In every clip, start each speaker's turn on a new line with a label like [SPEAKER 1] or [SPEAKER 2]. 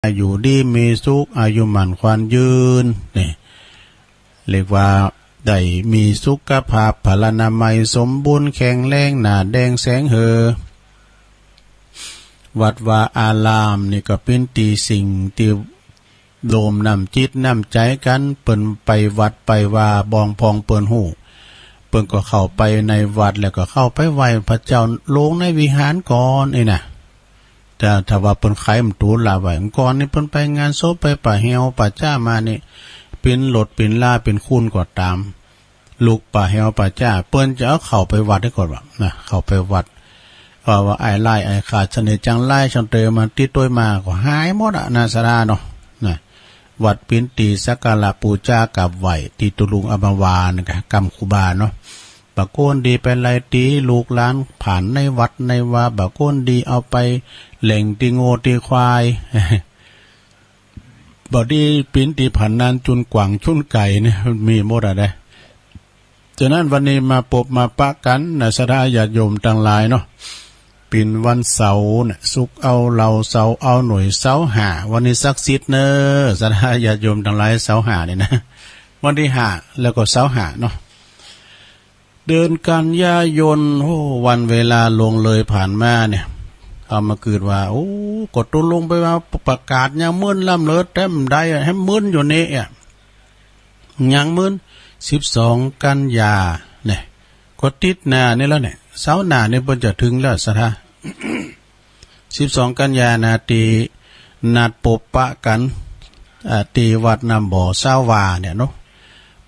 [SPEAKER 1] อยู่ดีมีสุขอายุมั่นขวัญยืนนี่เรียกว่าได้มีสุขภาพพลานามัยสมบูรณ์แข็งแรงหน้าแดงแสงวัดวาอารามนี่ก็เป็นตีสิ่งที่โดมนำจิตนำใจกันเปิ่นไปวัดไปว่าบองพองเปิ่นหูเปิ่นก็เข้าไปในวัดแล้วก็เข้าไปไหว้พระเจ้าลงในวิหารก่อนไอ้น่ะแต่ถ้าว่าเปิ่นไขมันตูลาไว้ก่อนนี่เปิ่นไปงานศพไปป่าเหี่ยวป่าจ้ามานี่เป็นหลดเป็นล่าเป็นคุณก็ตามลูกป่าเหี่ยวป่าจ้าเปิ้นจะเอาเข้าไปวัดได้ก่อนว่านะเข้าไปวัดว่าไอ้ไล่ไอ้ขาดเสน่ห์จังไล่ชันเตมาติดตัวมาก็หายหมดอ่ะนาสราเนาะนะวัดปินตีสักการะปูชากับไหวตีตุลุงอบาวานกะกรรมคูบาเนาะบะโกนดีเป็นไรตีลูกหลานผ่านในวัดในวาบะโกนดีเอาไปเหล่งตีโง่ตีควายบอดีปินตีผันนานจุนกว่างชุนไก่เนี่ยมีหมดอะไรฉะนั้นวันนี้มาพบมาปะกันนะสราญาติโยมทั้งหลายเนาะเป็นวันเสาร์น่ะสุกเอาเราเสาเอาหน่วยเสาหาวันนี้ศักดิ์สิทธิ์เนอะสราญาติโยมทั้งหลายเสาหาเนี่ยนะวันที่หาแล้วก็เสาหาเนาะเดินกันยายนโอ้วันเวลาลงเลยผ่านมาเนี่ยเอามาเกิดว่าโอ้กดตัวลงไปว่าประกาศยังมึนล่ำเลิศแต้มได้ให้มึนอยู่นี่อ่ะยังมึน12 กันยาเนี่ยก็ติดหน้านี่แล้วเนี่ยเสาหน้าเนี่ยเพิ่นจะถึงแล้วสะท่า12 กันยานาทีนัดปบปะกันตีวัดน้ำบ่อเสาวาเนี่ยเนาะ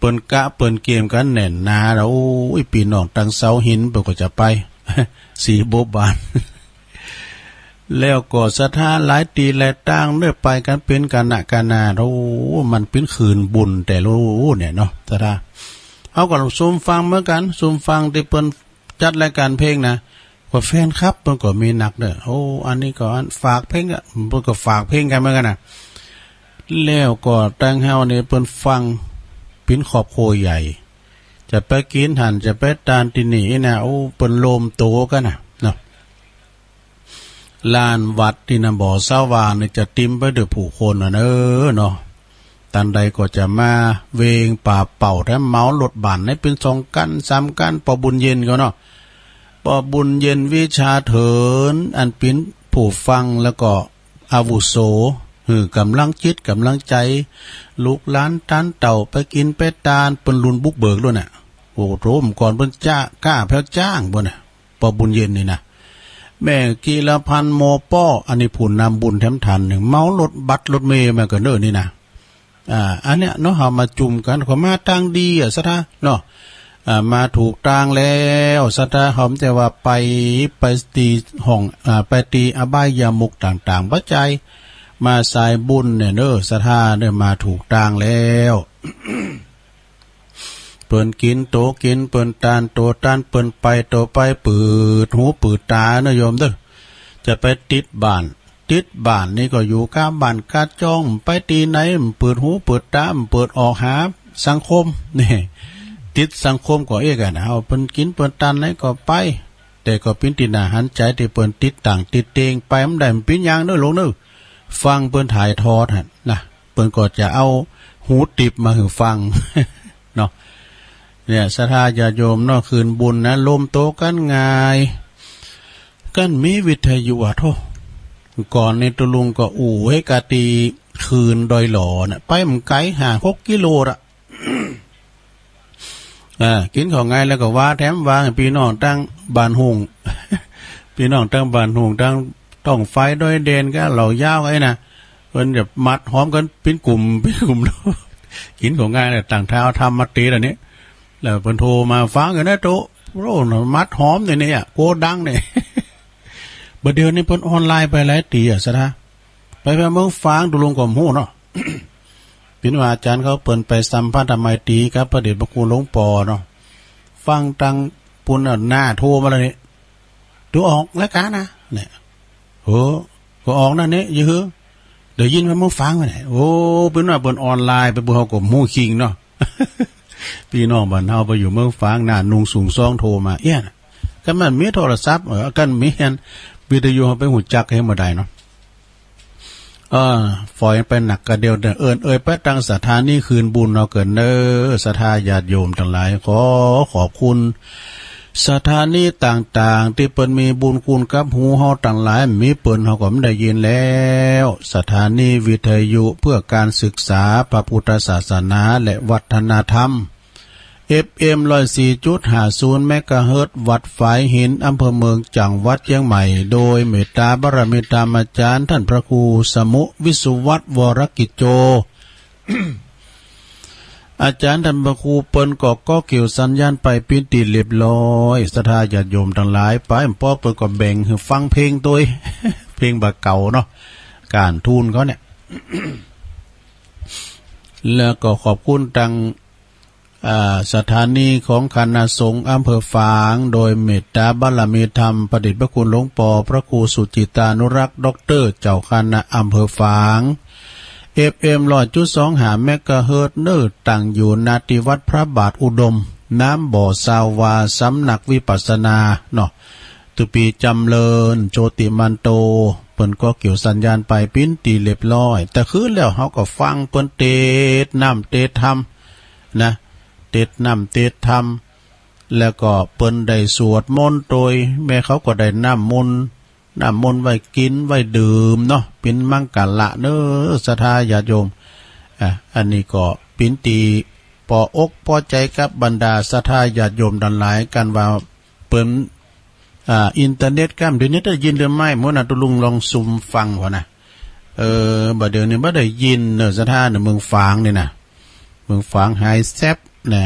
[SPEAKER 1] เปิ้นกะเปิ้นเกมกันแน่นนาแล้วโอ้ยปีน้องตั้งเสาหินเปิ้นก็จะไปสีโบบานแล้วก็สถานหลายตีหลายตั้งเรื่อยไปกันเป็นกันนะกันนาโอ้มันเป็นคืนบุญแต่รู้เนี่ยเนาะสถานเอาก็ซุมฟังเหมือนกันซุมฟังที่เปิ้นจัดรายการเพลงนะว่าแฟนครับเปิ้นก็มีหนักเด้อโอ้อันนี้ก็ฝากเพลงอ่ะเปิ้นก็ฝากเพลงกันเหมือนกันน่ะแล้วก็แต่งเฮานี่เปิ้นฟังเป็นครอบครัวใหญ่จะไปกินหันจะไปตานที่นี่นะโอ้เปิ้นโลมโตกันน่ะเนาะลานวัดที่นำบ่อเสาวานี่จะติมไปด้วยผู้คนน่ะเนาะตันใดก็จะมาเวงป่าเป่าแถมเมาหลดบั่นให้เป็น2 กัน3 กันปอบุญเย็นก็เนาะปอบุญเย็นวิชาเถินอันเป็นผู้ฟังแล้วก็อาวุโสกำลังจิตกำลังใจลูกหลานตันเต่าไปกินไปตาลเปิ้นลุนบุกเบิกด้วยน่ะโอ้โหมก่อนเปิ้นจ้ากล้าแพ้จ้างบ่น่ะปอบุญเย็นนี่นะแม่กีฬาพันโมป้ออันนี้ผู้นำบุญแถมทันหนึ่งเมารถบัสรถเมย์มาก็เด้อนี่นะอันเนี้ยเนาะเอามาจุ่มกันขอมาทางดีอ่ะซะท่าเนาะมาถูกทางแล้วซะท่าหอมแต่ว่าไปตีห้องไปตีอบายามุกต่างๆปัจจัยมาสายบุญเนี่ยเด้อซะท่าเนี่ยมาถูกทางแล้ว เปิ้นกินโตกินเปิ้นตานโตตานเปิ้นไปโตไปปืดหูปืดตาเนาะโยมเด้อจะไปติดบ้านนี่ก็อยู่ก้ามบ้านกาจ้องไปตีไหนเปิดหูเปิดตาเปิดออกหาสังคมนี่ติดสังคมก็เอ้กันเอาเปิ้นกินเปิ้นตานไหนก็ไปแต่ก็เป็นตินาหันใจที่เปิ้นติดต่างติดเตงไปมันได้มันเป็นอย่างเด้อลงเด้อฟังเปิ้นถ่ายทอดหั่นนะเปิ้นก็จะเอาหูติบมาให้ฟัง เนาะเนี่ยศรัทธาญาติโยมเนาะคืนบุญนะลมโตกันง่ายกันมีวิทยุอ่ะโทก่อนในตุลุงก็ให้กาตีคืนดอยหล่อน่ะไปมันไกล6 กิโลละ กินของไงแล้วก็ว่าแถมว่าพี่น้องตั้งบ้านหง พี่น้องตั้งบ้านหงตั้งต้องไฟดอยเด่นก็เหล่ายาวไอ้นะเพิ่นจะมัดหอมกันเป็นกลุ่ม กินของง่ายเนี่ยต่างเท้าทำมัดตีอะไรนี้แล้วเพิ่นโทรมาฟังกันนะโตโร่มัดหอมเนี่ยโกดังเนี่ยบัดเดี๋ยวนี้เพิ่นออนไลน์ไปหลายตีอ่ะซะนะไปเมืองฟังดูลงกว่าฮู้เนาะ เป็นว่าอาจารย์เขาเปิ้นไปสัมภาษณ์ทำไมตีครับพระเดชพระคุณหลวงปอเนาะฟังตังปุ่นหน้าโทรมาแล้วนี่ดูออกแล้วกันนะเนี่ยโหก็ออกนั่นนี่ยื้อเดี๋ยวยินว่ามึงฟังไปไหนโอ้เป็นว่าเปิ้นออนไลน์ไปบ่เฮาก็ฮู้คิงเนาะ พี่น้องบ้านเฮาไปอยู่เมืองฟังหน้านุ่งสูงซองโทรมาเอี้ยนก็มันมีโทรศัพท์กันมีอันวิทยุไปหูจักให้บ่ได้เนาะ ฝอยไปหนักกระเดียวเอิญไปตั้งสถานีคืนบุญเราเกิดเนศรัทธาญาติโยมทั้งหลายขอบคุณสถานีต่างๆที่เปิ้นมีบุญคุณกับหูเฮาต่างหลายมีเปิ้นเฮาก็ได้ยินแล้วสถานีวิทยุเพื่อการศึกษาพระพุทธศาสนาและวัฒนธรรม FM 104.50 เมกะเฮิรตซ์วัดฝายหินอำเภอเมืองจังหวัดเชียงใหม่โดยเมตตาบารมีธรรมอาจารย์ท่านพระครูสมุวิสุวัฒน์วรกิจโจ อาจารย์ท่านพระครูเปิ้นก็เกี่ยวสัญญาณไปปิดติเรียบร้อยศรัทธาญาติโยมทั้งหลายไปป้อเปิ้นก็แบ่งให้ฟังเพลงตัว เพลงบาเก่าเนาะการทูลเขาเนี่ย แล้วก็ขอบคุณทางสถานีของคณะสงฆ์อำเภอฝางโดยเมตตาบารมีธรรมประดิษฐ์พระคุณหลวงปอพระครูสุจิตานุรักษ์ด็อกเตอร์เจ้าคณะอำเภอฝาง FM 100.25 เมกะเฮิรตซ์เนอตั้งอยู่ณที่วัดพระบาทอุดมน้ำบ่อสาวาสำนักวิปัสสนาเนาะตุปีจำเริญโจติมันโตเปิ้นก็เกี่ยวสัญญาณไปปิ้นตีเรียบร้อยแต่คืนแล้วเฮาก็ฟังเปิ้นเตดน้ำเตดธรรมนะเตดน้ำเตดธรรมแล้วก็เปิ้นได้สวดมนต์โดยแม่เขาก็ได้น้ำมนต์ไว้กินไว้ดื่มเนาะเป็นมังกรละเน้อศรัทธาญาติโยมอันนี้ก็ปิ้นตีปออกพอใจกับบรรดาศรัทธาญาติโยมดันหลายกันว่าเปิ้นอินเทอร์เน็ตกัมเดี๋ยวนี้ได้ยินหรือไม่มื้อน่ะตุลุงลองซุมฟังพอนะบัดเดี๋ยวนี้บ่ได้ยินเนอะศรัทธาเนอะเมืองฝางนี่นะเมืองฝางไฮแซปนะ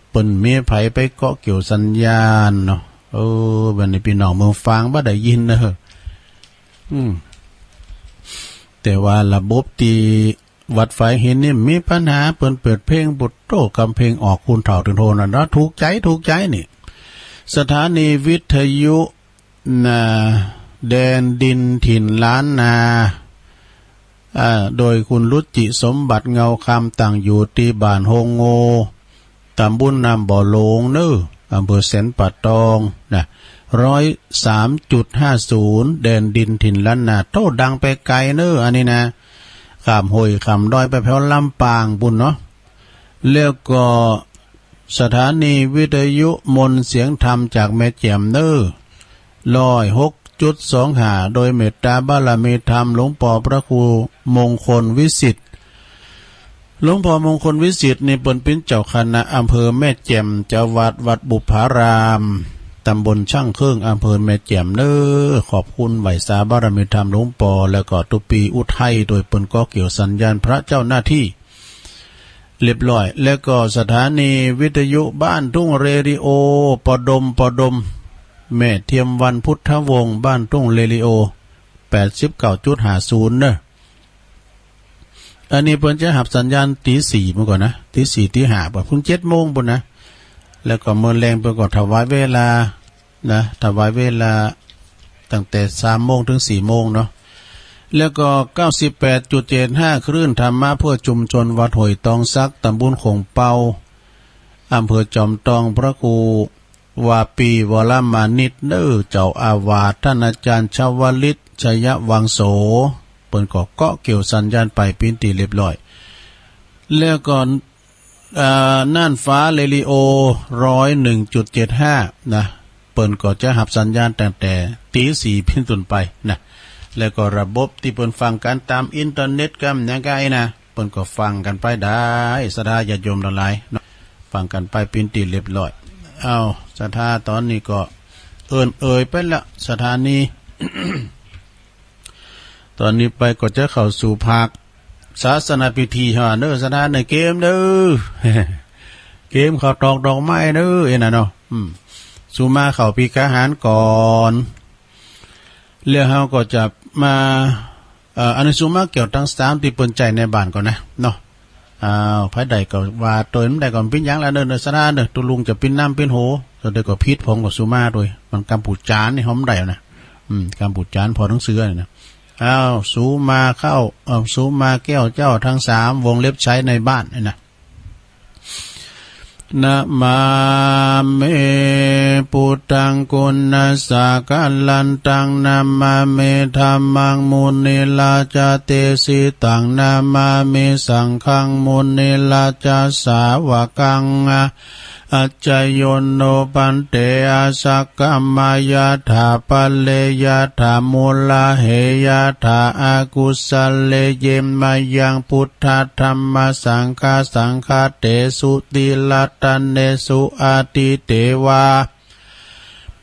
[SPEAKER 1] เปิ้นมีไผไปเกาะเกี่ยวสัญญาณเนาะบัดนี้พี่น้องเมืองฝางบ่ได้ยินเนอะแต่ว่าระบบที่วัดไฟเห็นนี่มีปัญหาเปิ้นเปิดเพลงบุตรโตกำเพลงออกคุณเฒ่าถึงโทนั่นเนาะถูกใจนี่สถานีวิทยุแดนดินถิ่นล้านนาโดยคุณรุจิสมบัติเงาคำตั้งอยู่ที่บ้านโฮงโงตำบลน้ำบ่อโลงเน้ออำเภอแสนป่าตองนะ103.50 แดนดินถิ่นล้านนาโตดังไปไกลเน้ออันนี้นะข้ามห้วยข้ามดอยไปแถวลำปางบุญเนาะแล้วก็สถานีวิทยุมนต์เสียงธรรมจากแม่แจ่มเน้อ106.25 โดยเมตตาบารมีธรรมหลวงพ่อพระครูมงคลวิสิทธิ์หลวงพ่อมงคลวิสิทธิ์นี่เป็นเจ้าคณะอำเภอแม่แจ่มจังหวัดบุพารามตำบลช่างเครื่องอำเภอแม่แจ่มเน้อขอบคุณไหวสาบารมีธรรมหลวงพ่อแล้วก็ตุปีอุทัยโดยเปิ้นก็เกี่ยวสัญญาณพระเจ้าหน้าที่เรียบร้อยแล้วก็สถานีวิทยุบ้านทุ่งเรดิโอปดมแม่เทียมวันพุทธวงศ์บ้านทุ่งเรดิโอ 89.50 เนอะอันนี้เพิ่นจะหับสัญญาณตี 4เมื่อก่อนนะตี 4ตี 5บ่พุ่น 7 โมงพุ่นนะแล้วก็มื้อแลงเพิ่นก็ถวายเวลานะถวายเวลาตั้งแต่ 3 โมงถึง 4 โมงเนาะแล้วก็ 98.75 คลื่นธรรมะเพื่อชุมชนวัดห้วยตองซักตำบลโขงเปาอำเภอจอมทองพระครูวาปีวรมานิตเน้อเจ้าอาวาสท่านอาจารย์ชวลิตชยวังโสเปิ้นก็เกาะเกี่ยวสัญญาณไปปิ้นตีเรียบร้อยแล้วก็น่านฟ้าเรดิโอ 101.75 นะเปิ้นก็จะหับสัญญาณตั้งแต่ตี 4เป็นต้นไปนะแล้วก็ระบบที่เปิ้นฟังกันตามอินเทอร์เน็ตกันยังไงนะเปิ้นก็ฟังกันไปได้ศรัทธาญาติโยมทั้งหลายเนาะฟังกันไปปิ้นตีเรียบร้อยศรัทธาตอนนี้ก็ไปละสถานี ตอนนี้ไปก็จะเข้าสู่ภาคศาสนาพิธีเด้อศรัทธาในเกมเด้อ เกมเข้าตอกดอกไม้เด้อน่ะเนาะสู่มาเข้าปีกหารก่อนแล้วเฮาก็จะมาอันนี้สู่มาเกี่ยวทั้ง3ที่เปิ้นใจในบ้านก่อนนะเนาะภายใดก็ว่าตัวนั้นได้ก่อนปิ้นยังแล้วเด้อศรัทธาเด้อตุลุงจะปิ้นน้ำปิ้นโหตัวใดก็พิษผมก็สู่มาโดยมันกัมพูจานนี่หอมได้นะกัมพูจานพอทั้งเสื้อนี่นะสูมาเข้าสูมาแก้วเจ้าทั้ง3วงเล็บใช้ในบ้านนี่นะ นะมาเมพุทธังกุณัสสะกัลลันตังนะมาเมธัมมังมุนิลาจาเตสิตังนะมาเมสังฆังมุนิลาจาสาวกังอัจจโยโนปันเตอาสักกัมมายาถาปัลเลยาถามูลาเหยาถาอากุสเลเยมมายังพุทธธัมมสังฆาสังฆาเตสุติลัตตันเนสุอาติเตวา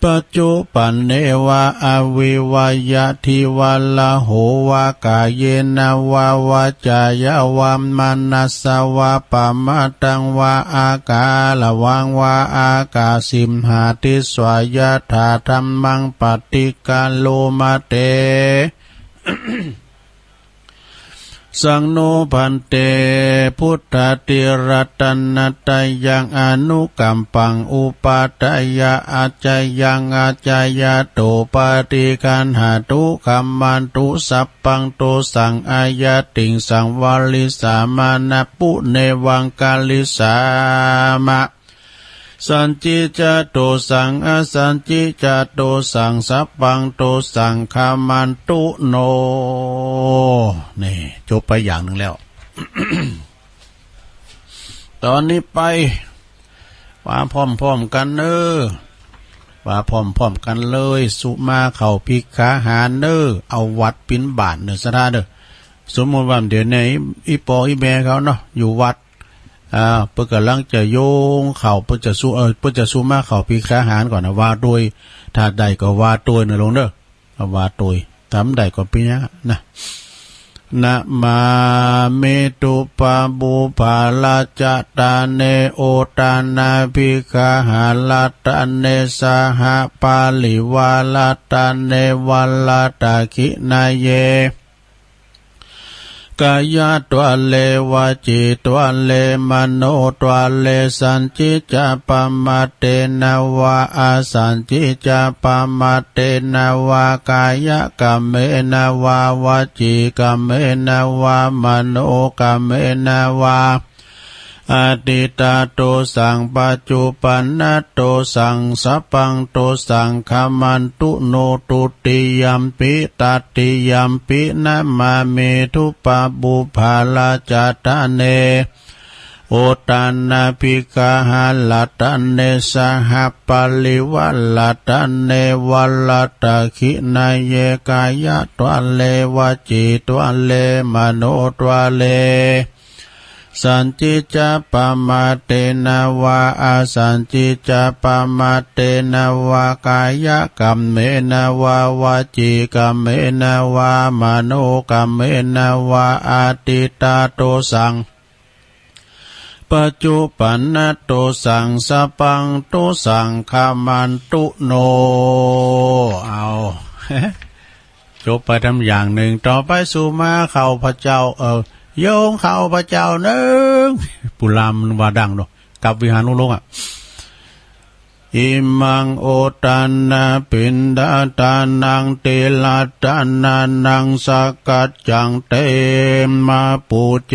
[SPEAKER 1] ปัจจุปันเนวะอวิวายะทิวัลละโหวากายเยนะวาวาจายะวัมมานัสสวะปะมะตังวะอากาละวังวะอากาสิมหาติสวายะถาธัมมังปฏิกาโลมาเต สังโนพันเตพุทธติรัตนัตยังอนุกัมปังอุปาทายะอาจายังอาจายะโตปฏิคันหาตุคัมมันตุสัพพังโตสังอายะติงสังวาลิสามานะปุเนวังกาลิสามะสันจิจโตสังอสันจิจโตสังสัพพังโตสังคามันตุโนนี่จบไปอย่างหนึ่งแล้ว ตอนนี้ไปว่าพร้อมๆกันเนอว่าพร้อมๆกันเลยสุมาเข้าภิกขาหารเนอเอาวัดปินบาทเนอสถานเนอสมมติว่าเดี๋ยวนี้อีปออีแม่เขาเนาะอยู่วัดเพื่อกำลังจะโยงเข่าเพื่อจะสู้มาเข่าพิฆาหารก่อนนะว่าโดยถ้าใดก็ว่าตัวนะลงเด้อว่าตัวทำใดก็เป็นนะนะมาเมตุปะบุปาลาจตาเนโอตานาภิกขาหาลาตาเนสหปาลิวาลาตาเนวัลลาตาคินาเยกายะตัวเลวาจิตัวเลมโนตัวเลสันจิจาปมาเตนะวะอาสันจิจาปมาเตนะวะกายะกัมเมนะวะวาจิกัมเมนะวะมโนกัมเมนะวะอดิตาโตสังปัจจุปันนโตสังสัพพังโตสังขมันตุโนตุติยัมปิตัตติยัมปินะมาเมทุปะบุภาลาจตาเนโอตานาภิกขาหาลตันเนสหปาลิวัลลตันเนวัลลตาคินาเยกายะตัวเลวาจิตัวเลมโนตัวเลสันจิจาปมาเตนะวะอาสันจิจาปมาเตนะวะกายะกัมเมนะวะวาจิกัมเมนะวะมโนกัมเมนะวะอาติตาโตสังปัจจุปันนโตสังสัพพังโตสังคามันตุโนเอา จบไปทำอย่างหนึ่งต่อไปสู่มาเข้าพระเจ้าโยงเข้าพระเจ้าหนึ่งปุรามว่าดังเนาะกับวิหานุโลกอิมังโอตันนาปินดาตานังเตลาตานานังสกัจจังเตมาปูเจ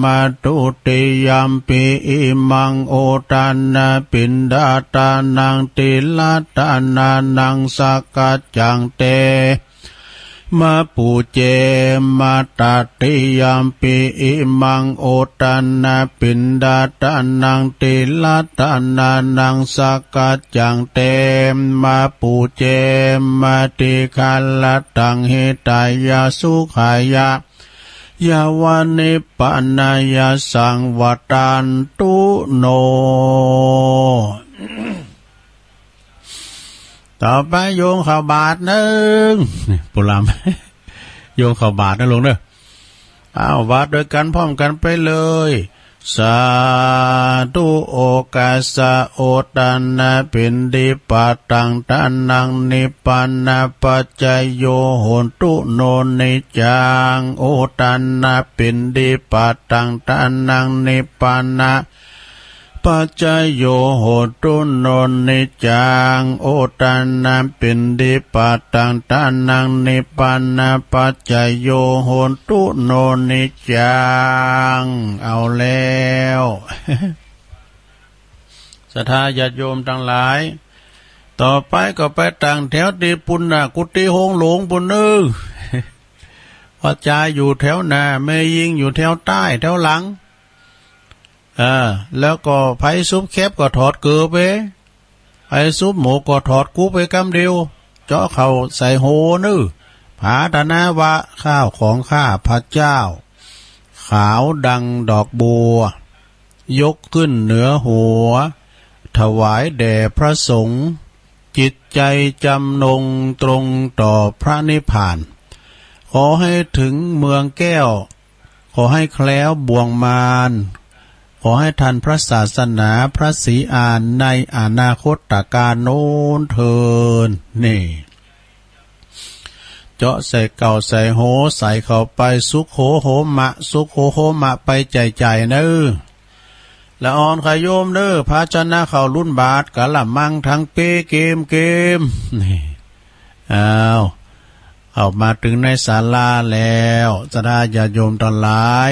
[SPEAKER 1] มาตุติยัมปิอิมังโอตันนาปินดาตานังเตลาตานานังสกัจจังเตมาปูเจมาตติยัมปิอิมังโอตันนาปินดาตานังติลัตานานังสกัจจังเตมาปูเจมาติคัลลตังหิตายาสุขายะยาวานิปานายาสังวตันตุโนต่อไปโยงข่าวบาทหนึ่งปุรามโยงข่าวบาทนะลงเด้อเอาบาทด้วยกันพร้อมกันไปเลยสาธุโอกาสะโอตันนาปินดิปัตตังตันนังนิปันนาปัจจโยโหนตุโนนิจังโอตันนาปินดิปัตตังตันนังนิปันนาปัจจโยโหตุโนนิจังโอตันนาปินดิปัตตังตันนังนิปันนาปัจจโยโหตุโนนิจังเอาแล้ว ศรัทธาญาติโยมทั้งหลายต่อไปก็ไปต่างแถวตีปุณนะกุฏิโฮงหลงปุณนึงพ่อจาอยู่แถวหน้าแม่ยิงอยู่แถวใต้แถวหลังแล้วก็ไผ่ซุปแคบก็ถอดเกลือไปไผ่ซุปหมูก็ถอดกูไปกำเดียวเจาะเข่าใส่โหนึผาธนาวะข้าวของข้าพระเจ้าขาวดังดอกบัวยกขึ้นเหนือหัวถวายแด่พระสงฆ์จิตใจจำนงตรงต่อพระนิพพานขอให้ถึงเมืองแก้วขอให้แคล้วบ่วงมารขอให้ทันพระศาสนาพระศรีอานในอนาคตการโน้นเทินนี่เจาะใส่เก่าใส่โหใส่เข้าไปสุขโหโหมะสุขโหโหมะไปใจเนื้อละอ่อนขยโยมเนื้อภาชนะเข้ารุ่นบาทกะละมังทั้งเป้เกมนี่เอามาถึงในศาลาแล้วจะได้ญาติโยมทั้งหลาย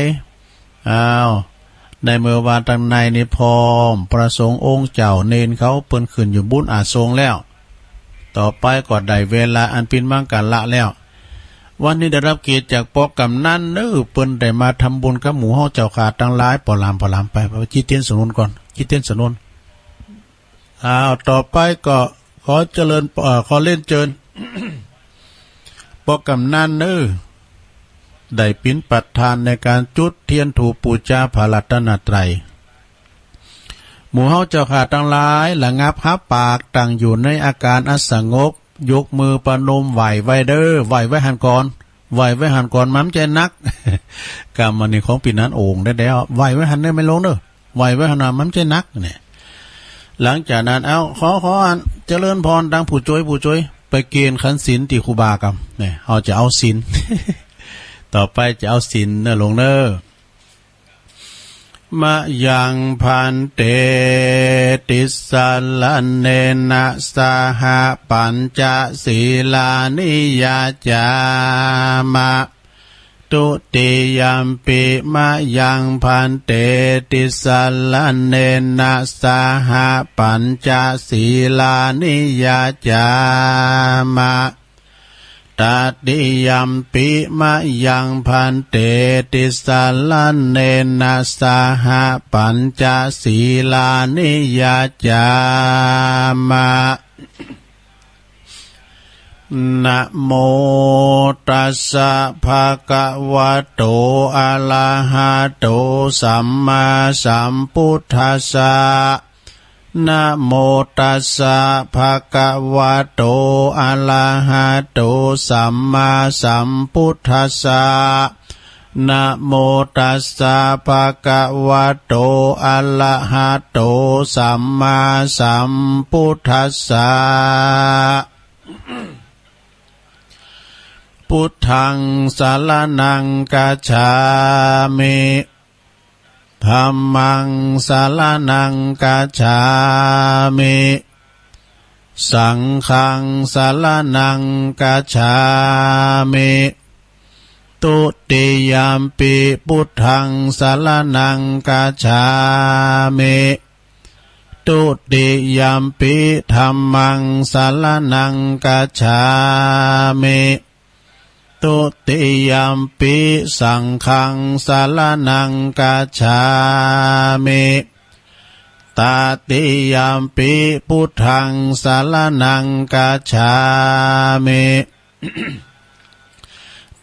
[SPEAKER 1] ในเมื่อวานตั้งในนิพอมประสงค์องค์เจ้าเนนเขาเปิ้นขึ้นอยู่บุญอาทรงแล้วต่อไปก็ได้เวลาอันเป็นมังกรละแล้ววันนี้ได้รับเกียรติจากปอกำนันเปิ้นได้มาทำบุญกับหมู่เฮาเจ้าขาทั้งหลายปอลามไปจิตเตียนสนุนก่อนจิตเตียนสนุนต่อไปก็ขอเจริญขอเล่นเจิญ ปอกำนันได้เป็นประธานในการจุดเทียนถูปูชาพระรัตนตรัยหมู่เฮาเจ้าขาทั้งหลายระงับหับปากตั้งอยู่ในอาการอัสงบยกมือประนมไหวไว้เด้อไหวไว้หันก่อนไหวไว้หันก่อนมันจะนัก กรรมมันนี่ของปีนั้นโอ่งได้แล้วไหวไว้หันได้ไม่ลงเด้อไหวไว้หันมันจะนักเนี่ยหลังจากนั้นขออันเจริญพรดังผู้ช่วยไปเกณฑ์ขันศีลที่ครูบากรรมเนี่ยเอาจะเอาศีล ต่อไปจะเอาศีลเนอลงเนอมะยังพันเตติสัลลันเนนะสหปัญจศีลานิยาจามะตุติยัมปิมะยังพันเตติสัลลันเนนะสหปัญจศีลานิยาจามะตัดดิยัมปิมะยังพันเตติสัลลันเนนะสหปัญจศีลานิยาจามะนะโมตัสสะภะคะวะโตอะระหะโตสัมมาสัมพุทธัสสะนะโมตัสสะภะคะวะโตอะระหะโตสัมมาสัมพุทธัสสะนะโมตัสสะภะคะวะโตอะระหะโตสัมมาสัมพุทธัสสะพุทธังสรณังกัจฉามิธัมมังสรณังกัจฉามิสังฆังสรณังกัจฉามิตุติยัมปิพุทธังสรณังกัจฉามิตุติยัมปิธัมมังสรณังกัจฉามิตุติยัมปิสังฆังสรณังกัจฉามิตาติยัมปิพุทธังสรณังกัจฉามิ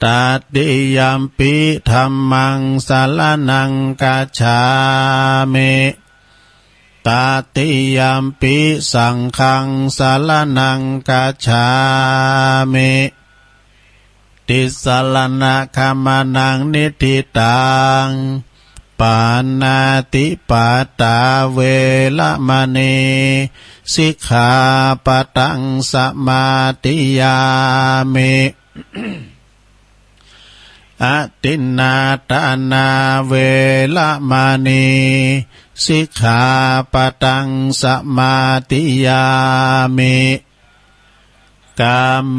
[SPEAKER 1] ตาติยัมปิธัมมังสรณังกัจฉามิตาติยัมปิสังฆังสรณังกัจฉามิติสรณะขมานังนิทิตังปานาติปาตาเวละมณีสิกขาปะตังสมาติยามิอตินนาตานาเวละมณีสิกขาปะตังสมาติยามิกาเม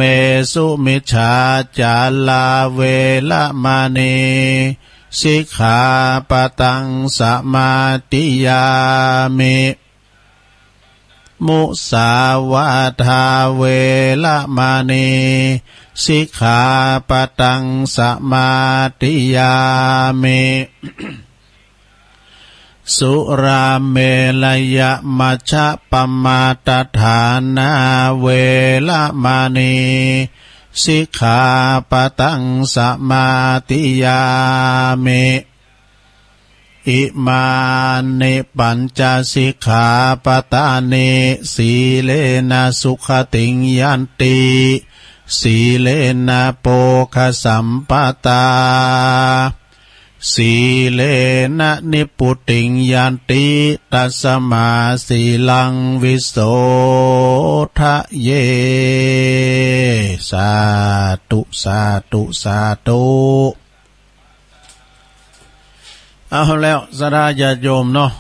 [SPEAKER 1] สุมิจฉาจาลาเวละมณีสิกขาปะตังสมาติยามิ มุสาวาทาเวละมานีสิกขาปะตังสมาธิยามิสุราเมลยะมัชฌะปมาตฐานาเวละมานีสิกขาปะตังสมาธิยามิอิมานิปัญจสิกขาปทานิสีเลนะสุขติงยันติสีเลนะโภคสัมปตาสีเลนะนิพุติงยันติตัสมาสีลังวิโสทะเยสาธุสาธุสาธุเอาแล้วสดาญาโยมเนาะ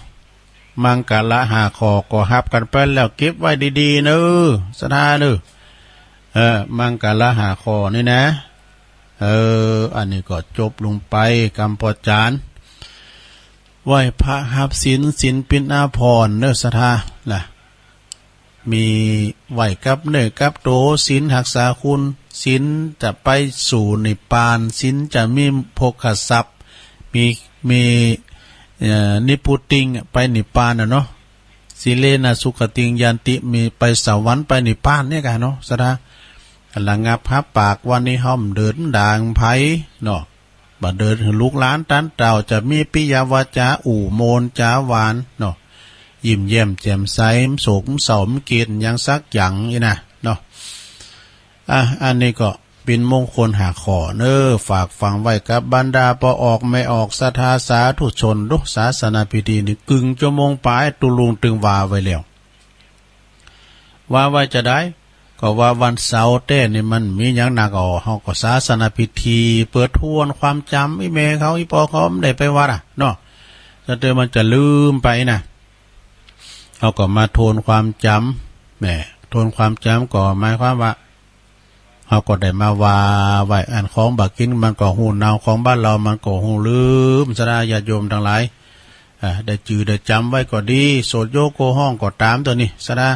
[SPEAKER 1] มังกะละหาขอก็ฮับกันไปแล้วเก็บไว้ดีๆเนอะสดาเนอะมังกะละหาขอนี่นะอันนี้ก็จบลงไปกรรมปจานไหวพระฮับศีลปินอาภรณ์เนอะสดาล่ะมีไหวกับเนอกับโตศีลหักษาคุณศีลจะไปสู่นิพพานศีลจะมีโภคทรัพย์มีนิพุติงไปนิพพานเนาะสิเลนะสุขติงยันติมีไปสวรรค์ไปนิพพานเนี่ยกันเนาะสดาหลังงับฮับปากวันนี้ห้อมเดินด่างไผเนาะบ่เดินลูกหลานตันเต่าจะมีปิยวาจาอู่โมนจาหวานเนาะยิ้มแย้มแจ่มใสโศกเศร้าเกียรติยังสักอย่างนี่นะเนาะอันนี้ก็เป็นมงคลหาขอเนอฝากฟังไว้กับบรรดาปออกไม่ออกศรัทธาสาธุชนดุศาสนาพิธีนี่กึ่งชั่วโมงปลายตุลุงตึงว่าไว้แล้วว่าไว้จะได้ก็ว่าวันเสาร์เต้นี่มันมีอย่างหนักเฮาก็ศาสนาพิธีเปิดทวนความจำอีเมเขาอีปอเขาไม่ได้ไปวัดเนาะถ้าเจอมันจะลืมไปนะเฮาก็มาทวนความจำแหมทวนความจำก็หมายความว่าเขาก็ได้มาว่าไว้อันของบักกินมันก็หูเนาของบ้านเรามันก็หูลืมสดาญาติโยมทั้งหลายได้จือได้จำไว้ก็ดีโสดโยโกห้องก็ตามตัวนี้สดา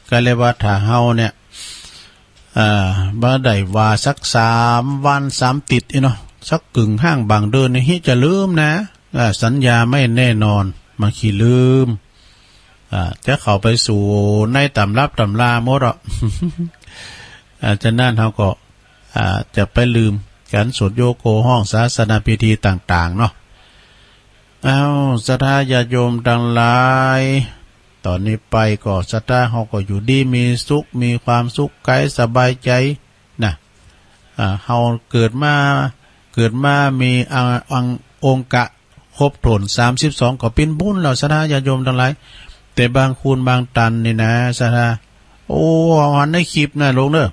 [SPEAKER 1] ก็เลยว่าถ้าเฮาเนี่ยบ่ได้ว่าสัก3 วัน3 ติดเนาะสักกึ่งห้างบางเดินนี่จะลืมนะสัญญาไม่แน่นอนมันขี้ลืมจะเข้าไปสู่ในตำรับตำราหมดจะนั่นเขาก็จะไปลืมการสวดโยโกห้องศาสนาพิธีต่างๆเนาะศรัทธาญาติโยมทั้งหลายตอนนี้ไปก็ศรัทธาเขาก็อยู่ดีมีสุขมีความสุขกายสบายใจนะเขาเกิดมามีองค์กะครบถ้วน32ก็เป็นบุญแล้วศรัทธาญาติโยมทั้งหลายแต่บางคูณบางตันนี่นะศรัทธาโอ้หันในคลิปนะลงเด้อ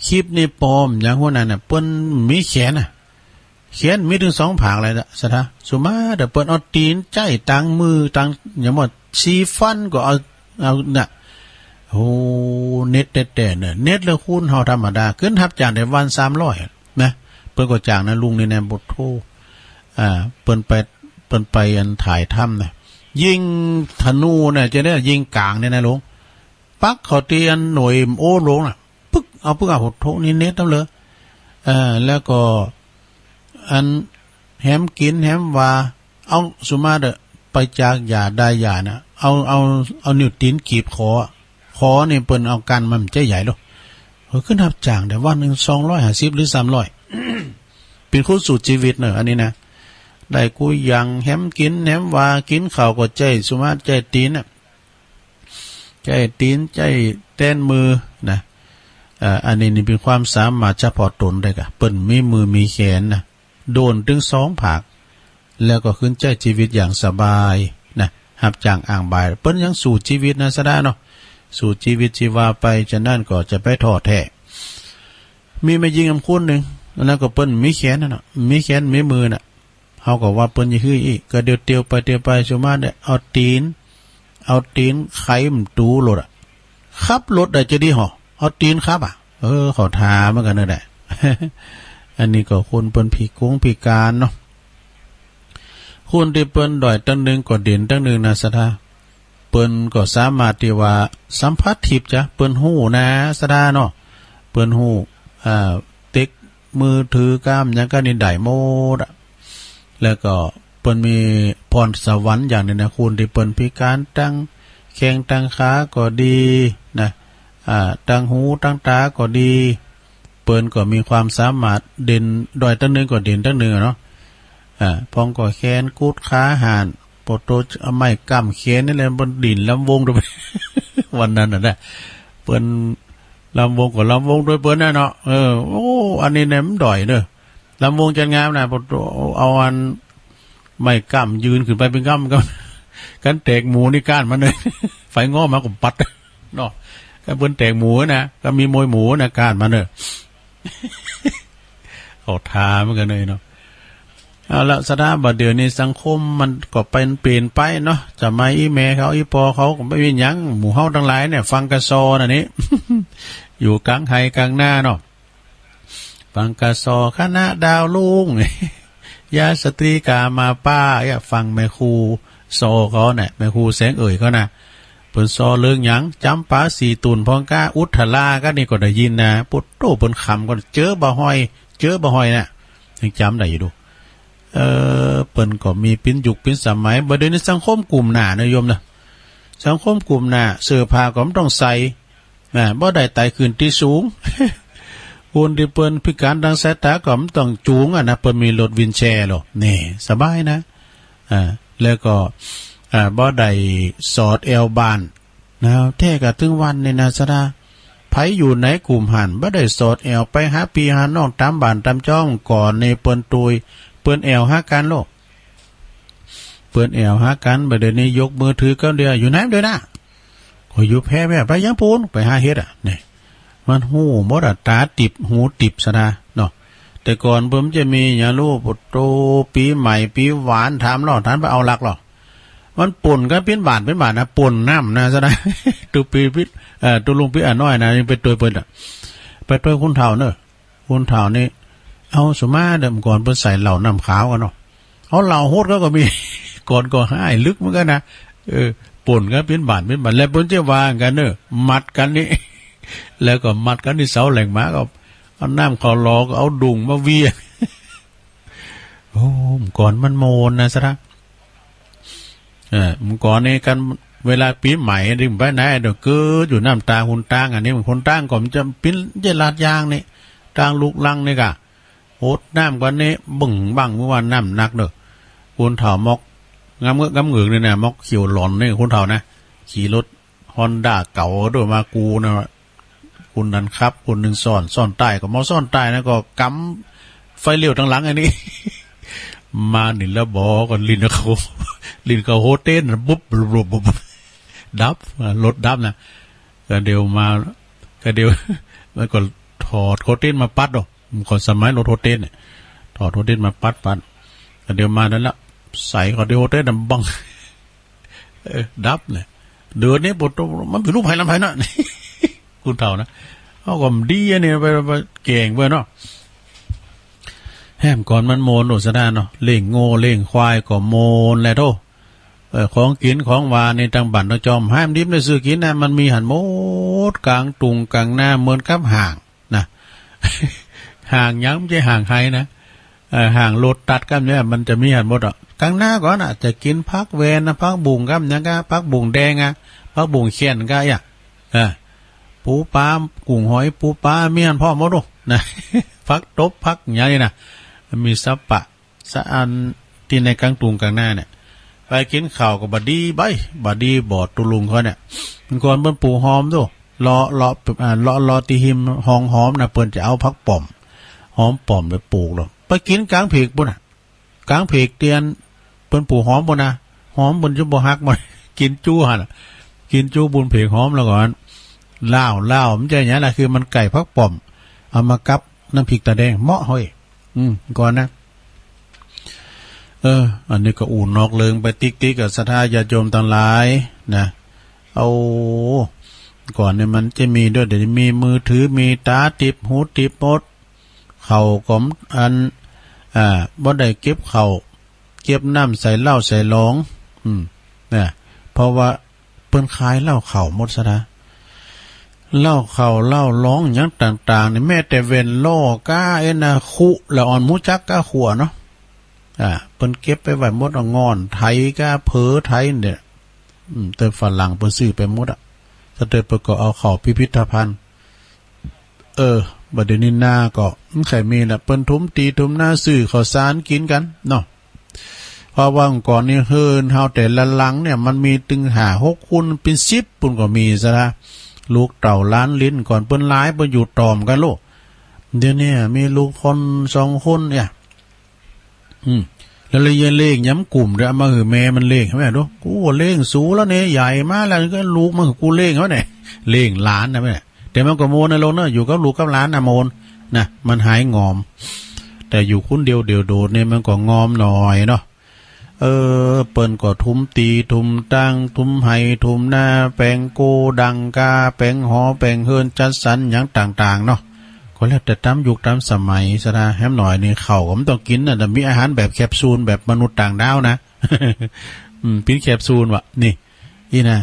[SPEAKER 1] คลิปนี่ปลอมอย่างพวกนั้นน่ะเปิ้นมีแขนมีถึง2 ผากเลยนะสะทะสุมาเดี๋ยวเปิ้นเอาตีนใจตังมือตังอย่างหมดซีฟันก็เอาน่ะโอ้เน็ตแต่เนี่ยเน็ตแล้วคูณเฮาธรรมดาขึ้นทับจานได้วัน300นะเปิ้นก็จ้างนะลุงนี่แน่บทโทเปิ้นไปอันถ่ายถ้ำนะยิงธนูเนี่ยจะได้ยิงกลางเนี่ยนะลุงปักเขาตีอันหน่วยโอ้ลงน่ะปึ๊กเอาหดโถนี่เน็ตเอาเลยแล้วก็อันแหมกินแหมว่าเอาสุมาเดไปจากยาได้ยานะเอานิ้วตีนกีบคอนี่เปิ้นเอากันมันใจใหญ่หรอกขึ้นทับจ่างแต่วันนึง250หรือ300 เป็นคู่สู่ชีวิตเนอะอันนี้นะได้กูยังแหมกินแหมว่ากินข้าวก็ใจสุมาใจตีนน่ะใจตีนใจแต้นมือนะอันนี้นี่เป็นความสามารถเฉพาะตนได้กะเปิ้นมีมือมีแขนนะโดนถึง2 ผากแล้วก็ขึ้นใจชีวิตอย่างสบายนะหับจ้างอ่างบายเปิ้นยังสู่ชีวิตนะซะได้เนาะสู่ชีวิตชีวาไปฉะนั้นก็จะไปท้อแท้มีมายิงอำคุณนึงแล้วก็เปิ้นมีแขนน่ะเนาะมีแขนมีมือน่ะเฮาก็ว่าเปิ้นสิฮื้ออีกก็เตียวไปสุมาได้เอาตีนไขมันตูรถขับรถได้จะดีหรอเอาตีนครับขอทาเหมือนกันนั่นแหละ อันนี้ก็คนเปิ้นพิการเนาะคนที่เปิ้นด้อยตั้งนึงก็เด่นตั้งนึงนะสะทา เปิ้นก็สามารถที่ว่าสัมผัสทิพย์จ้ะเปิ้นฮู้นะสดาเนาะเปิ้นฮู้เต็กมือถือกล้ามหยังก็นี่ได้หมดแล้วก็เปิ้นมีพรสวรรค์อย่างนึงนะคุณที่เปิ้นพิการตั้งแข้งตั้งขาก็ดีนะตั้งหูตั้งตาก็ดีเปิ้นก็มีความสามารถเด่นด้อยตั้งนึงก็เด่นตั้งนึงเนาะพองก็แขนกูดขาห่านโปโตไม้กำแขนนี่แหละบนดินลำวงด้วย วันนั้นน่ะเปิ้นลำวงก็ลำวงด้วยเปิ้นน่ะเนาะโอ้อันนี้เนี่ยมันด้อยเด้อลำวงจัดงามนะโปโตเอาอันไม้กำยืนขึ้นไปเป็นกำกันแตกหมูนี่ก้านมันเลย ไฟง้อมาก็ปัดเนาะก็เปิ้นแตกหมูนะก็มีมวยหมูนะก้านมันเด้อ เอาทาเหมือนกันเลยเนาะเอาละสถาบัดเดี๋ยวนี้สังคมมันก็เป็นเปลี่ยนไปเนาะจะมาอีเมเขาอีปอเขาก็ไม่มีหยังหมู่เฮาทั้งหลายเนี่ยฟังกระซอน่ะนี่ อยู่กลางไห้กลางหน้าเนาะฟังกระซอคณะดาวลุง ยาสตรีกามาป้าอย่าฟังแม่ครูซอเขาเนี่ยแม่ครูแสงเอ่ยเขานะเปิ้นซอเรื่องหยังจำปาสีตุนพองก้าอุทธลาก็นี่ก็ได้ยินนะปุตโตเปิ้นคำก็เจอบ่ห้อยน่ะยังจำได้อยู่ดูเปิ้นก็มีปิ้นยุคปิ้นสมัยบ่ได้ในสังคมกลุ่มหน้านะโยมนะสังคมกลุ่มหน้าเสื้อผ้าก็ต้องใส่บ่ได้ไต่ขึ้นที่สูง คนที่เปิ้นพิการทางสายตาก็ต้องจูงนะเปิ้นมีรถวินแชร์หรอนี่สบายนะแล้วก็บ่ได้สอดเอวบานนะแท้ก็ถึงวันนี่นะสดาไผอยู่ในกลุ่มหันบ่ได้สอดแอวไปหาพี่หาน้องตามบ้านตามจ้องก่อนในเปิ้นตุยเปิ้นแอวหากันโลกเปิ้นแอวหากันบัดเดี๋ยวนี้ยกมือถือก็เดียวอยู่ไหนเด้อนะก็อยู่แพ้แม่ไปยังปูนไปหาเฮ็ดนี่มันหูบ่ดตาติบหูติบซะนะเนาะแต่ก่อนผมจะมีหยังรู้ปุโตปีใหม่ปีหวานถามท่านไปเอาหลักหรอมันป่นกันเป็นบาทนะป่นน้ำนะซะนะ ตุปีพิษตุลุงพิษน้อยนะนี่เป็นตัวเปิ้นไปตัวคุณเฒ่าเนอะคุณเฒ่านี่เอาสมาเดิมก่อนเพิ่นใส่เหล้าน้ำขาวกันเนาะเอาเหล้าโฮดก็มี ก่อนก็ให้ลึกเหมือนกันนะป่นกันเป็นบาทแล้วเพิ่นจะวางกันเนอะมัดกันนี่ แล้วก็มัดกันที่เสาแหล่งม้าก็เอาน้ำเขารอก็เอาดุ่งมาเวีย โอ้ก่อนมันโมนนะซะนะมันก่อนนี่กันเวลาปีใหม่ดิมไปไหนเดี๋ยวก็อยู่น้ำตาหุ่นตั้งอันนี้มันคนตั้งก็มันจะปิ้นเจลาดยางนี่ตั้งลูกลังนี่กะโหดน้ำกันนี่บึ่งบังเมื่อวานน้ำหนักเด้อคนเฒ่ามอกงามเงือกงามเหงือกนี่นะมอกเขียวหลอนนี่คนเฒ่านะขี่รถฮอนด้าเก่าด้วยมากูนะคุณนั้นครับคนหนึ่งซ่อนใต้ก็มอซ่อนใต้นะก็กำไฟเลี้ยวทางหลังอันนี้ มาหนิแล้วบอกกันลินเขาโฮเต้นบุ๊บดับรถดับนะก็เดียวมาก็เดียวมันก็ถอดโฮเต้นมาปัดหรอก่อนสมัยรถโฮเต้นเนี่ยถอดโฮเต้นมาปัดก็เดียวมาแล้วใส่ก็เดียวโฮเต้นบังดับเนี่ยเดือนนี้ปวดมันเป็นรูปไผ่ลำไผ่นะคุณเท่านะเขาก็ดีเนี่ยไปเก่งไปเนาะแฮมก่อนมันโมนโอสดาเนาะเล่งโง่เล่งควายก็โมนแล้วโตของกินของหวานในตังบั่นตะจอมห้ามดิบในซื้อกินนะมันมีหันโมดกลางตุงกลางหน้าเหมือนกับห่างนะ ห่างยังไม่ใช่ห่างใครนะห่างรถตัดกันเนี่ยมันจะมีหันหมดอ่ะกลางหน้าก่อนอ่ะจะกินพักเวนนะพักบุ่งกันยังก็พักบุ่งแดงอ่ะพักบุ่งเขียนก็อ่ะปูปลากุ้งหอยปูปลาเมียนพ่อหมดดูนะพักตบพักอย่างนี้นะมีสับปะสะอันที่ในกลางตุงกลางหน้าเนี่ยไปกินข้าวกับบดีบอดตุลุงเขาเนี่ยมันก่อนเปิ้นปูหอมดูรอตีหิมหองหอมนะเปิ้นจะเอาพักป่อมหอมป่อมไปปลูกหรอกไปกินกลางเพกปุ่นน่ะกลางเพกเตียนเปิ้นปูหอมปุ่นนะหอมบนจุบฮักมัน กินจู้หั่นกินจู้บุญเพกหอมแล้วก่อนเล่ามันจะอย่างนี้แหละคือมันไก่พักป่อมเอามากับน้ำพริกตาแดงเหมาะเฮ้ยก่อนนะอันนี้ก็อุ่นนอกเลิงไปติ๊กกับศรัทธาญาติโยมต่างหลายนะเอาก่อนเนี่ยมันจะมีด้วยเดี๋ยวมีมือถือมีตาติบหูติบหมดเข่าก็อันบ่ได้เก็บเข่าเก็บน้ำใส่เหล้าใส่หลองเนี่ยเพราะว่า เปิ้นขายเหล้าเข่าหมดซะนะเหล้าเข่าเหล้าร้องอย่างต่างๆนี่แม้แต่เวนล่อก้าเอ็นะคุละอ่อนมูจักก้าขัวเนาะเปิ้นเก็บไปไว้หมดเอางอนไทยก้าเผอไทยเนี่ยแต่ฝรั่งเปิ้นซื้อไปหมดถ้าเติบเปิ้นก็เอาเข้าพิพิธภัณฑ์บัดเดี๋ยวนี้หน้าก็ใครมีล่ะเปิ้นทุมตีทุมหน้าซื้อข้าวสารกินกันเนาะเพราะว่าก่อนนี้เฮินเฮาแต่ละหลังเนี่ยมันมีตึง5-6คุณเป็น10ปุ่นก็มีซะละลูกเต่าล้านลิ้นก่อนเปิ้นหลายเปิ้นอยู่ตอมกันโลกเดี๋ยวนี้มีลูกคน2คนเนี่ยแล้วเลยเลขย้ำกลุ่มเด้อมาหือแม่มันเลขใช่ไหมดูกูเลขสูแล้วเนี่ยใหญ่มากแล้วก็ลูกมันกูเลขเขาเนี่ยเลขล้านนะแม่แต่มันก็โมนนะลงเนาะอยู่กับลูกกับล้านนะโมนนะมันหายงอมแต่อยู่คนเดียวโดดเนี่ยมันก็งอมหน่อยเนาะเปิ้นก็ทุมตีทุมตั้งทุมไห้ทุมหน้าแปลงโกดังกาแปลงหอแปลงเฮินจัดสรรอย่างต่างๆเนาะก็แล้วแต่ตามยุคตามสมัยซะนะแฮมหน่อยนี่ข้าวก็มันต้องกินน่ะแต่มีอาหารแบบแคปซูลแบบมนุษย์ต่างดาวนะ เป็นแคปซูลวะนี่นะ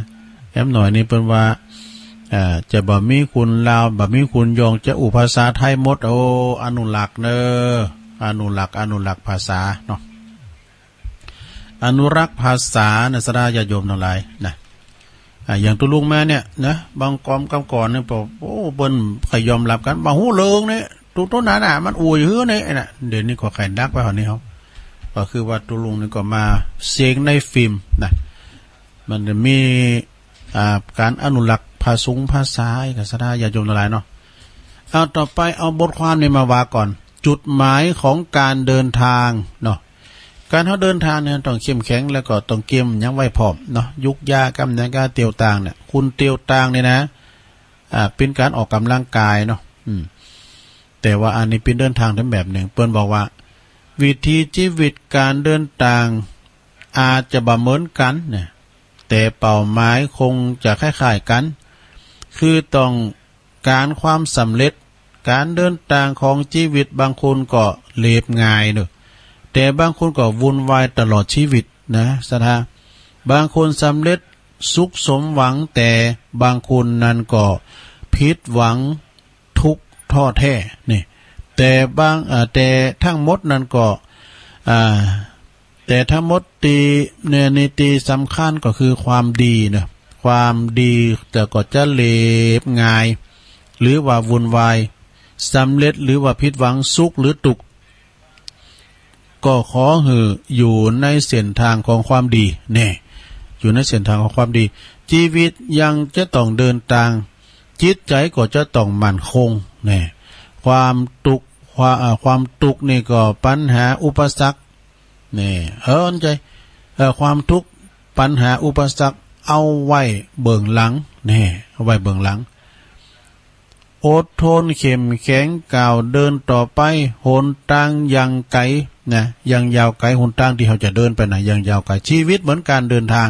[SPEAKER 1] แฮมหน่อยนี่เปิ้นว่าจะบ่มีคุณลาวบ่มีคุณยองจะอุภาษาไทยหมดอนุรักษ์เด้ออนุรักษ์ภาษาเนาะอนุรักษ์ภาษานะสดาญาโยมทั้งหลายนะอย่างตุลุงแม่เนี่ยนะบางกอมกำก่อนเนี่ยบอกเปิ้นใครยอมรับกันบางหูเลิงเนี่ยตุต้นหนามันอวยหื้อเนี่ยนะเดี๋ยวนี้ก็ไข่ดักไปหอนี้เขาก็คือว่าตุลุงนี่ก็มาเสียงในฟิล์มนะมันจะมีการอนุรักษ์ภาษากับสดาญาโยมทั้งหลายเนาะเอาต่อไปเอาบทความนี้มาว่าก่อนจุดหมายของการเดินทางเนาะการเขาเดินทางเนี่ยต้องเข้มแข็งแล้วก็ต้องเก็มยังไว้พร้อมเนาะยุกยากำยังการเตียวต่างเนี่ยคุณเตียวต่างเนี่ยนะเป็นการออกกำลังกายเนาะแต่ว่าอันนี้เป็นเดินทางทั้งแบบหนึ่งเปิ้นบอกว่าวิธีชีวิตการเดินทางอาจจะบ่เหมือนกันเนี่ยแต่เป้าหมายคงจะคล้ายๆกันคือต้องการความสำเร็จการเดินทางของชีวิตบางคนก็เรียบง่ายเนอะแต่บางคนก็วุ่นวายตลอดชีวิตนะสถาบางคนสำเร็จสุขสมหวังแต่บางคนนั้นก็ผิดหวังทุกข์ท้อแท้นี่แต่แต่ทั้งหมดนั้นก็แต่ทั้งหมดในตีสำคัญก็คือความดีนะความดีแต่ก็จะเล็บง่ายหรือว่าวุ่นวายสำเร็จหรือว่าผิดหวังสุขหรือทุกข์ก็ขอหืออยู่ในเส้นทางของความดีแน่อยู่ในเส้นทางของความดีชีวิตยังจะต้องเดินทางจิตใจก็จะต้องมั่นคงแน่ความทุกข์นี่ก็ปัญหาอุปสรรคนี่ใจความทุกข์ปัญหาอุปสรรคเอาไว้เบื้องหลังเอาไว้เบื้องหลังอดทนเข้มแข็งก้าวเดินต่อไปหนทางยังไกลนะยังยาวไกลหนทางที่เราจะเดินไปไหนยังยาวไกลชีวิตเหมือนการเดินทาง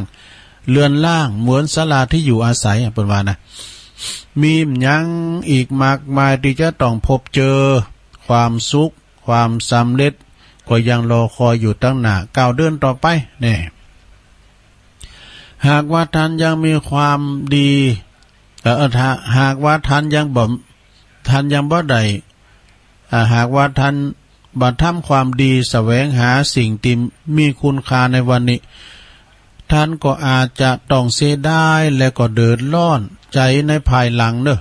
[SPEAKER 1] เรือนล่างเหมือนศาลาที่อยู่อาศัยเป็นว่านะมียังอีกมากมายที่จะต้องพบเจอความสุขความสำเร็จก็ยังรอคอยอยู่ตั้งหน้าก้าวเดินต่อไปเนี่ยหากว่าท่านยังมีความดีหากว่าท่านยังบ่ได้หากว่าท่านบ่ทำความดีแสวงหาสิ่งที่มีคุณค่าในวันนี้ท่านก็อาจจะต้องเสียดายและก็เดือดร้อนใจในภายหลังเนอะ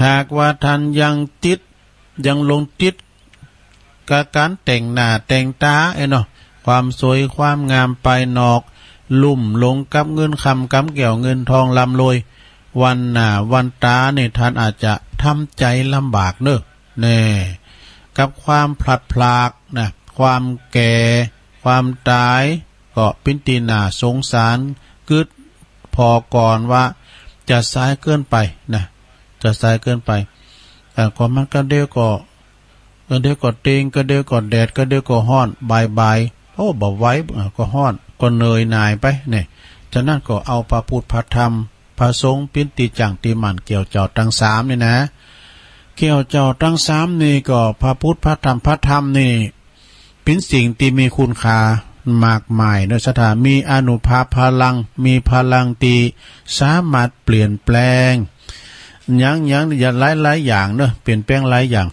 [SPEAKER 1] หากว่าท่านยังลงติดกับการแต่งหน้าแต่งตาเนาะความสวยความงามไปนอกลุ่มลงกับเงินคำกำแก้วเงินทองลำรวยวันหน้าวันตาเนี่ยท่านอาจจะทำใจลำบากเนอะกับความพลัดพรากนะความแก่ความตายก็เป็นตีหน้าสงสารกึดพอก่อนว่าจะสายเกินไปนะจะสายเกินไปก็มันก็เดียวก็เต็งก็เดียวก็แดดก็เดียวก็ห้อนบ่ายบ่ไว้ก็ห้อนก็เนยหน่ายไปเนี่ยฉะนั้นก็เอาพระพุทธพระธรรมพระสงฆ์เป็นตีจังตีมันเกี่ยวเจ้าทั้ง3นี่นะเกี่ยวเจ้าทั้ง3นี่ก็พระพุทธพระธรรมนี่เป็นสิ่งที่มีคุณค่า มากมายเนอะสถามีอานุภาพพลังมีพลังตีสามารถเปลี่ยนแปลงอย่างอย่างหลายอย่างเนอะเปลี่ยนแปลงหลายอย่าง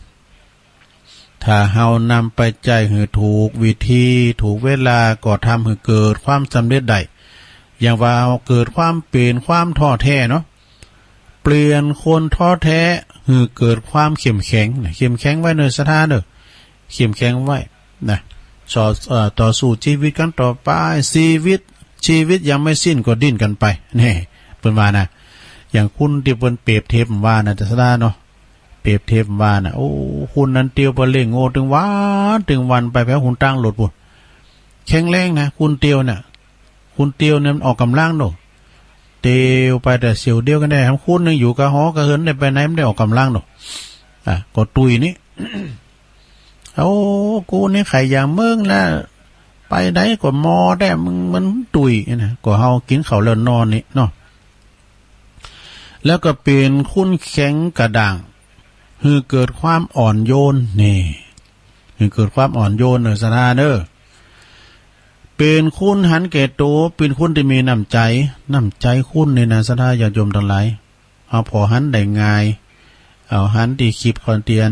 [SPEAKER 1] ถ้าเฮานำไปใจให้ถูกวิธีถูกเวลาก็ทำให้เกิดความสำเร็จได้อย่างว่าเกิดความเปลี่ยนความท้อแท้เนาะเปลี่ยนคนท้อแท้ให้เกิดความเข้มแข็งเข้มแข็งไว้ในสถานเด้อเข้มแข็งไว้นะต่อสู้ชีวิตกันต่อไปชีวิตยังไม่สิ้นก็ดิ้นกันไปนี่เปิ้นว่านะอย่างคุณที่เปิ้นเปรียบเทียบว่านะจะสถานเนาะเปรียบเทียบว่านะโอ้คุณนั้นเตียวไปเล่งโง่ถึงวันไปแพ้หุ่นตั้งหลดปุ่นแข็งแรงนะคุณเตียวเนี่ยมันออกกำลังโดเตียวไปแต่เสียวเดียวกันได้ทั้งคุณนึงอยู่กับหอกระเหินได้ไปไหนไม่ได้ออกกำลังโดก็ตุยนี่ โอ้กูนี่ไข่อย่างเมืองแล้วไปไหนก็มอได้มึงมันตุยนะก็เฮากินข้าวแล้วนอนนี่เนาะแล้วก็เป็นคุ้นแข็งกระด่างคือเกิดความอ่อนโยนนี่คือเกิดความอ่อนโยนสถานเด้อเป็นคุณหันแก่ตัวเป็นคุณที่มีน้ำใจคุณในนาสถานญาติโยมทั้งหลายเอาพอหันได้ง่ายเอาหันที่คลิปคอนเตียน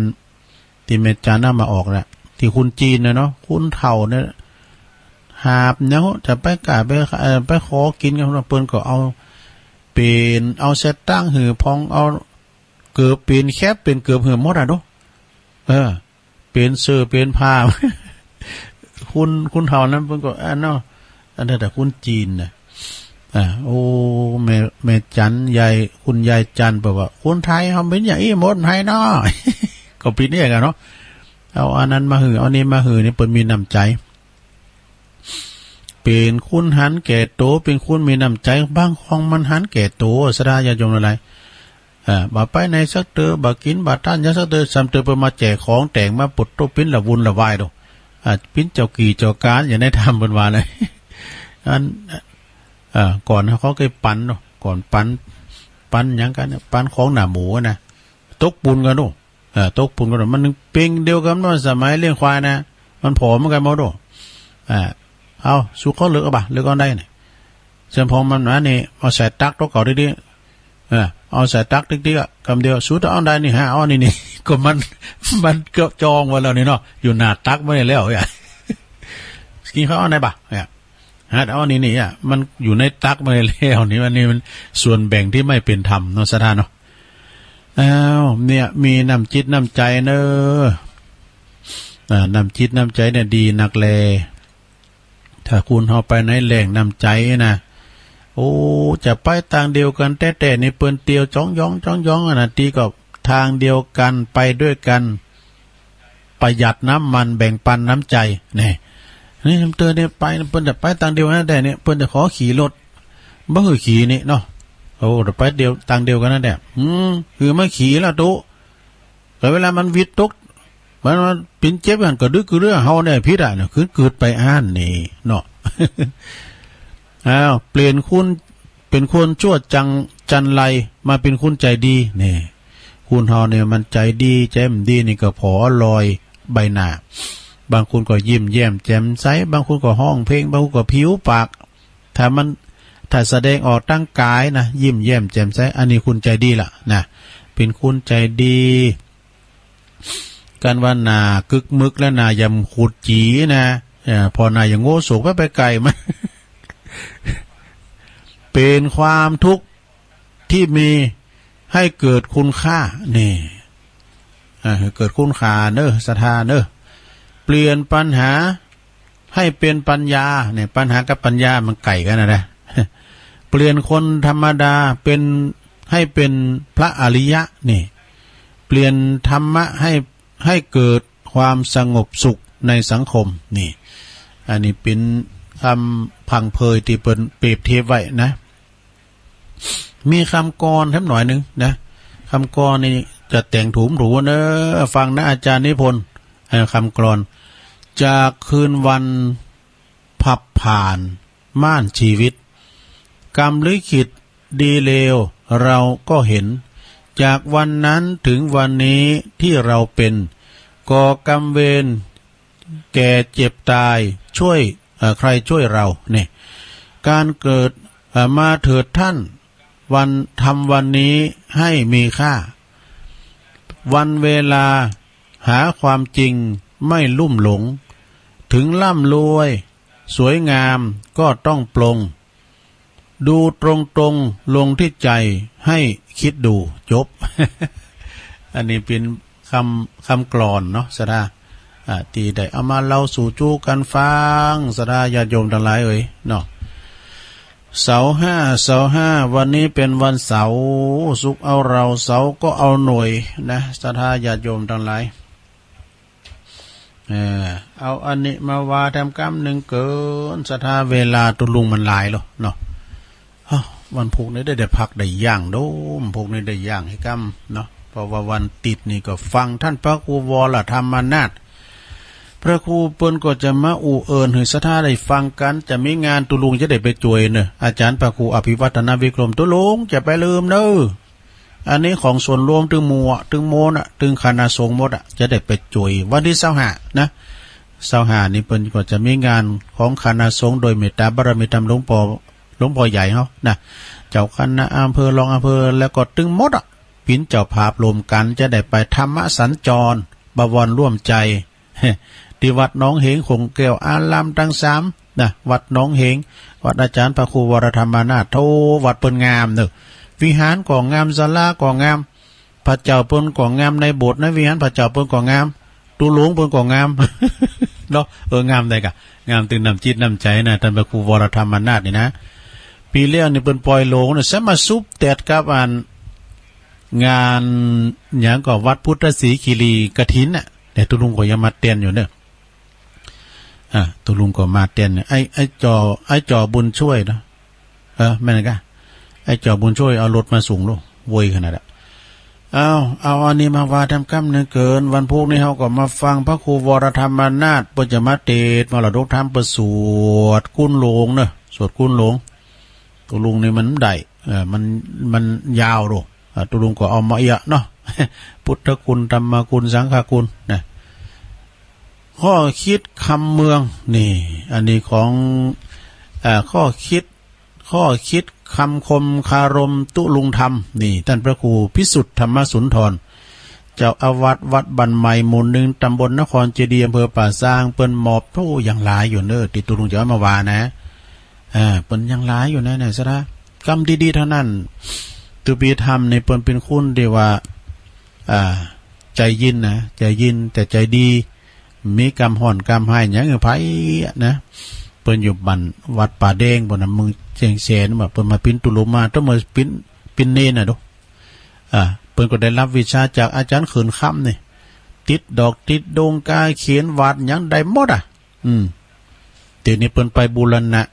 [SPEAKER 1] ที่เมจาน่ามาออกแหละที่คุณจีนเนาะคุณเฒ่าเนี่ยหาบเนาะจะไปกะไปขอกินกันเปิ้นก็เอาเป็นเอาเซตตั้งหือพองเอาเกือบเป็นแคบเป็นเกือบหือหมดอ่ะเนาะเป็นเสื้อเป็นผ้า คุณเฒ่านั้นเพิ่นก็เนาะอันนั้นแต่คุณจีนน่ะโอ้แม่จันยายคุณยายจันบอกว่าคนไทยเฮาเป็นอย่างอีหมดไทยเนาะ ก็ปิดเนี่ยกันเนาะเอาอันนั้นมาหือเอานี้มาหือนี่เปิ้นมีน้ำใจเป็นคุณหันแก่โตเป็นคุณมีน้ำใจบางของมันหันแก่โตสดาญาโยมอะไรบ่ไปในสักเตอบ่กินบ่ท่านยะสักเตอซ้ำเตอเปิ้นมาแจกของแต่งมาปุดโตปิ้นละวุ่นละวายโดปิ้นเจ้ากี่เจ้าการอย่าได้ทำเปิ้นว่าเลยอันก่อนเขาเคยปั่นเนาะก่อนปั่นหยังกันปั่นของหน้าหมูนะตกปูนกันโดตกปุ่นกันมันเป่งเดียวกันว่าสมัยเลี้ยงควายนะมันผอมกันหมดโดเอาสู้เขาเลือกบ่ะเลือกเอาได้เนี่ยเสร็จพอมันนะนี่เอาใส่ตักตัวเก่าดิเอาใส่ตักดิกำเดียวสู้เอาได้นี่ฮะเอานี่ก็มันเกือบจองไว้แล้วนี่เนาะอยู่หน้าตักไม่ได้แล้วกินเขาเอาไหนบ่ะเอานี่มันอยู่ในตักไม่ได้แล้วนี่วันนี้มันส่วนแบ่งที่ไม่เป็นธรรมเนาะสถานเนาะเนี่ยมีน้ำจิตน้ำใจเนอะน้ำจิตน้ำใจเนี่ยดีนักแลถ้าคุณเอาไปในแหล่งน้ำใจนะโอ้จะไปทางเดียวกันแต่ในเปิ้นเตียวจ้องย้องนะตีก็ทางเดียวกันไปด้วยกันประหยัดน้ำมันแบ่งปันน้ำใจนี่เตือนเนี่ยไปเปิ้นจะไปทางเดียวกันแต่เนี่ยเปิ้นจะขอขี่รถบ่คือขี่นี่เนาะโอ้ไปเดียวทางเดียวกันนั่นแหละคือไม่ขี่แล้วตุ๊แต่เวลามันวิดตกมันเป็นเจ็บกันก็ดึกคือเรื่องเฮาเนี่ยพิษอ่ะเนี่ยคือเกิดไปอ่านนี่เนาะ เปลี่ยนคุณเป็นคนชั่วจันไรมาเป็นคุณใจดีนี่คุณเฮาเนี่ยมันใจดีแจ่มดีนี่ก็พอลอยใบหน้าบางคนก็ยิ้มแย้มแจ่มใสบางคนก็ห้องเพลงบางคนก็ผิวปากถ้าแสดงออกตั้งกายนะยิ้มแย้มแจ่มใสอันนี้คุณใจดีล่ะนะเป็นคุณใจดีกันว่าหนากึกมึกและหนายำขุดจีนะพอหนาอย่างโง่โศกไปไกลมัน เป็นความทุกข์ที่มีให้เกิดคุณค่านี่เกิดคุณค่าเนอะศรัทธาเนอะเปลี่ยนปัญหาให้เป็นปัญญาเนี่ยปัญหากับปัญญามันไก่กันนะเปลี่ยนคนธรรมดาให้เป็นพระอริยะนี่เปลี่ยนธรรมะให้เกิดความสงบสุขในสังคมนี่อันนี้เป็นคำพังเพยที่เป็นเปรียบเทียบไว้นะมีคำกรแถมหน่อยนึงนะคำกรนี่จะแต่งถุมหรูเนอะฟังนะอาจารย์นิพนธ์คำกรจากคืนวันผับผ่านม่านชีวิตกรรมลิขิตดีเลวเราก็เห็นจากวันนั้นถึงวันนี้ที่เราเป็นก่อกรรมเวรแก่เจ็บตายช่วย ใครช่วยเราเนี่ยการเกิดมาเถิดท่านวันทำวันนี้ให้มีค่าวันเวลาหาความจริงไม่ลุ่มหลงถึงร่ำรวยสวยงามก็ต้องปลงดูตรงๆลงที่ใจให้คิดดูจบ อันนี้เป็นคำกลอนเนาะสดาตีได้เอามาเล่าสู่จู้กันฟังสดาญาติโยมทั้งหลายเอ่ยเนาะเสาห้าวันนี้เป็นวันเสาร์สุขเอาเราเสาก็เอาหน่วยนะสดาญาติโยมทั้งหลายเอาอันนี้มาว่าทำกรรมหนึ่งเกินสถาเวลาตุลุงมันหลายหรอเนาะวันพุกนี้ได้พักได้ย่างโดมพุกนี้ได้ย่างให้กรรมเนาะเพราะว่าวันติดนี่ก็ฟังท่านพระครูวรธรรมนาถพระครูเปิ้นก็จะมาอูเอิญให้สถาได้ฟังกันจะมีงานตุลุงจะได้ไปจวยเนอะอาจารย์พระครูอภิวัฒนวิกรมตุลุงจะไปลืมเนอะอันนี้ของส่วนรวมถึงหมู่ถึงโมนถึงคณะสงฆ์หมดจะได้ไปจวยวันที่25นะ25นี่เปิ้นก็จะมีงานของคณะสงฆ์โดยเมตตาบารมีธรรมหลวงพ่อใหญ่เฮานะเจ้าคณะอำเภอรองอำเภอแล้วก็ถึงหมดปิ่นเจ้าภาพรวมกันจะได้ไปธรรมสัญจรบวรร่วมใจที่วัดหนองเหงคงแก้วอารามทั้ง3นะวัดหนองเหงวัดอาจารย์พระครูวรธรรมนาถโทวัดเปิ้นงามเด้อวิหารก็งามศาลาก็งามพระเจ้าเปิ้นก็งามในโบสถ์ในวิหารพระเจ้าเปิ้นก็งามตุหลวงเปิ้นก็งาม เนาะงามได้กะงามตึงน้ำจิตน้ำใจนะท่านพระครูวรธรรมนาถนี่นะปีเลี้ยงนี่เปิ้นปล่อยโลงน่ะสมาซุปแตดกับอันงานหยังก็วัดพุทธศรีคีรีกฐินน่ะแต่ตุลุงก็ยังมาเต้นอยู่เด้อตุลุงก็มาเต้นไอ้จอบุญช่วยเนาะแม่นกะไอ้จอบุญช่วยเอารถมาสูงโลโวยขนาดเอาอันนี้มาว่าทำกรรมเนื้อเกินวันพุธนี้เฮาก็มาฟังพระครูวรธรรมนาถเปิ้นจะมาเทศน์มรดกธรรมเปิ้นสวดกุนหลงเนาะสวดกุนหลงตุลุงนี่มันได้มันยาวโลตุลุงก็เอามาเยอะเนาะ พุทธคุณธรรมคุณสังฆคุณนะข้อคิดคำเมืองนี่อันนี้ของข้อคิดคำคมคารมตุลุงธรรมนี่ท่านพระครูพิสุทธิ์ธรรมสุนทรเจ้าอาวาสวัดบันใหม่หมู่1ตำบลนครเจดีย์อำเภอป่าซางเปิ้นหมอบผู้อย่างหลายอยู่เด้อติตุลุงจะเอามาว่านะเปิ้นอย่างหลายอยู่นะซะนะกรรมดีๆเท่านั้นตุปีธรรมในเปิ้นเป็นคุณที่ว่าใจยินนะใจยินแต่ใจดีมีกรรมห่อนกรรมให้หยังไผนะเปิ้นอยู่บันวัดป่าแดงบ่น่ะมึงเชียงแสนว่าเปิ้นมาปิ้นตุลุมาต้องมาปิ้นเนน่ะดูเปิ้นก็ได้รับวิชาจากอาจารย์ขืนค่ำนี่ติดดอกติดดงกาเขียนวาดหยังได้หมดเดี๋ยวนี้เปิ้นไปบูรณะ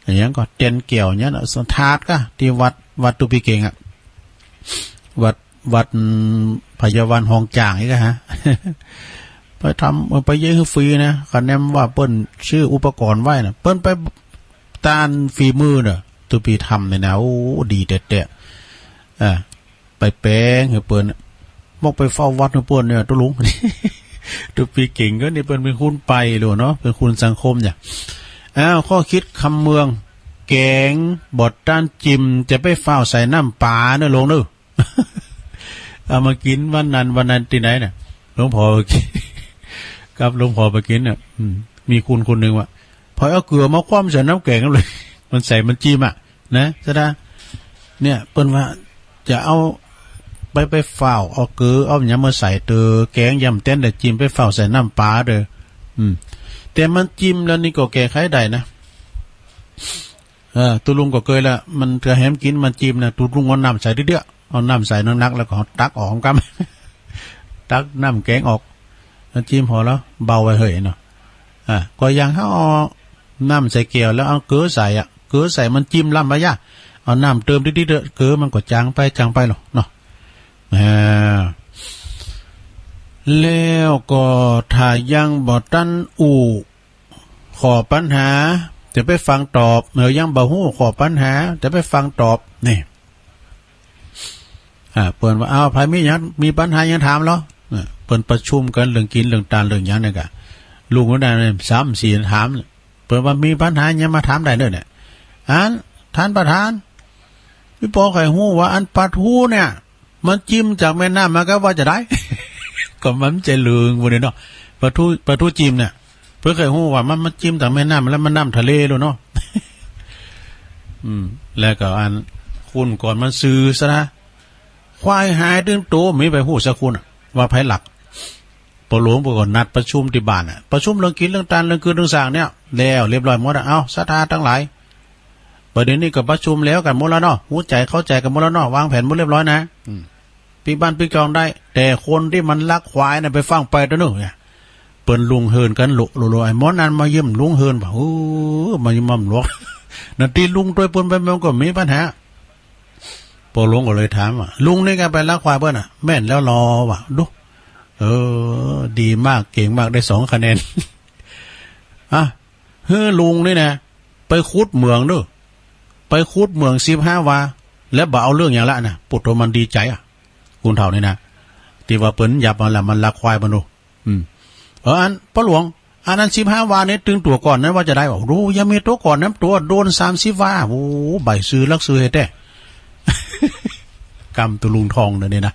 [SPEAKER 1] อย่างนั้นก็เตียนเกี่ยวเนี่ยสถาดก็ที่วัดตุปีเก่งวัดพยาวันห้องจ่างนี่ก็ฮะ ไปทำไปเยอะฟรีนะคะแนนว่าเปิ้นชื่ออุปกรณ์ไว้นะเปิ้นไปตานฝีมือเนอะตุปีทำเนี่ยนะโอ้ดีเด็ดไปแป้งให้เปิ้นมอกไปเฝ้าวัดให้เปิ้นเนี่ยตุลุง ตุปีเก่งก็นี่เปิ้นเป็นคุณไปหรือเนาะเป็นคุณสังคมเนี่ยข้อคิดคำเมืองแกงบดด้านจิมจะไปเฝ้าใส่น้ำปลาเนอะลงเนอะ เอามากินวันนั้นที่ไหนเนี่ยหลวงพ่อกับหลวงพ่อไปกินเนี่ยมีคุณคนหนึ่งว่าพอเอาเกลือมาคว่ำใส่น้ำแกงเลย มันใส่มันจิ้มนะซะนะเนี่ยเปิ้นว่าจะเอาไปเฝ้าเอาเกลือเอาหยังมาใส่เตอแกงยำเต้นแต่จิ้มไปเฝ้าใส่น้ำปลาเด้อแต่มันจิ้มแล้วนี่ก็แก้ไขได้นะตุลุงก็เคยละมันจะแหมกินมันจิ้มนะตุลุงเอาน้ำใส่เรื่อยๆเอาน้ำใส่นักๆแล้วก็ตักออกกัน ตักน้ำแกงออกแล้วจิ้มพอแล้วเบาไว้เฮ้ยเนาะก็ยังถ้าเอาน้ำใส่เกลียวแล้วเอาเกลือใส่เกลือใส่มันจิ้มล้ำไปย่ะเอาน้ำเติมดิๆเกลือมันก็จางไปหรอกเนาะแล้วก็ถ้ายังบ่ตันขอปัญหาจะไปฟังตอบยังบ่ฮู้ขอปัญหาจะไปฟังตอบนี่เปิ้นว่าไผมีปัญหายังถามเหรอเปิ้นประชุมกันเรื่องกินเรื่องตาลเรื่องหยังนี่ก็ลุงก็ได้3-4ถาม เปิดว่ามีปัญหาเนี่ยมาถามได้เลยเนี่ยท่านประธานพี่ปอไข่หู้ว่าอันปลาทูเนี่ยมันจิ้มจากแม่น้ำมาก็ว่าจะได้ ก็มันจะลืงวันนี้เนาะปลาทูจิ้มเนี่ยเพื่อไข่หู้ว่ามันจิ้มจากแม่น้ำแล้วมันน้ำทะเลเลยเนาะ แล้วก็อันคุณก่อนมันซื้อซะนะควายหายตึงโตมีไปหู้สักคุณว่าไผหลักปหลวงปก่อนนัดประชุมที่บ้านประชุมเรื่องกินเรื่องตานเรื่องคืนเรื่องสร้างเนี่ยแล้วเรียบร้อยหมดเอาศรัทธาทั้งหลายประเด็นนี้ก็ประชุมแล้วกันหมดแล้วเนาะหูใจเข้าใจกันหมดแล้วเนาะวางแผนหมดเรียบร้อยนะปีบ้านปีจองได้แต่คนที่มันลักควายน่ะไปฟังไปตัวนึงเนี่ยเปิ้นลุงเฮินกันลุไอ้หมอนั้นมาเยี่ยมลุงเฮินบ่โอ้มายิ้มหลวงนาทีลุงตัวเปิ้นไปมันก็มีปัญหาปหลวงก็เลยถามว่าลุงนี่แกไปลักควายเปิ้นน่ะแม่นแล้วรอว่ะดูดีมากเก่งมากได้2 คะแนน ลุงนี่นะไปคุดเมืองด้วยไปคุดเมือง15 วาแล้วบ่เอาเรื่องอย่างละนะปุตโตมันดีใจคุณเท่านี่นะที่ว่าเปิ้นหยับมาละมันลักควายมันดูอันพ่อหลวงอันนั้น15 วานี่ตึงตัวก่อนนั้นว่าจะได้บอกรู้ยังมีตัวก่อนน้ำตัวโดน30 วาโอ้ใบซื้อลักซื้อให้แต่ กำตุลุงทองเนี่ยนะ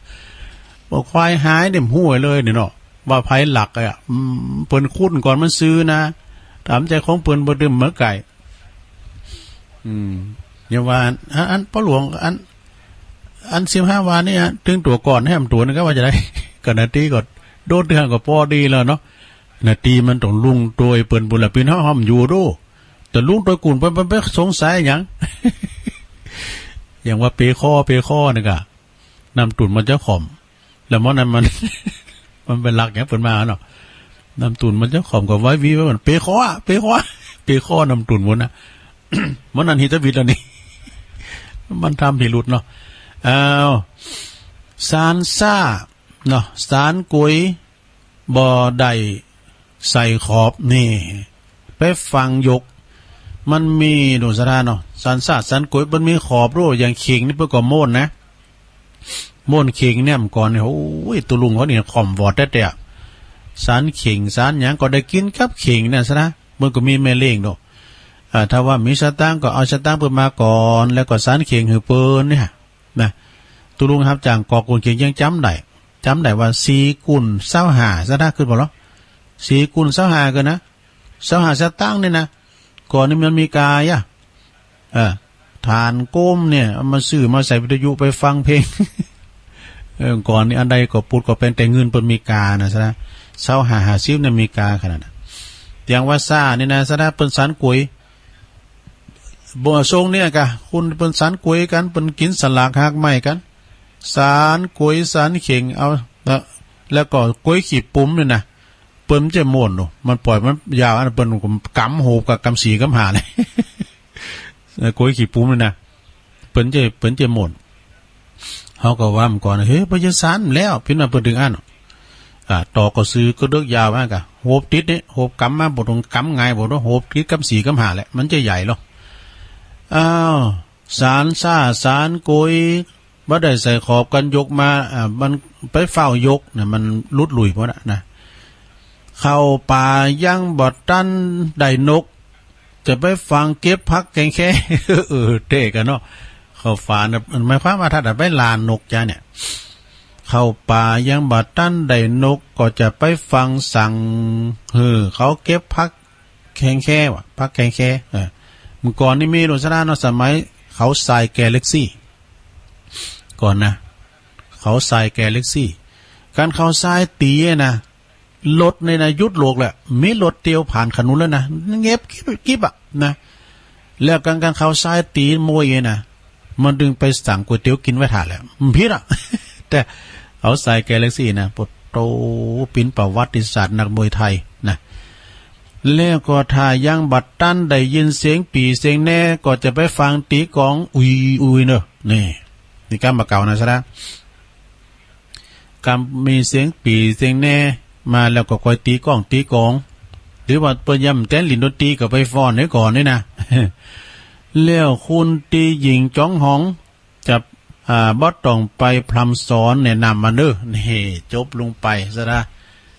[SPEAKER 1] บอกควายหายเนี่ยห้วยเลยเนี่ยเนาะว่าไผหลักเปิ้นคุ้นก่อนมันซื้อนะถามใจของเปิ้นบ่ดื่มเหมือไก่อย่าว่าอันพ่อหลวงอัน15 วานี่ถึงตัวก่อนให้มันตัวนึงก็ว่าจะได้ก็นาทีก็โดนเทื่อก็พอดีแล้วเนาะนาทีมันต้องลุงโดยเปิ้นบุญละพี่น้องห้อมอยู่ดูแต่ลุงโดยกุ่นเปิ้นไปสงสัยหยัง อย่างว่าเปข้อนี่ก็นำตุ่นมันจะข่มแล้วมันนั้นมัน มันเป็นหลักอย่างเปิ้นมาเนาะนำตุ่นมันจะข่มกับไว้วีไว้เหมือนเปข้อนำตุ่นมันนะ มันนั่นฮิตวิทย์แล้วนี่ มันทำพิรุษเนาะสารซ่าเนาะสารกุยบ่อใดใส่ขอบนี่ไปฟังยกมันมีดูสระเนาะสารซ่าสารกุยมันมีขอบรู้อย่างเข่งนี่เพื่อก่อโม่นนะโม่นเข่งเนี่ยก่อนเนี่ยโอ้ยตัวลุงเขาเนี่ยข่อมวอดแต่สารเข่งสารหยังก็ได้กินกับเข่งเนี่ยซะนะมันก็มีแม่เลี้ยงเนาะถ้าว่ามีสตางค์ก็เอาสตางค์เพิ่มมาก่อนแล้วก็สารเข่งหือเปิ้นเนี่ยนะตุลุงครับจางกอกุลเข่งยังจำได้ว่า4 กุล25ซะนะขึ้นบ่ล่ะ4 กุล25กันนะ25สตางค์เนี่ยนะก่อนนี้มันมีกายฐานก้มเนี่ยเอามาซื้อมาใส่วิทยุไปฟังเพลง ก่อนนี้อันใดก็พูดก็เป็นแต่เงินเปิ้นมีกานะซะนะ25 50เนี่ยมีกาขนาดนั้นอย่างว่าซ่านี่นะซะนะเปิ้นสารกุยบ่ทรงเนี่ยกะคุณเปิ้นสารกุยกันเปิ้นกินสลากหักไม้กันสารกุยสารเข่งเอาแล้วก็กุยขี้ปุ้มนี่นะเปิ้นจะม่วนเนาะมันปล่อยมันยาวอันเปิ้นกำหูกับกำสีกำหาเลย กุยขี้ปุ้มนี่นะเปิ้นจะม่วนเฮาก็ว่ามันก่อนเฮ้ยบ่จะสารแล้วพี่น่ะเปิ้นถึงอันต่อก็ซื้อก็เลิกยาวมากะโหบติดนี่โหบกำมาบ่ต้องกำง่ายบ่ต้องโหบติดกำสีกำหาแหละมันจะใหญ่หรอกสารซ่าสารกุยบ่ได้ใส่ขอบกันยกมามันไปเฝ้ายกเนี่ยมันลุดลุยหมดนะเข้าป่ายังบ่ตันได้นกจะไปฟังเก็บพักแกงแค่ เตะกันเนาะเข้าป่าน่ะมันหมายความว่าถ้าไปลานนกจ้ะเนี่ยเข้าป่ายังบ่ตันได้นกก็จะไปฟังสั่งเขาเก็บพักแกงแค่ว่ะพักแกงแค่เมื่อก่อนนี่มีโรสนาเนาะสมัยเขาทรายแกเล็กซี่ก่อนนะเขาทรายแกเล็กซี่การเขาทรายตีนะรถในนะยุดโลกแหละมีรถเตียวผ่านขนุนแล้วนะเงียบกิ๊บนะแล้วการเขาทรายตีมวยนะมันดึงไปสั่งก๋วยเตี๋ยวกินไว้ถ่านแล้วมันพิษแต่เขาทรายแกเล็กซี่นะปดโตปินประวัติศาสตร์นักมวยไทยนะแล้วก็ถ้ายังบัดตันได้ยินเสียงปีเสียงแน่ก็จะไปฟังตีกองอุยเนอะนี่กำมาเก่านะซะนะกำมีเสียงปีเสียงแน่มาแล้วก็คอยตีกองหรือว่าเปิ้นย่ำแต้นลินดนตรีก็ไปฟ้อนให้ก่อนนี่นะ แล้วคุณตีหญิงจ้องหองจะบ่ต้องไปพรำสอนแนะนำมาเด้อนี่จบลงไปซะนะ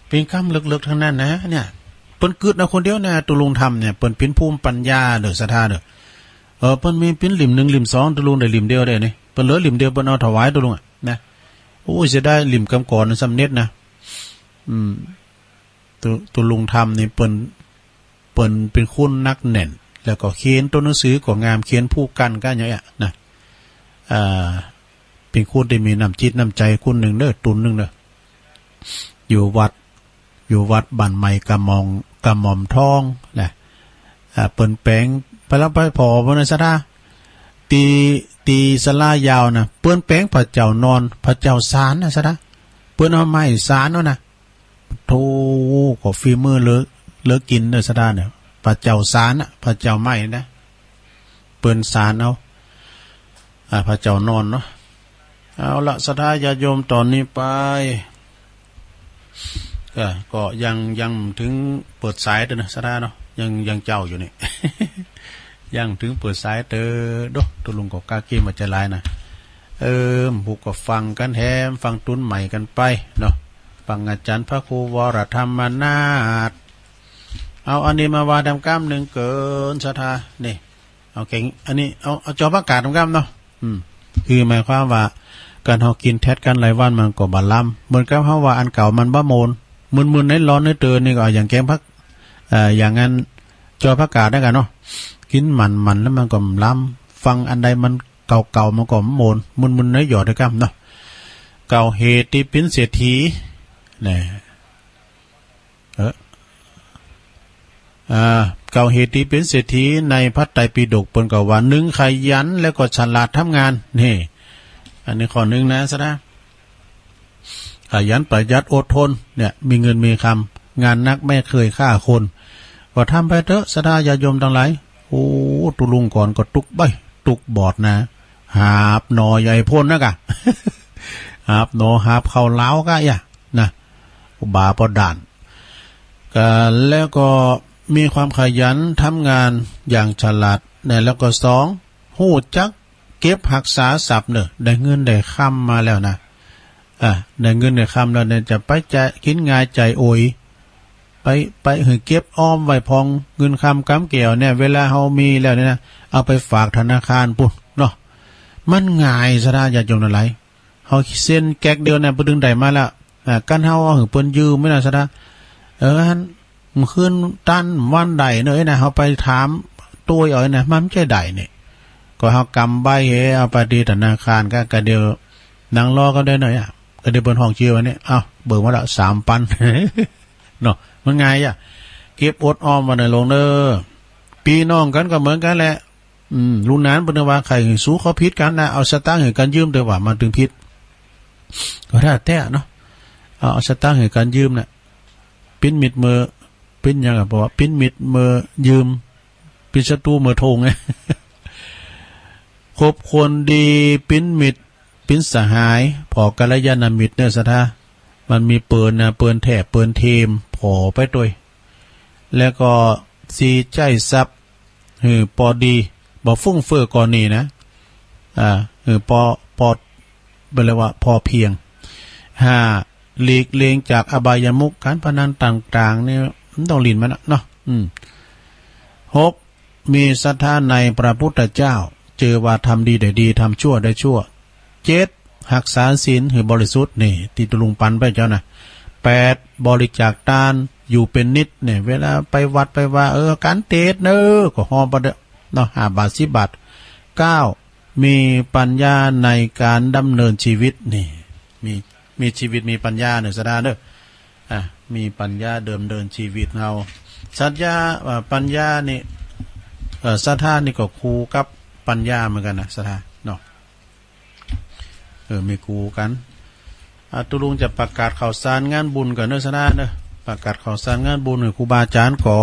[SPEAKER 1] เป็นคำลึกๆทั้งนั้นนะเนี่ยต ปิ้นกึดนะคนเดียวนะตุลุงทำเนี่ยเปิ้นปิ้นภูมิปัญญาเด้อศรัทธาเด้อเปิ้นมีปิ้นหลิม1หลิม2ตุลุงได้หลิมเดียวได้นี่เปิ้นเหลือหลิมเดียวเปิ้นเอาถวายตุลุงนะโอ้ยจะได้หลิมกำก่อนสำเน็จนะตุลุงทำนี่เปิ้นเป็นคุณนักแน่นแล้วก็เขียนตัวหนังสือก็งามเขียนผู้กันก็อย่างเงี้ยนะเป็นคุณที่มีน้ำจิตน้ำใจคุณหนึ่งเด้อตุนหนึ่งเด้ออยู่วัดบ้านใหม่กะหม่อมทองนะเปิ้นแปลงไปแล้วไปพอบ่นะซะดาตีสลายาวนะเปิ้นแปลงพระเจ้านอนพระเจ้าสารนะซะดาเปิ้นเอาไม้สารเนาะนะโธ่ก็ฝีมือเลิกกินเด้อซะดาเนี่ยพระเจ้าสารน่ะพระเจ้าไม้นะเปิ้นสารเอาพระเจ้านอนเนาะเอาละศรัทธาญาติโยมตอนนี้ไปก็ยังถึงเปิดสายเด้อนะศรัทธาเนาะยังเจ้าอยู่นี่ ยังถึงเปิดสายเตอดอกตุลุงก็กากีมาจะลายนะบุกก็ฟังกันแถมฟังตุ้นใหม่กันไปเนาะฟังอาจารย์พระครูวรธรรมนาถเอาอันนี้มาวาดำก้ามหนึ่งเกินศรัทธานี่เอาเก่งอันนี้เอาจอประกาศดำก้ามเนาะคือหมายความว่าการเฮากินแทดกันหลายวันมันก็บาลำเหมือนกับเฮาว่าอันเก่ามันบ้าโมนมึนๆในร้อนในเตือนนี่ก็อย่างแกงพักอย่างงั้นจอประกาศได้กันเนาะกินมันแล้วมันก็ล้ำฟังอันใดมันเก่ามันก็โมนมึนๆในหยอดได้กันเนาะเก่าเหตุที่เป็นเศรษฐีเนี่ยเก่าเหตุที่เป็นเศรษฐีในพระไตรปิฎกเปิ้นก็ว่า1ขยันแล้วก็ฉลาดทำงานนี่อันนี้ข้อ1นะซะนะขยันประหยัดอดทนเนี่ยมีเงินมีคำงานนักไม่เคยฆ่าคนก็ทำไปเถอะศรัทธาญาติโยมทั้งหลายโอ้ตุลุงก่อนก็ตุกบอดนะหาบหนอใหญ่พ่นนะกะ หาบหนอหาบเข้าเล้ากะอย่านะบาปอด่านก็แล้วก็มีความขยันทำงานอย่างฉลาดเนี่ยแล้วก็2ฮู้จักเก็บรักษาทรัพย์เนอะได้เงินได้ค่ำมาแล้วนะได้เงินได้ค่ำแล้วเนี่ยจะไปจะกินง่ายใจโอยไปหือเก็บอ้อมไว้พองเงินคำกำเกี่ยวเนี่ยเวลาเฮามีแล้วเนี่ยนะเอาไปฝากธนาคารปุ่นเนาะมันง่ายซะนะอย่าจงอะไรเฮาเส้นแก๊กเดียวเนี่ยบ่ดึงได้มาแล้วกันเฮาเอาหือเปิ้นยืมไม่น่าซะนะหั่นมื้อคืนตันวันใดเนอะนะเฮาไปถามตัวอ้อยนะมันไม่ใช่ใดนี่ก็เฮากำใบเอาไปที่ธนาคารก็เดียวนั่งรอก็ได้หน่อยก็เดี๋ยวเปิ้นห้องชื่อวันนี้เบิกมาละ 3,000 เนาะมันไงเก็บอดออมมาในโรงเด้อพี่น้องกันก็เหมือนกันแหละรุ่นนั้นเปิ้นว่าใครสู้เขาผิดกันนะเอาสตางค์ให้กันยืมแต่ว่ามันถึงผิดก็ถ้าแท้เนาะเอาสตางค์ให้กันยืมน่ะปิ้นมิดมือปิ้นยังบอกว่าปิ้นมิดมือยืมปิ้นศัตรูมือทงไง คบคนดีปิ้นมิดปิ้นสหายพอกัลยาณมิตรเนี่ยศรัทธามันมีเปินนะเปินแถบเปินเทมพอไปด้วยแล้วก็สีใจซับปอดีบ่ฟุ่งเฟื่อก่อนนี่นะปอเป็นเลยว่าพอเพียงหลีกเลี่ยงจากอบายมุขการพนันต่างๆนี่มันต้องหลินมันเนาะ6มีศรัทธาในพระพุทธเจ้าเจอว่าทำดีได้ดีทำชั่วได้ชั่ว7รักษาศีลให้บริสุทธิ์นี่ที่ตุลุงปันไปเจ้านะ8บริจาคทานอยู่เป็นนิดเนี่ยเวลาไปวัดไปว่าการเทศเนอะก็หอมประเดเนาะ5 บาท10 บาท9มีปัญญาในการดำเนินชีวิตนี่มีชีวิตมีปัญญาเนี่ยสดาเด้อมีปัญญาเดินชีวิตเราสัจญาปัญญานี่ศรัทธานี่ก็คู่กับปัญญาเหมือนกันนะศรัทธาเนาะมีคู่กันตุลุงจะประกาศข่าวสารงานบุญก่อนเนอะศรัทธาเนอะประกาศข่าวสารงานบุญให้ครูบาอาจารย์ก่อ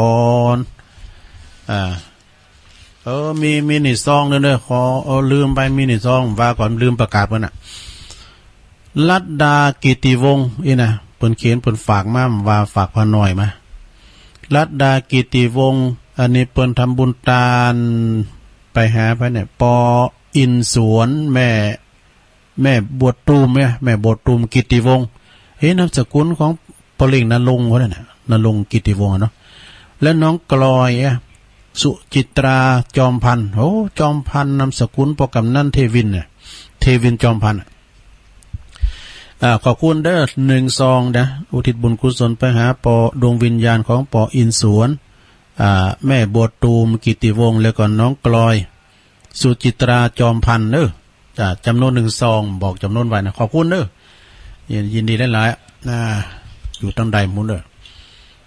[SPEAKER 1] นมีนิซองเนอะขอลืมไปมีนิซองว่าก่อนลืมประกาศเพิ่นน่ะลัดดากิติวงศ์นะเพิ่นเขียนเพิ่นฝากมาว่าฝากพอหน่อยมาลัดดากิติวงศ์อันนี้เปิ้นทำบุญทานไปหาไปเนี่ยปออินสวนแม่บวชตูมแม่บวชตูมกิติวงศ์นามสกุลของปลิงนรงค์ว่าน่ะนรงค์กิติวงศ์เนาะ และน้องกลอยสุจิตราจอมพันธ์โอ้จอมพันธ์นามสกุลปกำนันเทวินเนี่ยเทวินจอมพันธ์ขอบคุณเด้อ1 ซองนะอุทิศบุญกุศลไปหาปอดวงวิญญาณของปออินสวนแม่บัวตูมกิติวงศ์แล้วก็น้องกลอยสุจิตราจอมพันธ์เด้อจำนวน1 ซองบอกจำนวนไว้นะขอบคุณเด้อยินดีหลายๆอยู่ตั้งใดมุนเด้อ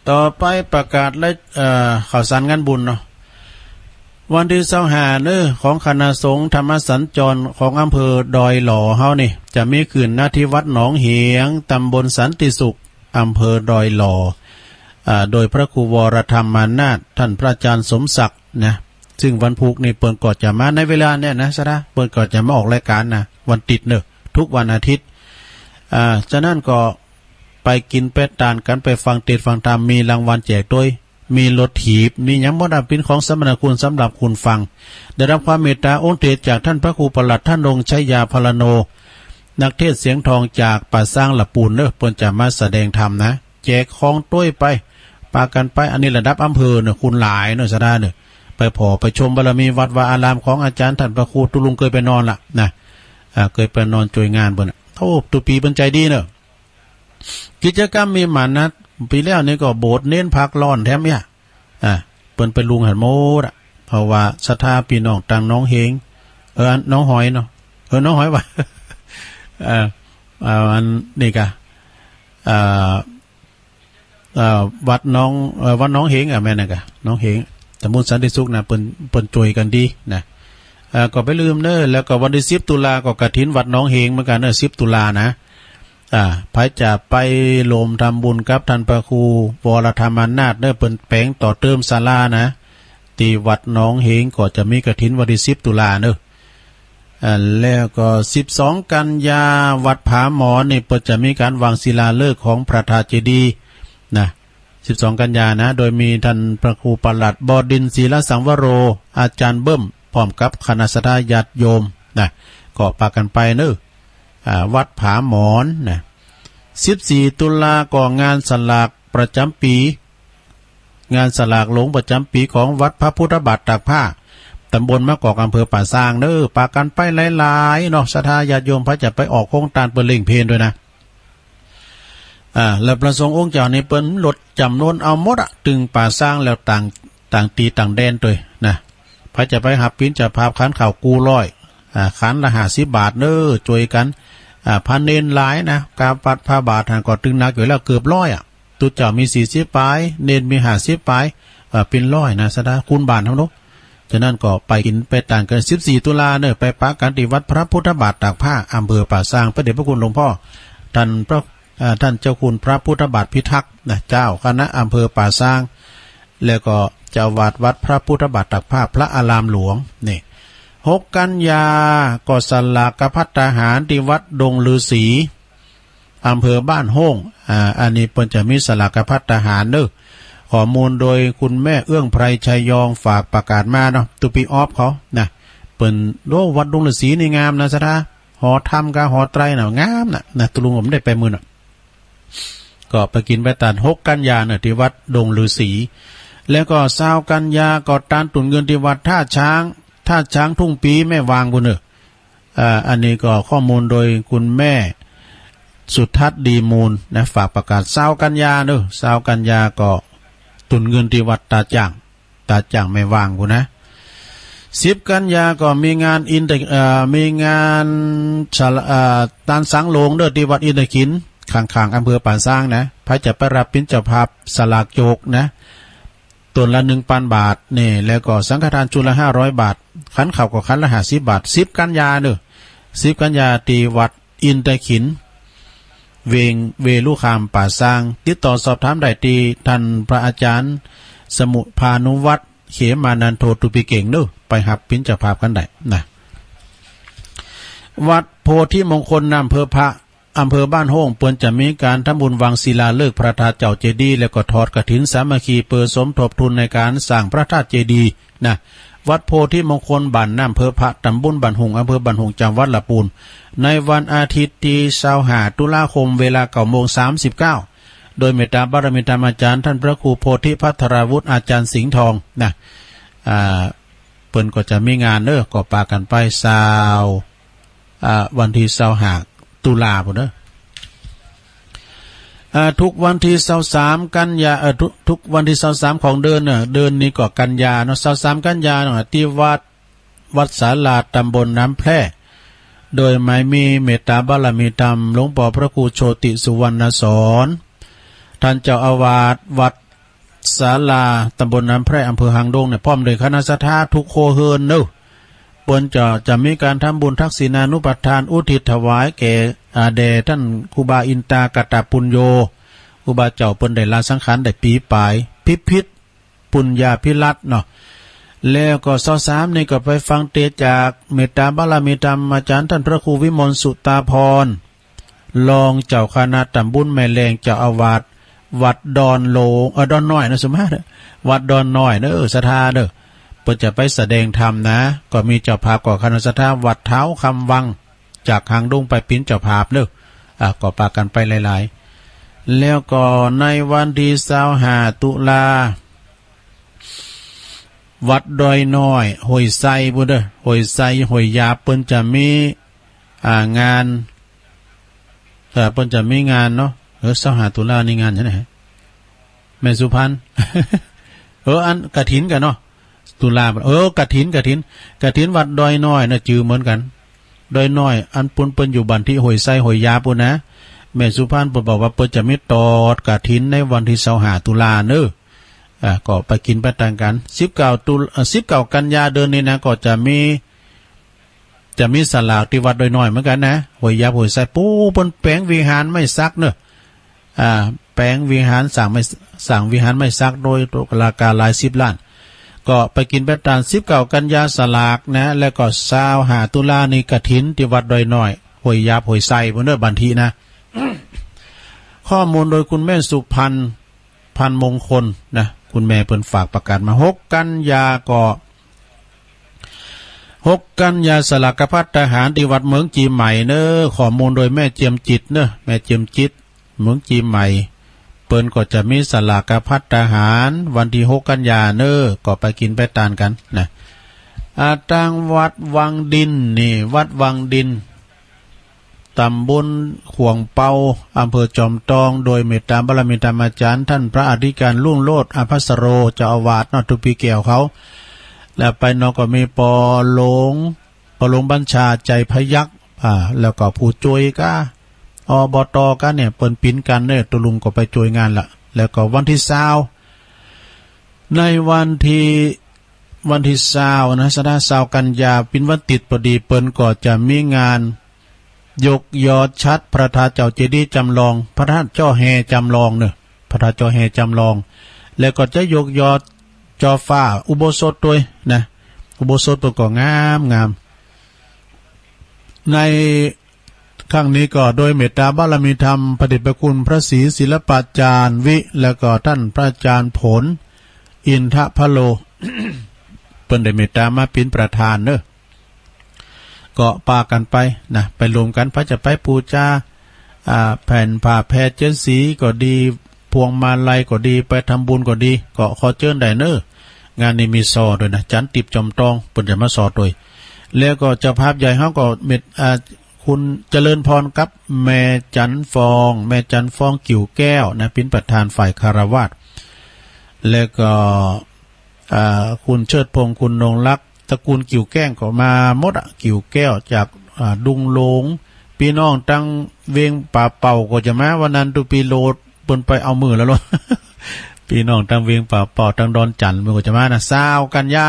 [SPEAKER 1] ต่อไปประกาศและข่าวสารงานบุญเนาะวันที่25ของคณะสงฆ์ธรรมสัญจรของอำเภอดอยหล่อเฮานี่จะมีขึ้นณที่วัดหนองเหียงตำบลสันติสุขอำเภอดอยหล่อโดยพระครูวรธรรมมานาถท่านพระอาจารย์สมศักดิ์นะซึ่งวันพุธนี่เปิ้นก็จะมาในเวลาเนี่ยนะซะนะเปิ้นก็จะมาออกรายการนะวันติดเนอะทุกวันอาทิตย์ฉะนั้นก็ไปกินเป็ดตานกันไปฟังเทศน์ฟังธรรมมีรางวัลแจกด้วยมีรถถีบมีหยังบ่ได้เป็นของสมณคุณสำหรับคุณฟังได้รับความเมตตาองค์เทศจากท่านพระครูประหลัดท่านองค์ชัยยาพลโนนักเทศเสียงทองจากป่าสร้างละปูนเด้อเพิ่นจะมาแสดงธรรมนะแจกของต้วยไปปากันไปอันนี้ระดับอำเภอเนอะคุณหลายเนอะสะดาเนอะไปชมบารมีวัดวาอารามของอาจารย์ท่านพระครูตุลุงเคยไปนอนล่ะนะเคยไปนอนจอยงานเพิ่นโอ้ตุปีเพิ่นใจดีเนอะกิจกรรมมีหมานัดปีแล้วนี่ก็โบสถ์เน้นพักร้อนแถมเนี่ยเปิ้นไปลุงหันโมดเพราะว่าศรัทธาพี่น้องต่างน้องเฮงน้องหอยเนาะน้องหอยว่าอันนี่กะวัดน้องเฮงแม่น่ะกะน้องเฮงตำบลสันติสุขนะเปิ้นช่วยกันดีนะก็ไปลืมเด้อแล้วก็วันที่10 ตุลาก็กฐินวัดน้องเฮงเหมือนกัน10 ตุลานะพระจะไปโลมทำบุญกับท่านพระครูวรธรรมนาถได้เปิดแปลงต่อเติมศาลานะที่วัดหนองเฮงก็จะมีกฐินวันที่10 ตุลาเนอะแล้วก็12 กันยาวัดผาหมอนี่เปิดจะมีการวางศิลาฤกษ์ของพระธาตุเจดีย์นะ12 กันยานะโดยมีท่านพระครูปลัดบดินทร์ศีลสังวโรอาจารย์เบิ้มพร้อมกับคณะสัตยาติโยมนะก็พากันไปเนอะวัดผาหมอนนะ14 ตุลาก็งานสลากประจำปีงานสลากหลวงประจำปีของวัดพระพุทธบาทตากผ้าตำบลมะกอกอำเภอป่าซางเด้อปากันไปหลายๆเนาะศรัทธาญาติโยมพระจะไปออกโครงการเปิดเล่งเพลนด้วยนะแล้วประสงค์องค์เจ้านี่เปิ้นลดจำนวนเอาหมดตึงป่าซางแล้วต่างตีต่างแดนด้วยนะพระจะไปหับปิ้นจะพาขันข่าวกูร้อยขันละ50 บาทเด้อช่วยกันพันเนนหลายนะกาปัดผ้าบาทก็ตึงนักอยู่แล้วเกือบ100ตุเจ้ามี40 ปลายเนนมี50 ปลายเป็น100นะสดาคุณบานทั้งนู้นฉะนั้นก็ไปกินไปต่างกัน14 ตุลาเนี่ยไปปะกันที่วัดพระพุทธบาทตากผ้าอำเภอป่าซางพระเดชพระคุณหลวงพ่อท่านเจ้าคุณพระพุทธบาทพิทักษ์นะเจ้าคณะอำเภอป่าซางแล้วก็เจ้าวาดวัดพระพุทธบาทตากผ้าพระอารามหลวงนี่6 กันยาก็สลากภัตตาหารที่วัดดงฤาษีอำเภอบ้านโฮ่งอันนี้เปิ้นจะมีสลากภัตตาหารเด้อข้อมูลโดยคุณแม่เอื้องไพรชัยยองฝากประกาศมาเนาะตุปีออฟเขานะเปิ้นโลวัดดงฤาษีนี่งามนะซะท่าหอธรรมกับหอไตรน่ะงามนะตุลุงผมได้ไปมื้อน่ะก็ไปกินไปตาน6 กันยาเนี่ยที่วัดดงฤาษีแล้วก็20 กันยาก็ตานตุนเงินที่วัดท่าช้างทุ่งปีแม่วางบุญอันนี้ก็ข้อมูลโดยคุณแม่สุทัศน์ดีมูลนะฝากประกาศ20 กันยาเด้อ20 กันยาก็ตุนเงินที่วัดตาจ่างแม่วางบุญนะ10 กันยาก็มีงานมีงานตานสังโลงเด้อที่วัดอินทขินข้างๆอำเภอป่าซางนะพระจะไปรับเป็นเจ้าภาพสลากโจกนะต้นละ 1,000 บาทนี่แล้วก็สังฆทานชุดละ500 บาทขันข้าวก็ขันละ50 บาท10 กันยาเด้อ10 กันยาที่วัดอินทขินเวลุคามป่าซางติดต่อสอบถามได้ที่ท่านพระอาจารย์สมุพานุวัฒน์เขมานันโทตุปิเก่งเด้อไปหับปิ้นเจ้าภาพกันได้นะวัดโพธิมงคลอำเภอพระอำเภอบ้านโฮ่งเปิ้นจะมีการทำบุญวางศิลาฤกษ์พระธาตุเจ้าเจดีย์แล้วก็ทอดกฐินสามัคคีเปิดสมทบทุนในการสร้างพระธาตุเจดีย์นะวัดโพธิมงคลบ้านอำเภอพระตำบลบ้านหงอำเภอบ้านหงจังหวัดลำพูนในวันอาทิตย์ที่25 ตุลาคมเวลา 9:39 โดยเมตตาบารมีธรรมอาจารย์ท่านพระครูโพธิภัทราวุฒิอาจารย์สิงห์ทองนะเปิ้นก็จะมีงานก็ปากันไปวันที่25ตุลาคมทุกวันที่23กันยาทุกวันที่23ของเดือนเดือนนี้ก็กันยาเนาะ23กันยาที่วัดศาลาตำบลน้ำแพร่โดยหมายมีเมตตาบารมีธรรมหลวงพ่อพระครูโชติสุวรรณสอนท่านเจ้าอาวาสวัดศาลาตำบลน้ำแพร่อำเภอหางดงเนี่ยพร้อมด้วยคณะสัตยาทุกโคเฮินเนาะบนจะมีการทำบุญทักษิณานุปทานอุทิศถวายแก่แด่ท่านครูบาอินตากตปุญโญครูบาเจ้าเปิ้นได้ลาสังขารได้ปีปลายพิษปุญญาภิรัตน์เนาะแล้วก็23นี่ก็ไปฟังเทศจากเมตตาบารมีธรรมอาจารย์ท่านพระครูวิมลสุตาพรรองเจ้าคณะตำบลแม่แรงเจ้าอาวาสวัดดอนโลดอนน้อยนะสมมาวัดดอนน้อยศรัทธาเปิ่นจะไปแสดงธรรมนะก็มีเจ้าภาพก่อคณะศรัทธาวัดเท้าคำวังจากหางดงไปปิ้นเจ้าภาพก็ปากันไปหลายๆแล้วก็ในวันที่25ตุลาวัดดอยน้อยห้วยไซพุ่นห้วยไซห้วยยาเปิ้นจะมีงานเปิ้นจะมีงานเนาะ25ตุลานี่งานใช่ไหมแม่สุพรรณ อันกฐินกันเนาะตุลากฐินวัดดอยน้อยนะจือเหมือนกันดอยน้อยอันปุ่นเปิ้นอยู่บ้านที่ห้วยไซห้วยยาปุ่นนะแม่สุพรรณเปิ้นบอกว่าเปิ้นจะมีตอดกฐินในวันที่25ตุลาก็ไปกินไปต่างกัน19กันยาเดือนนี้นะก็จะมีสลากที่วัดดอยน้อยเหมือนกันนะห้วยยาห้วยไซปูเปิ้นแปลงวิหารไม่ซักแปลงวิหารสั่งวิหารไม่ซักโดยราคาหลาย10 ล้านก็ไปกินไปตาม19กันยาสลากนะแล้วก็25ตุลานี่กฐินที่วัดดอยน้อยห้วยยาห้วยไซเพิ่นบันทีนะ ข้อมูลโดยคุณแม่สุพันมงคลนะคุณแม่เพิ่นฝากประกาศมา6กันยาก็6กันยาสลากพัฒทหารที่วัดเมืองจีใหม่ข้อมูลโดยแม่เจียมจิตแม่เจียมจิตเมืองจีใหม่เปิ้นก็จะมีสลากพัฒทหารวันที่6กันยาก็ไปกินไปทานกันนะทางวัดวังดินนี่วัดวังดินตำบลขวงเปาอำเภอจอมทองโดยเมตตาบารมีธรรมอาจารย์ท่านพระอธิการลุ่งโลดอภัสโรเจ้าอาวาสทุปีแก้วเขาแล้วไปก็มีปอหลงบัญชาใจพยักแล้วก็ผู้ช่วยก็อบตก็เนี่ยเปิ้นปิ้นกันตุลุงก็ไปช่วยงานละแล้วก็วันที่20ในวันที่20นะ20กันยาเป็นวันติดพอดีเปิ้นก็จะมีงานยกยอชัดพระธาตุเจ้าเจดีย์จำลองพระธาตุเจ้าแห่จำลองพระธาตุเจ้าแห่จำลองแล้วก็จะยกยอจอฟ้าอุโบสถด้วยนะอุโบสถก็งามในครั้งนี้ก็โดยเมตตาบารมีธรรมพระเดชพระคุณพระศรีศิลปาจารย์วิแล้วก็ท่านพระอาจารย์ผลอินทพโล เปิ้นได้เมตตามาเป็นประธานก็ปากันไปนะไปรวมกันพระจะไปปูชาแผ่นผ้าแพรเจนสีก็ดีพวงมาลัยก็ดีไปทำบุญก็ดีก็ขอเชิญได้งานนี้มีซอด้วยนะจันติบจอมตองเปิ้นจะมาซอด้วยแล้วก็เจ้าภาพใหญ่เฮาก็เม็ดคุณเจริญพรกับแม่จันฟองกิ่วแก้วนะเป็นประธานฝ่ายคารวาสแล้วก็คุณเชิดพงษ์คุณนงลักษ์ตระกูลกิ่วแก้งก็มาหมดกิ่วแก้วจากดุงโลงพี่น้องตั้งเวียงป่าเป่าก็จะมาวันนั้นตุปีโลดเปิ้นไปเอามือแล้วล่ะ พี่น้องตั้งเวียงป่าเป่าตั้งดอนจันทร์มันก็จะมา20กันยา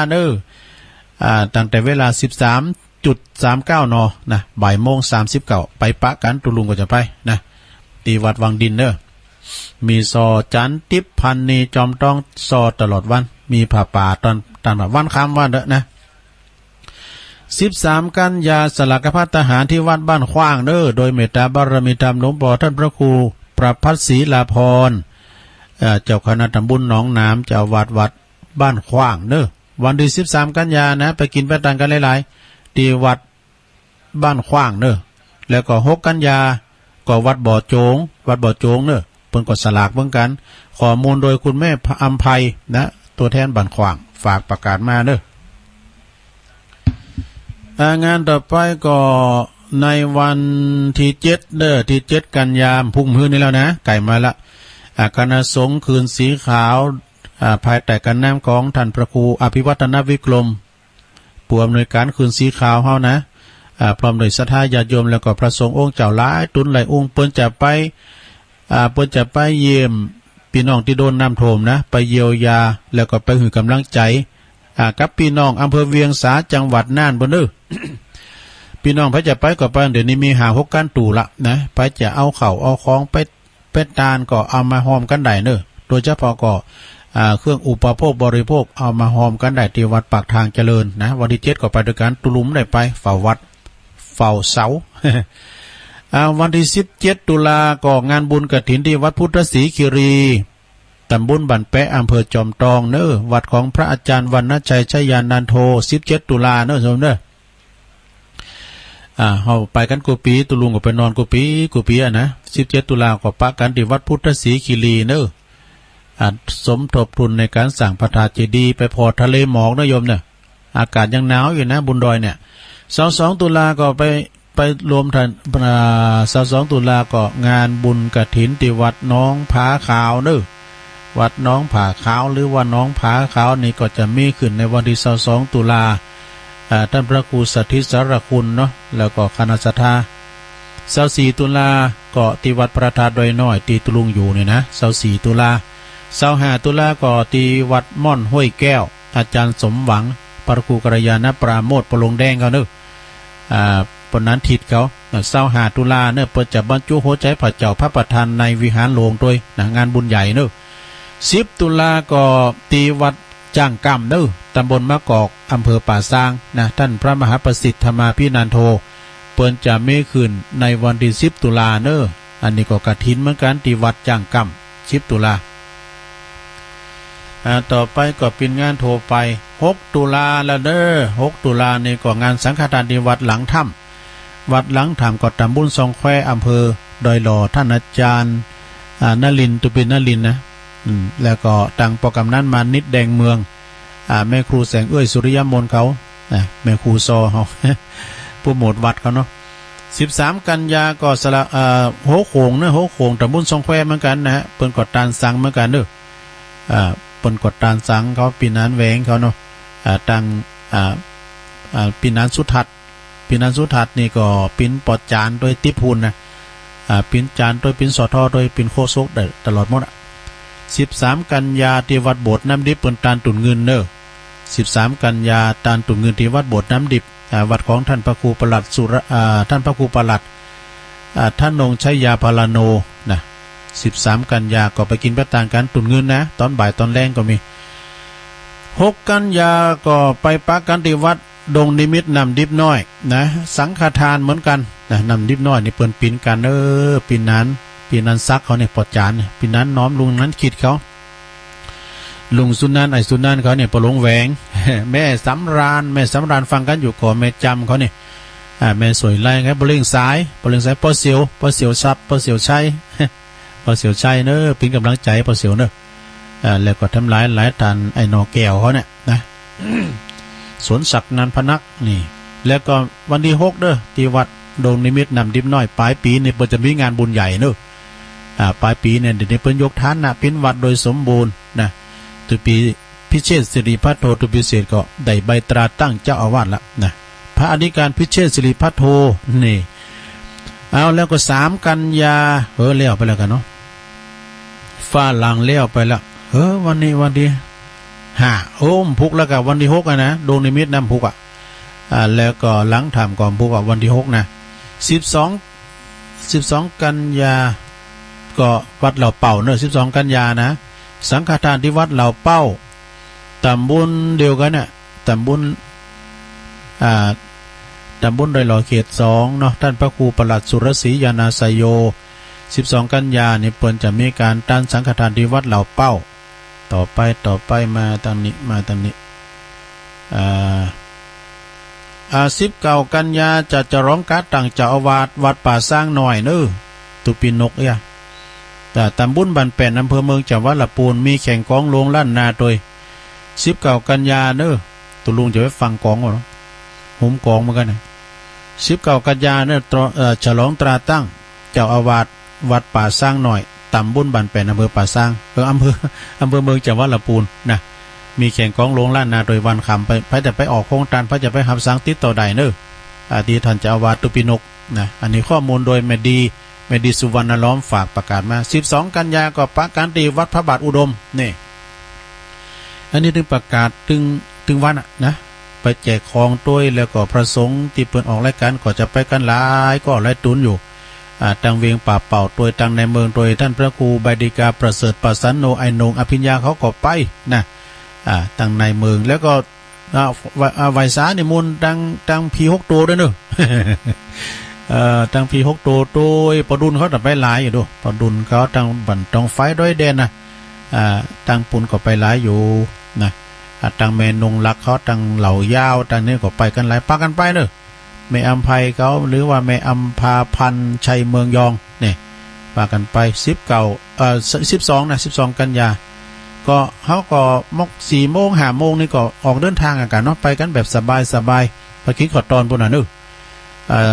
[SPEAKER 1] ตั้งแต่เวลา13.39 นนะบ่ายโมง39ไปปะกันตุลุงก็จะไปนะตีวัดวังดินมีซอจันทิพพันนีจอมต้องซอตลอดวันมีผ่าป่าตอนวันค่ำวันนะ13กันยาสลากพัฒทหารที่วัดบ้านขว้างโดยเมตตาบารมีธรรมหลวงพ่อท่านพระครูประภัสศรีลาภรณ์เจ้าคณะตำบลหนองน้ำเจ้าวัดบ้านขว้างวันที่13กันยานะไปกินไปทานกันหลายๆที่วัดบ้านขว้างแล้วก็6กันยาก็วัดบ่อโจงไป ปิ้นก็สลากเหมือนกันข้อมูลโดยคุณแม่อัมไพนะตัวแทนบ้านขวางฝากประกาศมาเด้องานต่อไปก็ในวันที่7เด้อที่7กันยายนพุ่งพื้นนี้แล้วนะไก่มาละคณะสงฆ์คืนสีขาวภายใต้การนำของท่านพระครูอภิวัฒนวิกรมผู้อำนวยการคืนสีขาวเฮานะพร้อมโดยศรัทธาญาติโยมแล้วก็พระสงฆ์องค์เจ้าหลายตุนหลายองค์เปิ้นจะไปเยี่ยมพี่น้องที่โดนน้ำท่วมนะไปเยียวยาแล้วก็ไปให้กำลังใจกับพี่น้องอำเภอเวียงสาจังหวัดน่านบ่เด้อ พี่น้องพระจะไปก็ไปเดี๋ยวนี้มี6กันตู่ละนะไปจะเอาเข่าเอาของไปตานก็เอามาหอมกันได้เด้อโดยเฉพาะก็เครื่องอุปโภคบริโภคเอามาหอมกันได้ที่วัดปากทางเจริญนะวันที่7ก็ไปด้วยกันตุลุมได้ไปเฝ้าวัดเฝ้าเสา วันที่17ตุลาก็งานบุญกฐินที่วัดพุทธศรีคีรีตำบลบันแปะอำเภอจอมทองเน้อวัดของพระอาจารย์วรรณชัยชัยยานันโท17ตุลาเน้อสมเด้อเฮาไปกันกูปีตุลุงก็ไปนอนกูปีนะ17ตุลาก็ปะกันที่วัดพุทธศรีคีรีเน้อสมทบทุนในการสร้างพระธาตุเจดีย์ไปพอทะเลหมอกนะโยมเนี่ยอากาศยังหนาวอยู่นะบุญดอยเนี่ย22ตุลาก็ไปรวมทัน22ตุลาก็งานบุญกฐินที่วัดน้องผาขาวเด้อวัดน้องผาขาวหรือว่าน้องผาขาวนี่ก็จะมีขึ้นในวันที่22ตุลาท่านพระครูสถิตสารคุณเนาะแล้วก็คณะสัทธา24ตุลาก็ที่วัดพระธาตุดอยน้อยที่ตุลุงอยู่นี่นะ24ตุลา25ตุลาก็ที่วัดม่อนห้วยแก้วอาจารย์สมหวังพระครูกัลยาณปราโมทย์ปลงแดงเขาเด้อปนนั้นทิศเขา25ตุลาเน้อเปิดจะบรรจุหัวใจพระเจ้าพระประธานในวิหารหลวงโดยงานบุญใหญ่เน้อ10ตุลาก็ตีวัดจ้างกำเน้อตำบลมะกอกอำเภอป่าซางนะท่านพระมหาประสิทธิ์ธรรมาภินันโทเปิ้นจะมีขึ้นในวันที่10ตุลาเน้ออันนี้ก็กฐินเหมือนกันที่วัดจ้างกำ10ตุลาต่อไปก็เป็นงานโทรไป6ตุลาแล้วเด้อ6ตุลานี่ก็งานสังฆทานที่วัดหลังถ้ำวัดหลังถ้ำก็ตำบลซองแควอำเภอดอยหล่อท่านอาจารย์นลินตุปินนลินนะแล้วก็ตั้งโปรแกรมนั้นมานิดแดงเมืองแม่ครูแสงเอ้ยสุริยมนเขาแม่ครูซอเขา ผู้หมวดวัดเขาเนาะ13กันยาก็สละโหโขงเนอะโหโขงตำบลซองแควเหมือนกันนะฮะเปิ้นกดตานสังเหมือนกันเด้อปนกดตานสังเขาปีนั้นแหวงเขาเนาะตั้งปีนั้นสุทัศน์นี่ก็ปินปอดจานโดยติพูนนะปินจานโดยปินสอทอโดยปินโคซกได้ตลอดหมด13กันยาที่วัดโบสถ์น้ำดิบเปิ้นตานตุนเงินเด้อ13กันยาตานตุนเงินที่วัดโบสถ์น้ำดิบวัดของท่านพระครูประหลัดท่านพระครูประหลัดท่านนงชัยยาพาลาโนนะ13กันยาก็ไปกินไปต่างกันตุนเงินนะตอนบ่ายตอนแรงก็มี6กันยาก็ไปปักกันที่วัดดงนิมิตนำดิบน้อยนะสังฆทานเหมือนกันนะนำดิบน้อยนี่เปิ้นปินกันปีนั้นซักเขาเนี่ยปอดจานปีนั้นน้อมลุงนั้นคิดเขาลุงสุนันไอสุนันเขาเนี่ยปลงแหวง แม่สำราญฟังกันอยู่ก่อนแม่จำเขาเนี่ยแม่สวยไล่ไงปลิงสายปอเสียวซับปอเสียวชัย พอเสียวชัยเนอะเป็นกำลังใจพอเสียวเนอะแล้วก็ทำหลายทานไอ้นอแก้วเขาเนี่ยนะ สวนศักดิ์นันพนักนี่แล้วก็วันที่6เด้อที่วัดดงนิมิตนำดิบน้อยปลายปีนี่เปิดจะมีงานบุญใหญ่เนอะปลายปีเนี่ยเดี๋ยวนี้เพิ่นยกฐานนะเป็นวัดโดยสมบูรณ์นะตุปีพิเชษสิริพัทโทตุพิเศษก็ได้ใบตราตั้งเจ้าอาวาสละนะพระอธิการพิเชษสิริพัทโทนี่เอาแล้วก็3กันยาเลี้ยวไปแล้วกันเนาะฟ้าหลังเลี้ยวไปแล้ววันนี้วันที่5โอ้มพุกแล้วกับวันที่6นะดวงนิมิตน้ำพุกแล้วก็หลังถามก่อนพุกวันที่6นะ12กันยาก็วัดเหล่าเป่าเนอะ12กันยานะสังฆทานที่วัดเหล่าเป้าตำบลเดียวกันน่ะตำบลโดยหล่อเขต2เนาะท่านพระครูประหลัดสุรศรียานาสยโย12กันยานี่เปิ้นจะมีการตั้งสังฆทานที่วัดเหล่าเป้าต่อไปมาตามนี้19กันยาจะร้องการ์ดตั้งเจ้าอาวาสวัดป่าสร้างหน่อยเนอะตุปินก แต่ตำบลบ้านแป้นอำเภอเมืองจังหวัดลำพูนมีแข่งกองลงล้านนาโดย19กันยาเด้อตุลุงจะไปฟังกองก่อนเนาะหุมกองเหมือนกันนะ19กันยาเนี่ยฉลองตราตั้งเจ้าอาวาสวัดป่าสร้างหน่อยตำบลบ้านแป้นอำเภอป่าสร้างอำเภอเมืองจังหวัดลำพูนนะมีแข่งกองลงล้านนาโดยวันคำไปแต่ไปออกโครงการพระจะไปหับสังติดต่อใดเนอที่ท่านเจ้าอาวาสตุปินกนะอันนี้ข้อมูลโดยแม่ดีสุวรรณล้อมฝากประกาศมา12กันยาก็ประการตีวัดพระบาทอุดมนี่อันนี้ถึงประกาศถึงวันนะไปแจกของด้วยแล้วก็พระสงฆ์ที่เปิดออกรายการก็จะไปกันหลายก็หลายตุนอยู่ตังเวียงป่าเป่าตัวตังในเมืองโดยท่านพระครูใบดิกาประเสริฐประสันโนไอนงอภิญญาเขาก็ไปนะตังในเมืองแล้วก็ไวสาเนี่ยมูลตังพี6ตัวด้วยเนอะ ตังพี6ตัวโดยปดุลเขาแต่ไปหลายอยู่ด้วยปดุลเขาตังบันตองไฟด้วยเด่นนะตังปุ่นก็ไปหลายอยู่นะตังเมนงลักเขาตังเหล่ายาวตังนี้ก็ไปกันหลายปักกันไปเนอะแม่อัมภัยเขาหรือว่าแม่อัมพาพันชัยเมืองยองเนี่ยปากันไป12กันยาก็เขาก็มก4 โมง5 โมงนี่ก็ออกเดินทางกันเนาะไปกันแบบสบายไปคิดขอตอนปุ่นนึก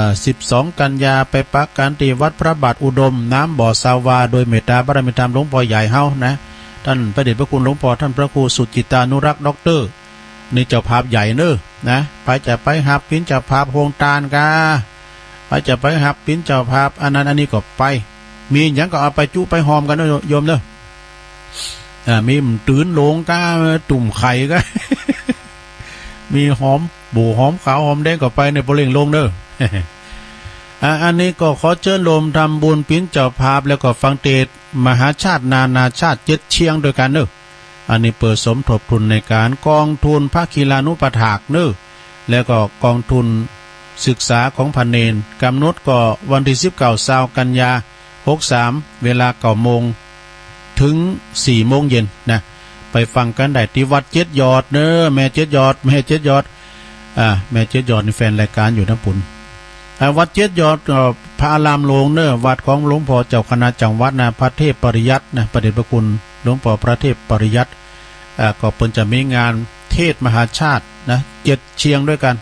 [SPEAKER 1] 12กันยาไปปักกันที่วัดพระบาทอุดมน้ำบ่อสาวาโดยเมตตาบารมีธรรมหลวงพ่อใหญ่เฮานะท่านพระเดชพระคุณหลวงพ่อท่านพระครูสุจิตานุรักษ์ด็อกเตอร์นี่เจ้าภาพใหญ่เนอะนะไปจะไปหับปิ้นเจ้าภาพโครงตานกาไปจะไปหับปิ้นเจ้าภาพอันนั้นอันนี้ก็ไปมีอย่างก็เอาไปจุไปหอมกันเนอะโยมเนอะมีตื่นโลงก้าตุ่มไข่ก็ มีหอมบูหอมขาวหอมแดงก็ไปในโปรเล่งลงเนอะ อันนี้ก็ขอเชิญรวมทำบุญปิ้นเจ้าภาพแล้วก็ฟังเทศมหาชาตินานาชาติ7 เชียงด้วยกันเนอะอันนี้เปิดสมทบทุนในการกองทุนพระกีฬานุปถากเนอะแล้วก็กองทุนศึกษาของพันเนนกำหนดก็วันที่19กันยา63เวลา9 โมงถึง4 โมงเย็นนะไปฟังกันได้ที่วัดเจ็ดยอดเนอะแม่เจ็ดยอดแม่เจ็ดยอดแม่เจ็ดยอดนี่แฟนรายการอยู่นะปุ่นวัดเจ็ดยอดพระอารามหลวงเนอะวัดของหลวงพ่อเจ้าคณะจังหวัดนะพระเทพปริยัตินะประเดชพระคุณหลวงพ่อพระเทพปริยัติก็เพิ่นจะมีงานเทศมหาชาตินะ7 เชียงด้วยกัน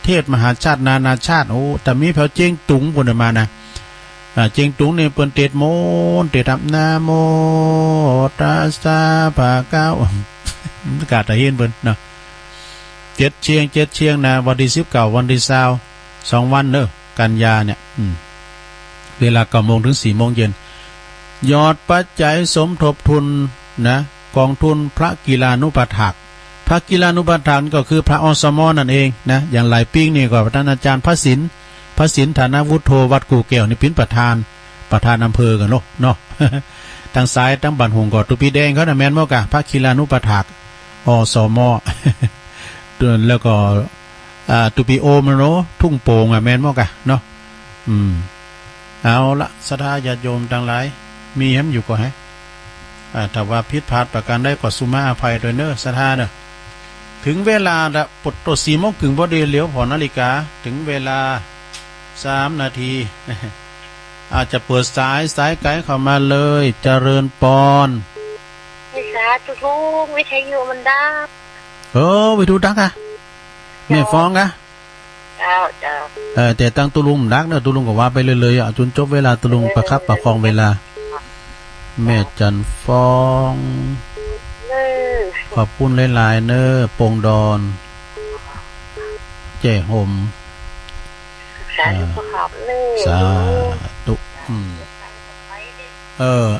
[SPEAKER 1] เทศมหาชาตินานาชาติโอ้แต่มีแถวเจียงตุงปุ่นมานะเจียงตุงเนี่ยเปิ้นเทศโมนเทศทำนาโมตัสสะภะคะวะประกาศตะเฮียนเปิ้นเนาะ7 เชียงนะวันที่19วันที่20 2 วันเนอะกันยาเนี่ยเวลา9 โมงถึง4 โมงเย็นยอดปัจจัยสมทบทุนนะกองทุนพระกีฬานุปถากพระกีฬานุปถากก็คือพระอสมนั่นเองนะอย่างหลายปีนี่ก็ท่านอาจารย์พระศิลป์ฐานวุฒโธวัดกู่แก้วนี่เป็นประธานอำเภอกันเนาะ ทางซ้ายทางบันหงก็ตุปีแดงเขาน่ะแม่นบ่กะพระกีฬานุปถากอสม แล้วก็ตุปีโอมเนาะทุ่งโป่งแม่นบ่กะเนาะเอาละศรัทธาญาติโยมทั้งหลายมีแฮมอยู่ก็ให้ถ้าว่าผิดพลาดประการใดก็สุมาอภัยโดยเนอะศรัทธาเนอะถึงเวลาละปดตัว4 โมงครึ่งพอดีเหลียวพอนาฬิกาถึงเวลา3 นาที อาจจะเปิดสายไกลเข้ามาเลยเจริญปอน
[SPEAKER 2] วิชาทุกวิทยุมันดัง
[SPEAKER 1] วิทูดักอะแม่ฟ้องอะ
[SPEAKER 2] เจ้า
[SPEAKER 1] แต่ตั้งตุลุงดักเนอะตุลุงก็ว่าไปเลยๆอ่ะจนจบเวลาตุลุงประคับประคองเวลาแม่จันฟ้องขอบคุณหลายๆเนอะปงดอนเจ้ห่ม
[SPEAKER 2] สา
[SPEAKER 1] ธุ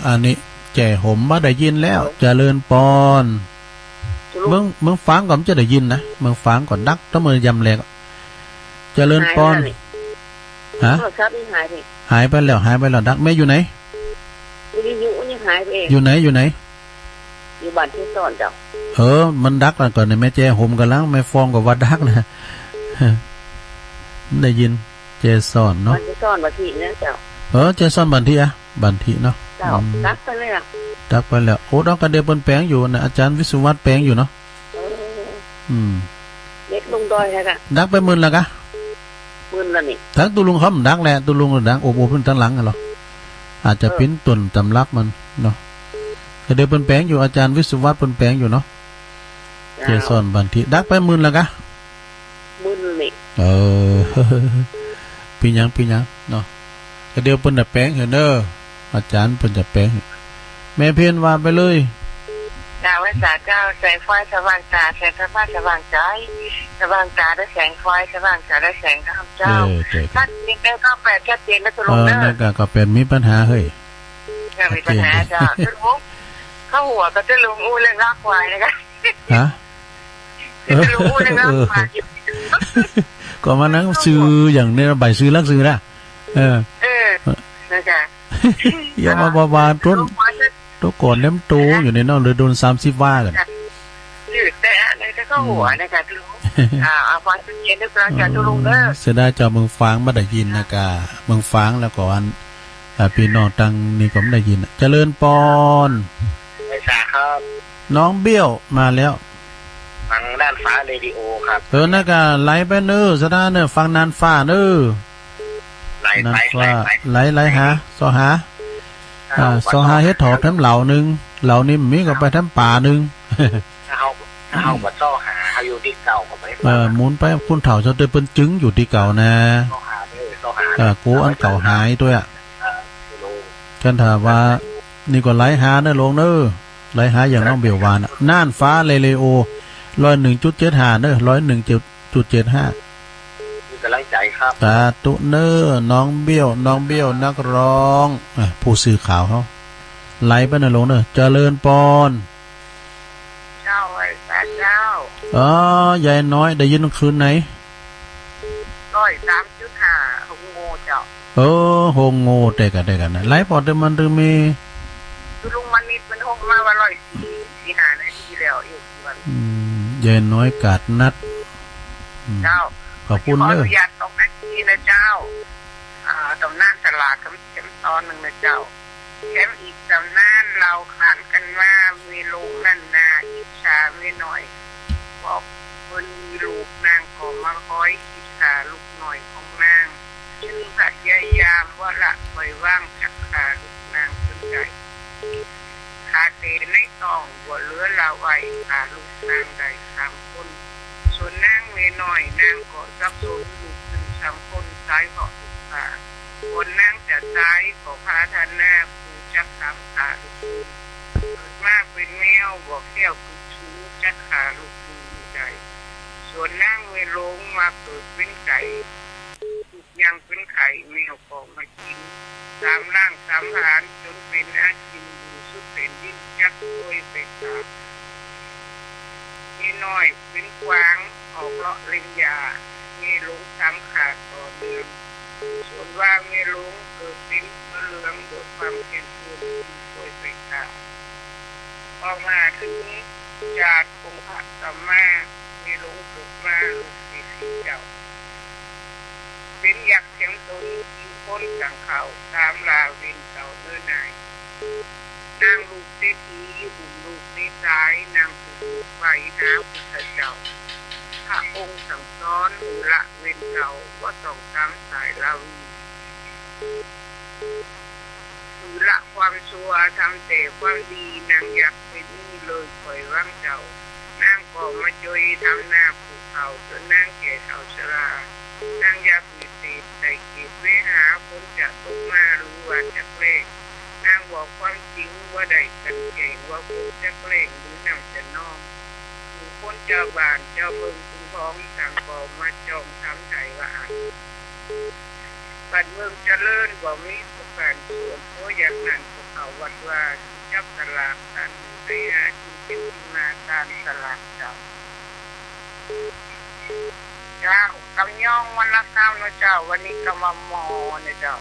[SPEAKER 1] อันนี้แจ้ห่มมาได้ยินแล้วเจริญปอนเมืองฟังก่อนจะได้ยินนะเมืองฟังก่อนดักต้องมือยำแหลกเจริญปอนฮะหายไปแล้วดักแม่อยู่ไหนอยู่ไหนอยู่
[SPEAKER 2] บ้านที่ซ่อนเจ้า
[SPEAKER 1] มันดักแล้วก่อนเนี่ยแม่แจ้ห่มกันแล้วแม่ฟองกับว่าดักนะได้ยินเจซ่อนเนาะ
[SPEAKER 2] บ้านที่ซ่อนบันทีนะเจ้า
[SPEAKER 1] เจซ่อนบันทีอะบันทีเนาะ
[SPEAKER 2] เจ้าดักไปเลยอ่ะ
[SPEAKER 1] ดักไปแล้วโอ้ดอกกระเดบนแปลงอยู่นะอาจารย์วิสุวัฒน์แปลงอยู่เนาะ
[SPEAKER 2] เล็กลงดอยแล้วกัน
[SPEAKER 1] ดักไป10,000แล้วกะ
[SPEAKER 2] 10,000แล้วนี่
[SPEAKER 1] ทั้งตุลุงเขาดักแหละตุลุงดักโอบขึ้นทั้งหลังกันหรอ อาจจะเป็นต้นตำรับมันเนาะแต่เดี๋ยวเปิ้นแปลงอยู่อาจารย์วิศวัตเปิ้นแปลงอยู่เนาะเจสอนบันทิดักไปหมื่นแล้วกะ
[SPEAKER 2] มึนเลย
[SPEAKER 1] ปีหยังเนาะแต่เดี๋ยวเปิ้นจะแปลงเด้ออาจารย์เปิ้นจะแปลงแม่เพียนว่าไปเลย
[SPEAKER 2] ดาวสาเจ้าแสงไฟสว่างตาแสงพระพาสว่างใจสว่างตาได้แสงไฟสว่างใจได้แสงธรรมเจ้าชัดเจนได้ก็แปดชัดเจนแล้วจะลงเด้อ
[SPEAKER 1] นั่นก็เป็นมีปัญหาเฮ้ย
[SPEAKER 2] มีปัญหาจ้าจะลุงเข้าหัวก็จะลุงอู้เรื่องรักควายนะคะ
[SPEAKER 1] ฮะ
[SPEAKER 2] จะลุงอู้เรื่องรักควาย
[SPEAKER 1] ก็มานั่งซื้ออย่างนี้ใบซื้อลักซื้อละ
[SPEAKER 2] นะจ๊ะ
[SPEAKER 1] อย่ามาบาต้นตัวก่อนเน้มโตอยู่ในนอกเลยโดน30ว่ากัน
[SPEAKER 2] ยืดแต่ในถ้าเข้าหัวนะคะทุลุงเอาฟังเย็นๆนึกแล้วจะทุลุงเด้อ
[SPEAKER 1] เสียดายเจ้าเมืองฟางไม่ได้ยินนะกะเมืองฟางแล้วก่อนพี่น้องตังนี่ก็ไม่ได้ยินเจริญปอน
[SPEAKER 3] ไม่ทราบครับ
[SPEAKER 1] น้องเบี้ยวมาแล้ว
[SPEAKER 3] ฟังด้านฟ้าเรดิโอครับ
[SPEAKER 1] นะกะไหลไปเน้อสดาเน้อฟังนานฟ้าเน้อ
[SPEAKER 3] ไห
[SPEAKER 1] ลหาซอหาซอหาเฮ็ดถอบทั้งเหล่านึงเหล่านี้มีก็ไปทั้งป่านึง
[SPEAKER 3] ถ้าเฮาบ่ซ้อหาเฮาอยู่ที่เก่าก็ไป
[SPEAKER 1] หมุนไปคุณเฒ่าจะได้เปิ้นจึงอยู่ที่เก่านะ
[SPEAKER 3] ซ้อหาเด้อซ้อหา
[SPEAKER 1] กูอันเก่าหายตัวฉันถามว่านี่ก็ไหลหาเด้อลงเด้อไหลหาอย่างน้องเบียววานน่านฟ้าเรเลโอ101.75เด้อ101.75
[SPEAKER 3] มีกำลังใจครับ
[SPEAKER 1] สาธุเน้อน้องเบี้ยวนักร้องผู้สื่อข่าวเขาไหลไปเด้อลงเด้อเจริญปอน
[SPEAKER 2] เจ้าไอ้สาเจ้า
[SPEAKER 1] ใหญ่น้อยได้ยินคืนไหน
[SPEAKER 2] 103.5หงโง่เจ้า
[SPEAKER 1] โฮงโง่แต่กันนะไหลพอแต่มันหรือมี
[SPEAKER 2] ลุงมันนิดมันหงมาว่า145นาทีแล้วอีกวัน
[SPEAKER 1] ใหญ่น้อยกาดนัด
[SPEAKER 2] เจ้า
[SPEAKER 1] ขอบคุณเด้อ
[SPEAKER 2] อนุญาตตรงนาทีนะเจ้าตำนานตลาดเข็มตอนนึงนะเจ้าแถมอีกตำนานเราขานกันว่ามีลูกนั่นนาอิจฉาไม่หน่อยบอกคนมีลูกนางก็มาคอยอิจฉาลูกหน่อยของนางชื่อพยายามว่าละปล่อยว่างชักขาลูกนางจนใจขาเตในต้องบัวเลือละไว้ขาลูกนางได้3คนส่วนนางเมน้อยนางก็ซับซ้อนลูกถึง3คนซ้ายขอลูกขาคนนางจะซ้ายขอพาทานหน้าผู้จัก3ขาลูกเกิดมาเป็นแมวบอกแก้วคือชูจักขาลูกมือใจส่วนนางเมลงมาเกิดเป็นไก่ยังเป็นไข่แมวก็มากิน3 ร่าง 3 หานจนเป็นอาชีพอยู่สุดเป็นยิ่งจักด้วยเป็นตามีน้อยเป็นกวางออกเลาะเล่นยามีลุง3 ขาดต่อเดือนส่วนว่ามีลุงเกิดเป็นเหลืองโดยความเก่งกาจด้วยเป็นตาพอมาถึงญาติคงพระสัมมามีลุงเกิดมาลูกที่4เจ้าเป็นยักษ์เข็มตนกินพ้นจังเขาตามลาวินเต่าเนื้อนายนางลูกเศรษฐีบุญลูกในซ้ายนางผูกไว้น้ำพุทธเจ้าพระองค์สั่งสอนหรือละเว้นเราว่าต้องตามสายลาวีหรือละความชั่วทำแต่ความดีนางอยากเป็นนี่เลยปล่อยว่างเจ้านางก็มาจอยทำหน้าผูกเขาจนนางแก่เฒ่าชรานางอยากมีเศษใส่เก็บไว้หาคนจะตกมารู้ว่าจะเกล้งนางบอกความจริงว่าได้กันเก่งว่าคนจะเกล้งหรือนำจะน้องผู้คนเจ้าบ้านเจ้าเมืองคุ้มครองต่างก็มาจองทำใจว่าอ่านบัดเมืองเจริญบ่มีประการส่วนเพราะอย่างนั้นพวกเขาวัดว่าจับตลาดกันไปหากินเป็นมาการตลาดเจ้าคำย่องวันละคำนะเจ้าวันนี้ก็มาหมอนะเจ้า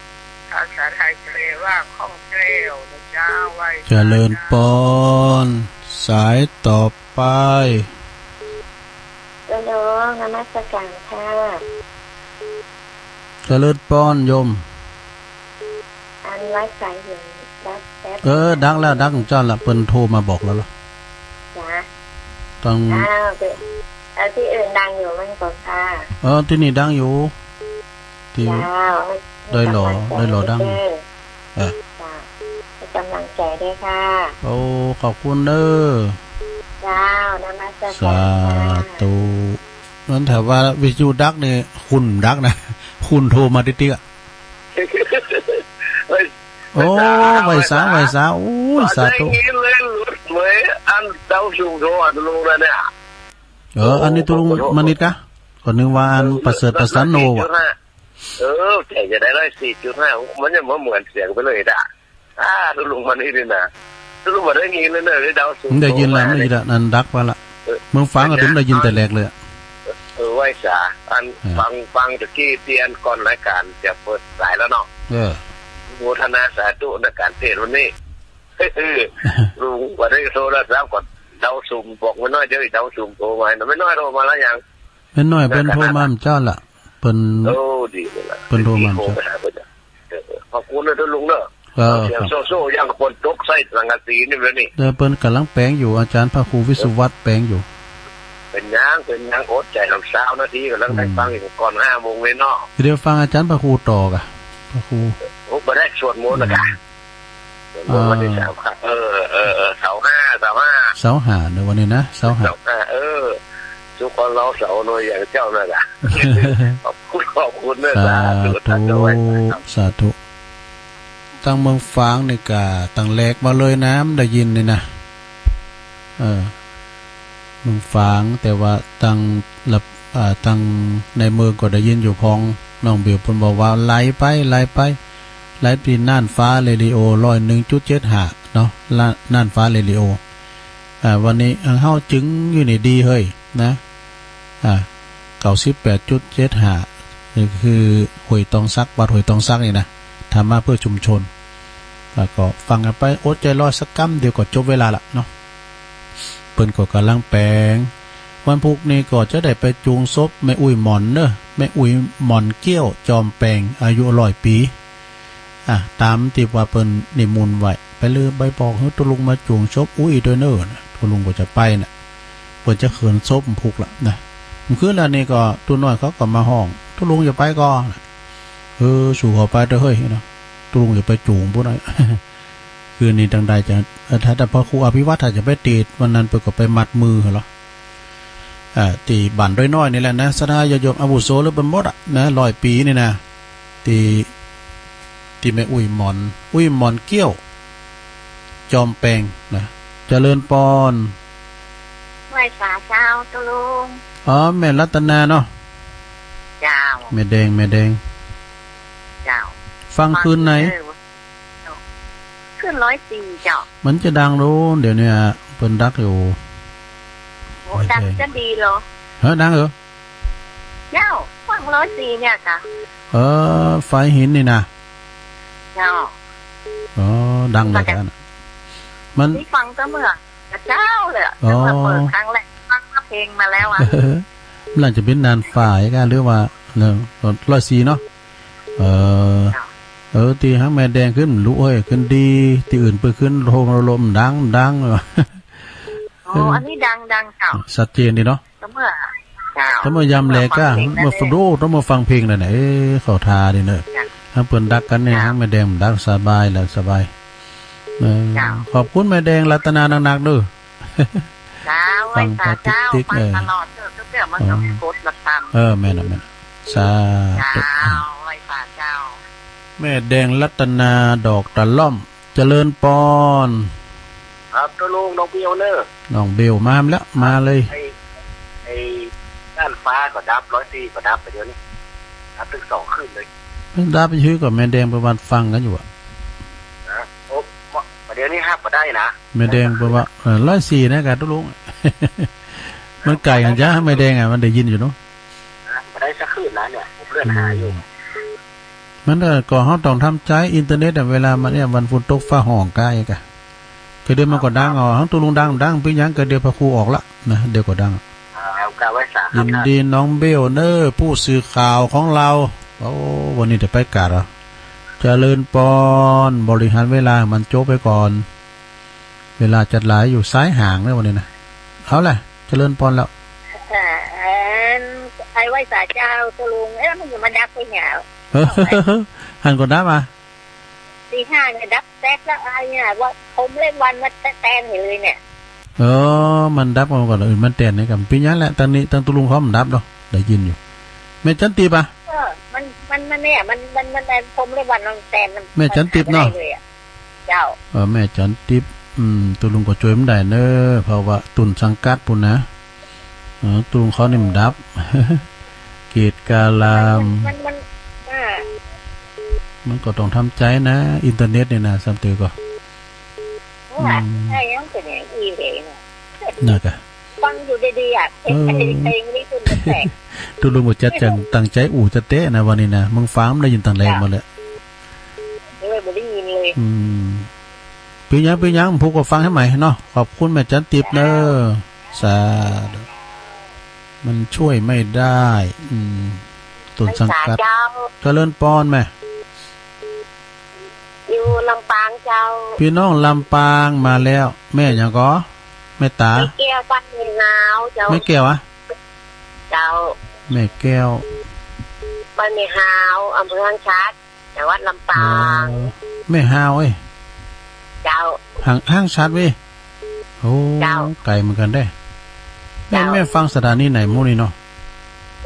[SPEAKER 2] ภาษาไทยแปลว่าข้องแคล่วนะเจ้าไว้
[SPEAKER 1] เจริญปอนสายต่อไป
[SPEAKER 2] เจริญนมัสการค่ะ
[SPEAKER 1] เจริญปอนโยม
[SPEAKER 2] อันไว้สายอยู่ดัก
[SPEAKER 1] ดังแล้วดังเจ้าละเปิ้นโทรมาบอกแล้วล่ะ
[SPEAKER 2] จ้ะ
[SPEAKER 1] ต้อง
[SPEAKER 2] ที่อื่นดังอยู่มันก่อนค่ะ
[SPEAKER 1] ที่นี่ดังอยู่ที่ได้หล่อดัง
[SPEAKER 2] ดีค่ะ
[SPEAKER 1] โอ้ขอบคุณเด้อ
[SPEAKER 2] เจ้านมัสการ
[SPEAKER 1] สาธุนั่นถามว่าวิทยุดักเนี่ยคุณดักนะคุณโทรมาติ๊กๆอะ
[SPEAKER 3] เฮ้ย
[SPEAKER 1] โอ้ไวสาโอ้ยสาธุ
[SPEAKER 3] งี้เลยหลุดเหมยอันเต้าสูงโทอันลงแล้วเนี่ย
[SPEAKER 1] อันนี้ตัวลุงมานิดกะก่อนนึงว่าอันประเสริฐประสานโนว่ะ
[SPEAKER 3] แต่จะได้4.5มันจะเหมือนเสียงไปเลยด่ะตัวลุงมันนี่ดินะตัวลุงมาได้ยินเลยเนี่ยเต้าสูง
[SPEAKER 1] ได้ยินแล้วไม่ได้ยินแล้วนั่นดักว่าละมึงฟังก็ถึงได้ยินแต่แรกเลยอะ
[SPEAKER 3] ไหวสาอันฟังตะกี้เตียนก่อนรายการจะเปิดสายแล้วเนาะโมทนาสาธุในการเทศวันนี้ลุงว่าได้โทรศัพท์ก่อนเดาสุ่มบอกไม่น้อยเดี๋ยวเดาสุ่มโทรมาไม่น้อยโทรมาแล้วยัง
[SPEAKER 1] เป็นน้อยเป็นโทรมาเจ้าละเป็น
[SPEAKER 3] ดีเลยล่ะ
[SPEAKER 1] เป็นโทรมาเจ้า
[SPEAKER 3] ขอบคุณนะทุกลุงเนอะเสียงโซ่ยังคนตกใส่สังกะสีนี่เลยนี่
[SPEAKER 1] เดี๋ยวเปิ้นกำลังแปลงอยู่อาจารย์พระครูวิสุวัตรแปลงอยู่
[SPEAKER 3] เป็นยังอดใจลำเช้านาทีกำลังได้ฟังอยู่ก่อน5 โมงเลยเนาะ
[SPEAKER 1] เดี๋ยวฟังอาจารย์พระครูต่อกะพระครู
[SPEAKER 3] โอ้มาได้สวดมนต์นะคะสวดมนต์วันที่3ครับเสาห้า
[SPEAKER 1] เสาหาในวันนี้นะเสาหา
[SPEAKER 3] ทุกคนเราเสาหน่วยอย่างเจ้านั่นแหละขอบคุณนะ
[SPEAKER 1] สาธุตั้งเมืองฟางนี่กะตั้งแหลกมาเลยน้ำได้ยินนี่นะเมืองฟางแต่ว่าตั้งในเมืองก็ได้ยินอยู่พองน้องเบียวเพิ่นบอกว่าไหลไปปีน่านฟ้าเรดิโอ101.75เนาะน่านฟ้าเรดิโอวันนี้เฮาจึงอยู่นี่ดีเฮ้ยนะ98.75นี่คือห้วยตองซักวัดห้วยตองซักนี่นะทำมาเพื่อชุมชนแล้วก็ฟังกันไปอดใจรอสักกั๊มเดี๋ยวก็จบเวลาละเนาะเปิ้นก็กำลังแปลงวันพุธนี้ก็จะได้ไปจูงศพแม่อุ้ยหมอนเนอะแม่อุ้ยหมอนเกี้ยวจอมแปลงอายุ100 ปีตามที่ว่าเปิ้นนิมนต์ไว้ไปเลยใบบอกให้ตุลุงมาจูงศพอุ้ยด้วยเนอะตุลุงก็จะไปน่ะเปิ้นจะเขินศพพุกละนะมันคือแล้วนี่ก็ตัวน้อยเขาก็มาห้องตุลุงอย่าไปก่อนสู่เขาไปเด้อเฮ้ยเนาะตุลุงอย่าไปจูงพวกนั้น คือนี่ดังใดจะถ้าแต่พอครูอภิวัตรถ้าจะไปตีดวันนั้นเปิดก็ไปมัดมือเหรอตีบั่นด้วยน้อยนี่แหละนะสนายโยมอาวุโสหรือบรรมดนะ100 ปีนี่นะตีแม่อุ้ยหมอนเกี้ยวจอมแปลงนะเจริญปอน
[SPEAKER 2] ไหวสาเจ้าตุลุง
[SPEAKER 1] แม่รัตนาเนาะ
[SPEAKER 2] เจ้า
[SPEAKER 1] แม่แดง
[SPEAKER 2] เจ้า
[SPEAKER 1] ฟังคืนไหน
[SPEAKER 2] ขึ้น104เจ้า
[SPEAKER 1] มันจะดังรู้เดี๋ยวนี้เพิ่นดักอยู่
[SPEAKER 2] โอ้ดังจะดีเหรอ
[SPEAKER 1] ดังเหรอ
[SPEAKER 2] เจ้าฟัง104เนี่ยค่ะ
[SPEAKER 1] ไฟหินนี่นะ
[SPEAKER 2] เจ้า
[SPEAKER 1] ดังเลยกันมัน
[SPEAKER 2] ที่ฟังก็เมื่อเจ้าเลยเมื่อเปิดครั้งแรกฟังเพลงมาแล้วอ่ะ
[SPEAKER 1] หลังจะเป็นนานฝ่ายกันหรือว่า104เนาะตีฮักแม่แดงขึ้นรู้เอ้ยขึ้นดีที่อื่นไปขึ้นโทมลมดัง
[SPEAKER 2] อันนี้ดังเจ้า
[SPEAKER 1] ชัดเจนดีเนาะ
[SPEAKER 2] ก็เมื่อเจ้า
[SPEAKER 1] ถ้ามายำแลก้ามาฟังดูต้องมาฟังเพลงน่ะเข้าทาดิเนอะถ้าเปิ้นดักกันเนี่ยฮักแม่แดงดักสบายแล้วสบายขอบคุณแม่แดงรัตนาหนักๆด้วย
[SPEAKER 2] ฟังติ๊กฟังตลอดเพื่อมันก็กดละคำ
[SPEAKER 1] แม่น่ะสาธุ
[SPEAKER 2] ไว้ฝากเจ้า
[SPEAKER 1] แม่แดงรัตนาดอกตะล่อมเจริญปอน
[SPEAKER 3] ครับตัวลุงน้องเปียวเนอร์
[SPEAKER 1] น้องเบลมาแล้วมาเลย
[SPEAKER 3] ไอ้ด้านฟ้าก็ดับ104ก็ดับไปเดี๋ยวนี้ดับถึง2 คืนเลย
[SPEAKER 1] ดับไปชื่อกับแม่แดงประวัติฟังกันอยู่อะ
[SPEAKER 3] เดี๋ยวนี้ฮับมาได้นะ
[SPEAKER 1] แม่แดงประวัติ104นะกันทุลุง มันไก่กันจ้าแม่แดงมันได้ยินอยู่เนาะ
[SPEAKER 3] มาได้สักคืนแล้วเนี่ยผมเลื่อนหาอยู่
[SPEAKER 1] มันก็เฮาต้องทำใจอินเทอร์เน็ตเวลามันเนี่ยวันฝนตกฟ้าห้องกายกะก็เดี๋ยวมันก็ดังเฮาตุลุงดังพี่ยังก็เดี๋ยวพระครูออกละนะเดี๋ยวก็ดังยินดีน้องเบลเนอร์ผู้สื่อข่าวของเราวันนี้จะไปกาดเหรอเจริญปอนบริหารเวลามันโจ๊กไปก่อนเวลาจัดหลายอยู่ซ้ายห่างเนี่ยวันนี้นะเอาแหละเจริญปอนแล้ว
[SPEAKER 2] ไอ้ไหวสาเจ้าตุลุงมันอยู่มาดักไปเหงา
[SPEAKER 1] หันก่อนนะมา
[SPEAKER 2] ตีห้าเนี่ยดับแซกแล้วอะไรเนี่ยว่าผมเล่นวันมาแตนเห็นเลยเนี่ย
[SPEAKER 1] มันดับมาก่อนอื่นมันแตนในกับปีนี้แหละตอนนี้ตั้งตุลุงเขามันดับเนาะได้ยินอยู่แม่จันตีปะ
[SPEAKER 2] มันเนี่ยมันผมเล่นวันมันแตนมัน
[SPEAKER 1] แม่จันติบเนาะ
[SPEAKER 2] เจ้า
[SPEAKER 1] แม่จันติบตุลุงก็ช่วยมันได้เนอะเพราะว่าตุนสังกัดปุ่นนะตุลุงเขานี่มันดับเกตกาลามมันก็ต้องทำใจนะอินเทอร์เน็ตเนี่ยนะซัมเตอร์ก็
[SPEAKER 2] ใช่ยังเป็นอย่างอีเวน
[SPEAKER 1] น่ะกะ
[SPEAKER 2] ฟังอยู่ดีๆอ่ะเพลงนี่คุณจะแตก
[SPEAKER 1] ตุลุงบอกจะจังตั้งใจจะเตะนะวันนี้นะมึงฟ้ามได้ยินตั้งแรงมาเลย
[SPEAKER 2] ไม่ได้ยินเลย
[SPEAKER 1] ปียังพูดก็ฟังให้ใหม่เนาะขอบคุณแม่จันติบเนอะสาธุมันช่วยไม่ได้ตุนสังกัดเจริญปอนแม่
[SPEAKER 2] อยู่ลำปางเจ้า
[SPEAKER 1] พี่น้องลำปางมาแล้วแม่ยังก็แม่ตา
[SPEAKER 2] แก้วปั้นมีหนาวเจ้า
[SPEAKER 1] แม่แก้วอะ
[SPEAKER 2] เจ้า
[SPEAKER 1] แม่แก้ว
[SPEAKER 2] ปั้นมีหาวอำเภอห้างชัดจังหวัดลำปาง
[SPEAKER 1] แม่หาวเอ้ย
[SPEAKER 2] เจ้า
[SPEAKER 1] ห้างชัดเว้ยโอ้ไกลเหมือนกันได้แม่ฟังสถานีไหนมู่นี่เนาะ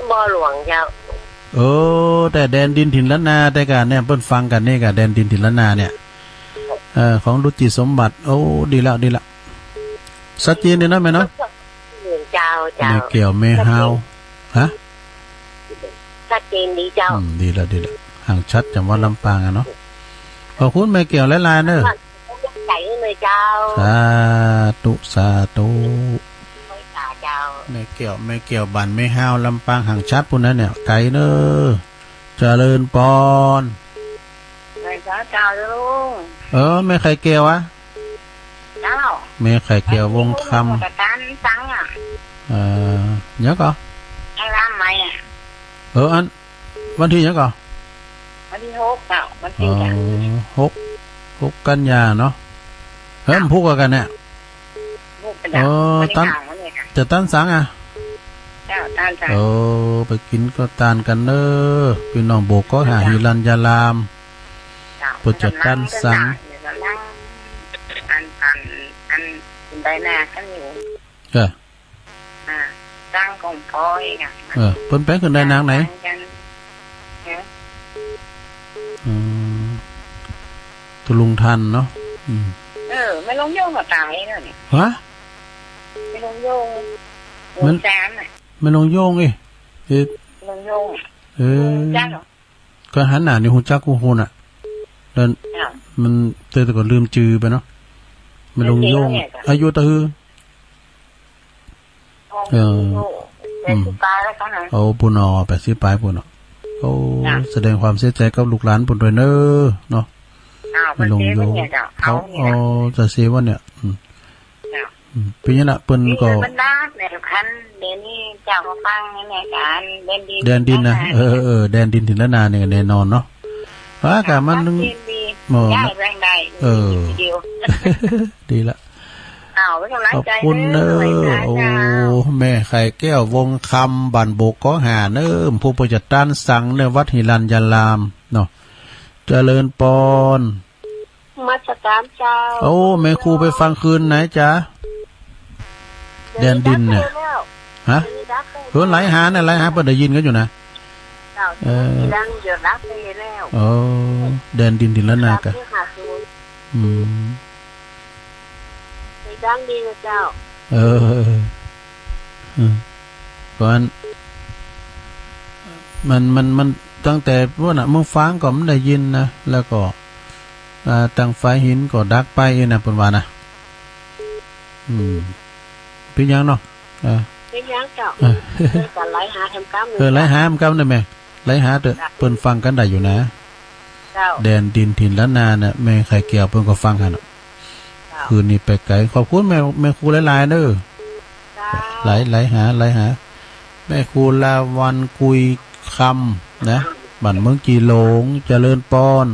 [SPEAKER 2] บ่อหลวงเจ้า
[SPEAKER 1] แต่แดนดินถิ่นล้านนาแต่กันเนี่ยเปิ้นฟังกันนี่กับแดนดินถิ่นล้านนาเนี่ยของรุจิสมบัติโอ้ดีละสัจจีนนี่นะแม่เนาะ
[SPEAKER 2] เจ้า
[SPEAKER 1] แม่เกี่ยวแม่ฮาวฮะ
[SPEAKER 2] สัจจีนดีเจ้า
[SPEAKER 1] ดีละห่างชัดจังหวัดลำปางอ่ะเนาะขอบคุณแม่เกี่ยวหลายๆเนอะ
[SPEAKER 2] ใจเลยเจ้า
[SPEAKER 1] สาธุแม่เกี่ยวบันไม่ห้าวลำปางห่างชัดปุ่นนั้นเนี่ยไกลเนอะเจริญปอน
[SPEAKER 2] เจ้าลุง
[SPEAKER 1] แม่ไข่เกี่ยวอะ
[SPEAKER 2] เจ้า
[SPEAKER 1] แม่ไข่เกี่ยววงคำ
[SPEAKER 2] การสังอ่ะ
[SPEAKER 1] เยอะก่อ
[SPEAKER 2] ไอ้ร้านใหม่อ่ะ
[SPEAKER 1] อันวันที่เยอะก่อ
[SPEAKER 2] วันที่6เจ้าวันที่
[SPEAKER 1] 6กันยาเนาะมันพูดกันเนี่ยตั้นจะตั้นสังอ่ะไปกินก็ตานกันเนอะพี่น้องโบกก็หาฮิรัญญาลามปวดจะตั้นสัง
[SPEAKER 2] อันได้นากันอยู่ตั้งกองพอย
[SPEAKER 1] เปิ้นแป้งขึ้นได้นางไหนตุลุงทันเนาะ
[SPEAKER 2] ไม่ลงโยงกับตายเลยเนี่ย
[SPEAKER 1] ฮะ
[SPEAKER 2] ไม่ลงโยง
[SPEAKER 1] มันแซมไม่ลงโยงล
[SPEAKER 2] งโยง
[SPEAKER 1] จ้าเหรอก็หันหน้านี่หูจักกูฮูนอ่ะแล้วมันแต่ก็ลืมจือไปเนาะไม่ลงโยงอายุตะฮือเอาปุ่นอ80ปลายปุ่นเอาแสดงความเสียใจกับลูกหลานปุ่นด้วยเนอะเนาะไม่ลงโยงเขาจะเสียวันเนี่ยปีนี้ละเปิ้นก็
[SPEAKER 2] มันได้ในคันเดี๋ยวนี้เจ้ามาฟังในการ
[SPEAKER 1] แดนดินนะแดนดินถิ่นละนาเนี่ยแน่นอนเนาะว่ากะมัน
[SPEAKER 2] ได้แรงได้
[SPEAKER 1] ดีละขอบคุณเนอะโอ้แม่ไข่แก้ววงคำบันโบกก็หาเนอะผู้ประจัดต้านสังในวัดหิรัญญาลามเนาะเจริญปอน
[SPEAKER 2] มาสการเจ้า
[SPEAKER 1] โอ้แม่ครูไปฟังคืนไหนจ๊ะแดนดินเนี่ยฮะไหลหาเนี่ยไหลหาเปิดได้ยินกันอยู่นะ
[SPEAKER 2] ดังเดือดรักไปแล้ว
[SPEAKER 1] แดนดินถิ่นละนากะ
[SPEAKER 2] ดังดีนะเจ้า
[SPEAKER 1] ก่อนมันตั้งแต่ว่าน่ะมึงฟังก็มันได้ยินนะแล้วก็ตั้งไฟหินก็ดักไปนะปุ่นว่านะเป็นยังเนาะ
[SPEAKER 2] เป็นยังเจ้าการไล่หาทำกรรม
[SPEAKER 1] ไล่หาทำกรรมได้ไหมไล่หาเถอะเปิ้นฟังกันได้อยู่นะแดนดินถิ่นล้านนาเนี่ยแม่ไข่เกี่ยวเปิ้นก็ฟังกันคืนนี้ไปไกลขอบคุณแม่ครูหลายๆเด้อไล่หาแม่ครูลาวันกุยคำนะบ้านเมืองกีหลงเจริญปอน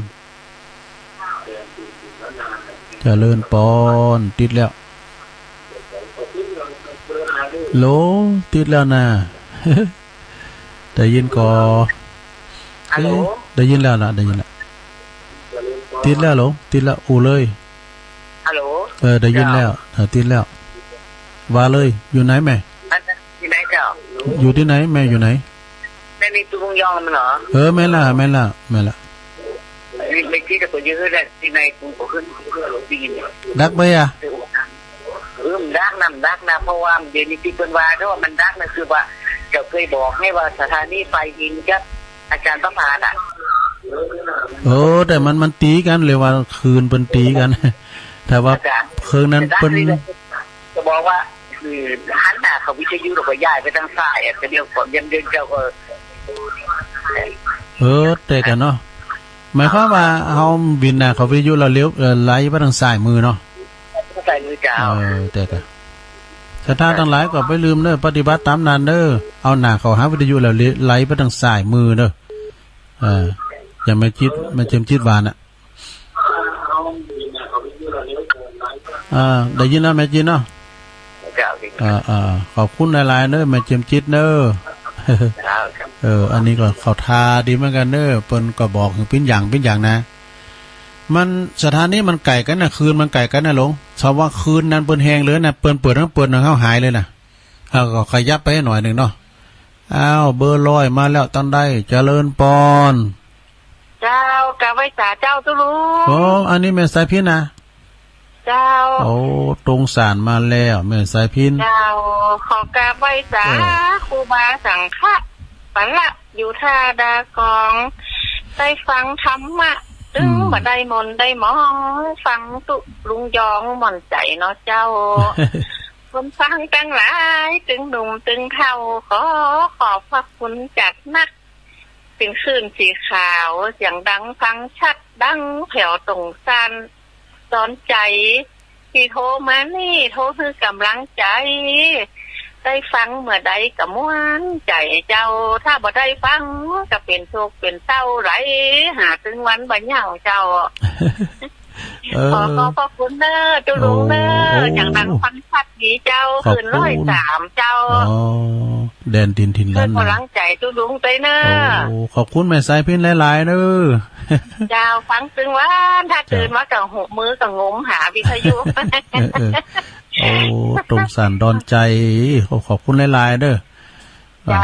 [SPEAKER 1] ติดแล้วโหลติดแล้วนะได้ยินก่อได้ยินแล้วนะได้ยินแล้ว ติดแล้วหลงติดแล้วอูเลย
[SPEAKER 2] ฮัลโหล
[SPEAKER 1] ได้ยินแล้วติดแล้วว่าเลยอยู่ไหนแม่
[SPEAKER 2] อยู่ไหนเจ้า
[SPEAKER 1] อยู่ที่ไหนแม่อยู่ไหน
[SPEAKER 2] แม่มีตุงยองมันเหรอ
[SPEAKER 1] แม่ละ
[SPEAKER 2] ไม่คิดกับตัวยืดเลยที่ในกูขึ้นดี
[SPEAKER 1] ดักไปอ่ะ
[SPEAKER 2] ดักนำเพราะว่าเดี๋ยวนี้ที่เป็นว่าถ้าว่ามันดักนั่นคือว่าเจ้าเคยบอกให้ว่าสถานีไฟยินกับอาจารย์ประภาอ่ะ
[SPEAKER 1] แต่มันตีกันเลยว่าคืนเป็นตีกันแต่ว่าคืนนั้นเป็น
[SPEAKER 2] จะบอกว่าคือหันหน้าเขาวิทยุหรือว่าย้ายไปทางซ้ายแต่เดียวก่อนยันเดินเจ้าก็
[SPEAKER 1] แต่กันเนาะหมายความว่าเฮาบินน่ะเขาวิทยุเราเลี้ยวไหลไปทางซ้ายมือเนาะ
[SPEAKER 2] ซ้ายมือเจ้า
[SPEAKER 1] แต่กันสถานทั้งหลายก็ไม่ลืมเด้อปฏิบัติตามนั้นเด้อเอาหน้าเขาหาวิทยุแล้วไหลไปทางซ้ายมือเด้ออย่ามาคิดมาเจิมจิตหวานอ่ะได้ยินนะแม่จินเนาะขอบคุณหลายๆเด้อแม่เจิมจิตเด้ออันนี้ก็เขาทาดีเหมือนกันเด้อเปิ้นก็บอกคือเป็นอย่างนะมันสถานนี้มันไก่กันนะคืนมันไก่กันนะหลงชาวว่าคืนนั้นเปิ้นแหงเลยนะเปิ้นเปิดทั้งเปิ้นเฮาหายเลยนะก็ขยับไปหน่อยนึงเนาะเบอร์100มาแล้วตั้งได้เจริญปอน
[SPEAKER 2] เจ้ากะไว้สาเจ้าตุลุ
[SPEAKER 1] อันนี้แม่สายพินนะ
[SPEAKER 2] เจ้า
[SPEAKER 1] ตรงสารมาแล้วแม่สายพิน
[SPEAKER 2] เจ้าขอกะไว้สาครูบาสังฆะปันละอยู่ท่าดากองได้ฟังธรรมะตึงบ่ได้มนได้มองฟังตุลุงยองม่อนใจเนาะเจ้าคนฟังตั้งหลายตึงหนุ่มตึงเท่าขอบพระคุณจัดนักเป็นคลื่นสีขาวเสียงดังฟังชัดดังแผ่วตรงสั้นสอนใจที่โทรมานี่โทรคือกำลังใจได้ฟังเมื่อใดก็ม่วนใจเจ้าถ้าบ่ได้ฟังก็เป็นโศกเป็นเศร้าไหลหาถึงวันบ่เหงาเจ้าขอพระคุณเด้อจุลุงเด้ออย่างดังฟังชัดดีเจ้าคืน103เจ้า
[SPEAKER 1] แดนดินถิ่นนั้น
[SPEAKER 2] กำลังใจจุลุงไปเด้อ
[SPEAKER 1] ขอบคุณแม่สายพินหลายๆเด้อ
[SPEAKER 2] เจ้าฟังถึงว่าถ้าตื่นมาก็หกมือก็งมหาวิทยุ
[SPEAKER 1] ตรงสารดอนใจขอบคุณหลายๆเด้อแม่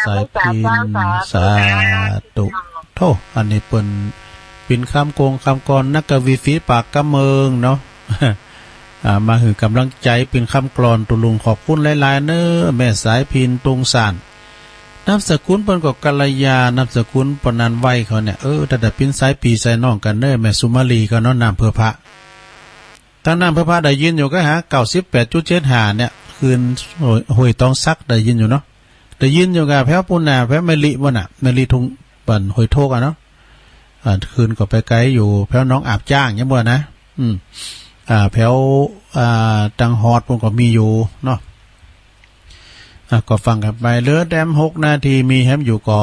[SPEAKER 1] สายพินสาธุโธ่อันนี้เปิ้นปิ่นคำโกงคำกรนักกวีฝีปากกำเมืองเนาะมาหือกำลังใจเป็นคำกลอนตุลุงขอบคุณหลายๆเน้อแม่สายพินตรงสารนามสกุลเปิ้นก็กัลยานามสกุลปนันไว้เขาเนี่ยแต่เป็นสายปีสายน้องกันเด้อแม่สุมาลีก็เนาะนามเพื่อพระตั้งนามเพื่อพระได้ยินอยู่ก็หา 98.75 เนี่ยคืนห้วยตองซักได้ยินอยู่เนาะได้ยินอยู่กับแพ้ปุณนาแพ้แมลิบ่น่ะแมลิทุงปั่นห้วยโทกอ่ะเนาะคืนก็ไปไกลอยู่แพ้น้องอาบจ้างยังบ่นะแพ้ตังฮอดผมก็มีอยู่เนาะก็ฟังกันไปเหลือแดม6 นาทีมีแฮมอยู่ก็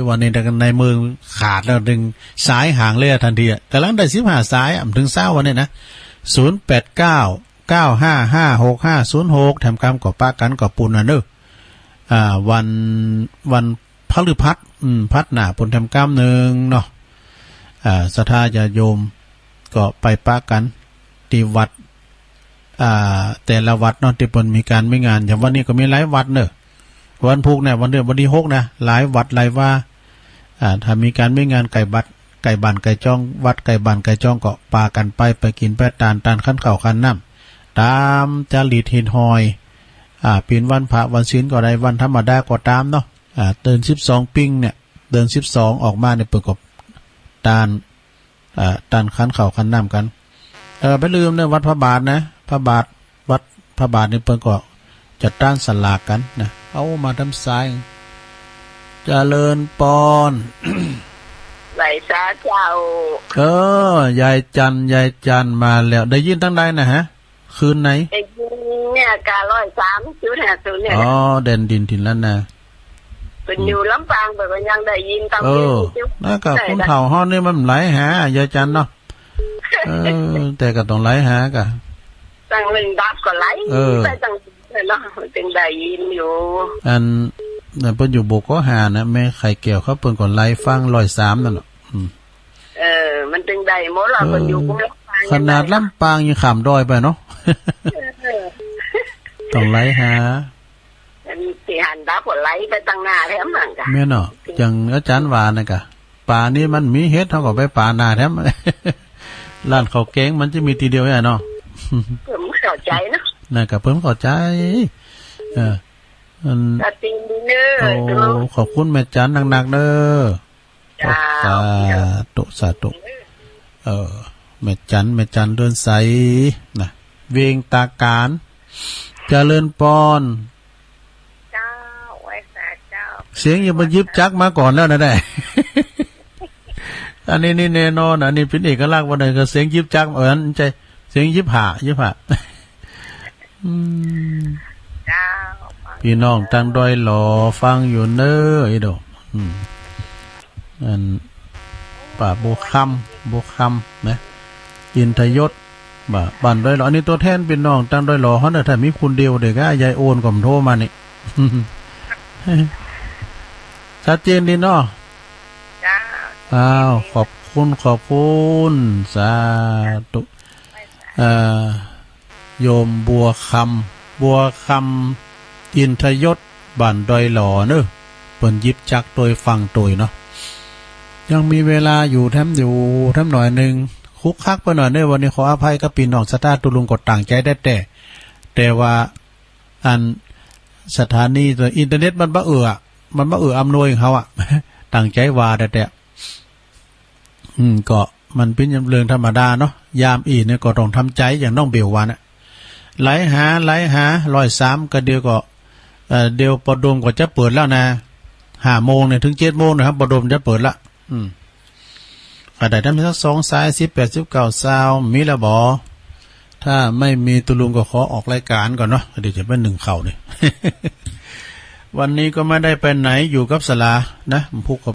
[SPEAKER 1] วันนี้ในมือขาดแล้วดึงสายห่างเลยทันทีกำลังได้15สายถึง20วันนี้นะ0899555656แถมคำก็ป้ากันก็ปุ่นเด้อวันพฤหัสพัดหน้าปุ่นแถมกำนึงเนาะศรัทธาญาติโยมก็ไปป้ากันที่วัดแต่ละวัดเนาะที่เพิ่นมีการไม่งานอย่างวันนี้ก็มีหลายวัดเนอะวันพุธเนี่ยวันเดือนวันที่6นะหลายวัดหลายว่าถ้ามีการไม่งานไก่บัดไก่บ้านไก่จ้องวัดไก่บ้านไก่จ้องก็ปากันไปกินแป้ตานขั้นข้าวขั้นน้ำตามจารีตหินหอยเป็นวันพระวันศีลก็ได้วันธรรมดาก็ตามเนาะเดิน12ปิ้งเนี่ยเดิน12ออกมาเนี่ยเปิดกับตานขั้นข้าวขั้นน้ำกันไปลืมเนี่ยวัดพระบาทนะพระบาทวัดพระบาทนี่เพิ่นก็จัดตั้งสลากกันนะเอามาทำสายเจริญปอน
[SPEAKER 2] ไหลสาเจ้าย
[SPEAKER 1] ายจันมาแล้วได้ยินตั้งใดนะฮะคืนไหน
[SPEAKER 2] ได้ยินเนี่ยกา103.50เนี่ย
[SPEAKER 1] แดนดินถิ่นแล้วนะ
[SPEAKER 2] เป็นอยู่ลำปางแบบยังได้ยินตาม
[SPEAKER 1] นั่นก็คุณเฒ่าฮ้อนนี่มันไหลหายายจันเนาะแต่ก็ต้องไหลหากะ
[SPEAKER 2] ตั้งหนึ่งดับก็ไหลไปตั้งเนาะเป็นได้ยินอยู่
[SPEAKER 1] อันนั่นเพิ่นอยู่บุกก็หานะแม่ไข่แก้วเขาเพิ่นก็ไหลฟัง103นั่นเนาะ
[SPEAKER 2] มัน ถึงใดหมดเราก็อยู่กับลำปาง
[SPEAKER 1] ขนาดลำปางยังขามดอยไปเนาะ ต้องไล่หา
[SPEAKER 2] สิหันดาผลไหลไปตั้งหน้าแถมนั่นกะ
[SPEAKER 1] แม่เนาะจังอาจารย์ว่านะกะป่านี้มันมีเฮ็ดเท่ากับไปป่านาแถม ร้านข้าวแกงมันจะมีทีเดียวแค่เนาะ
[SPEAKER 2] ผมเข้าใจเนาะ
[SPEAKER 1] น่ะก็เพิ่นเข้าใจอัน
[SPEAKER 2] ตาติงดีเด้อ
[SPEAKER 1] โอ้ขอบคุณแม่จันหนักๆเด้อ
[SPEAKER 2] จ้า
[SPEAKER 1] สาธุแม่จันเดินใสนะเวงตาการเจริญปอน
[SPEAKER 2] เจ้าไว้สาเจ้า
[SPEAKER 1] เสียงยังมายิบจักมาก่อนแล้วนะได้ อันนี้นี่แน่นอนอันนี้เป็นเอกลักษณ์วันไหนก็เสียงยิบจักอันใจเสียงยิบหา
[SPEAKER 2] เจ้า
[SPEAKER 1] พี่น้องตั้งดอยหล่อฟังอยู่เน้อไอ้ดอกอันป่าบุคำนะอินทยศบ้านดอยหล่ออันนี้ตัวแทนพี่น้องตั้งดอยหล่อเขาเนี่ยถ้ามีคุณเดียวเด็กก็ยายโอนก็โทรมานี่ ชัดเจนดีเนาะ
[SPEAKER 2] จ้า
[SPEAKER 1] อ้าวขอบคุณสาธุโยมบัวคำอินทยศบ้านดอยหล่อเนอะเปิ่นยิบจักโดยฟังโดยเนาะยังมีเวลาอยู่แถมหน่อยหนึ่งคุกคักไปหน่อยเนอะวันนี้ขออภัยกับพี่น้องสตาร์ตุลุงกดต่างใจได้แต่ว่าอันสถานีตัวอินเทอร์เน็ตมันบ่เอื้ออำนวยเขาอะ ต่างใจว่าแต่ก็มันเป็นเรื่องธรรมดาเนาะยามอีเนี่ยก็ต้องทำใจอย่างน้องเบลวานะไหลหา103ก็เดียวก็เดียวปดมก็จะเปิดแล้วนะ5 โมงเนี่ยถึง7 โมงนะครับปดมจะเปิดละก็ได้ทำสัก2 สาย18 19 20มีแล้วบ่ถ้าไม่มีตุลุงก็ขอออกรายการก่อนเนาะเดี๋ยวจะเป็น1 เข่าเนี่ย วันนี้ก็ไม่ได้ไปไหนอยู่กับสลานะพูกกับ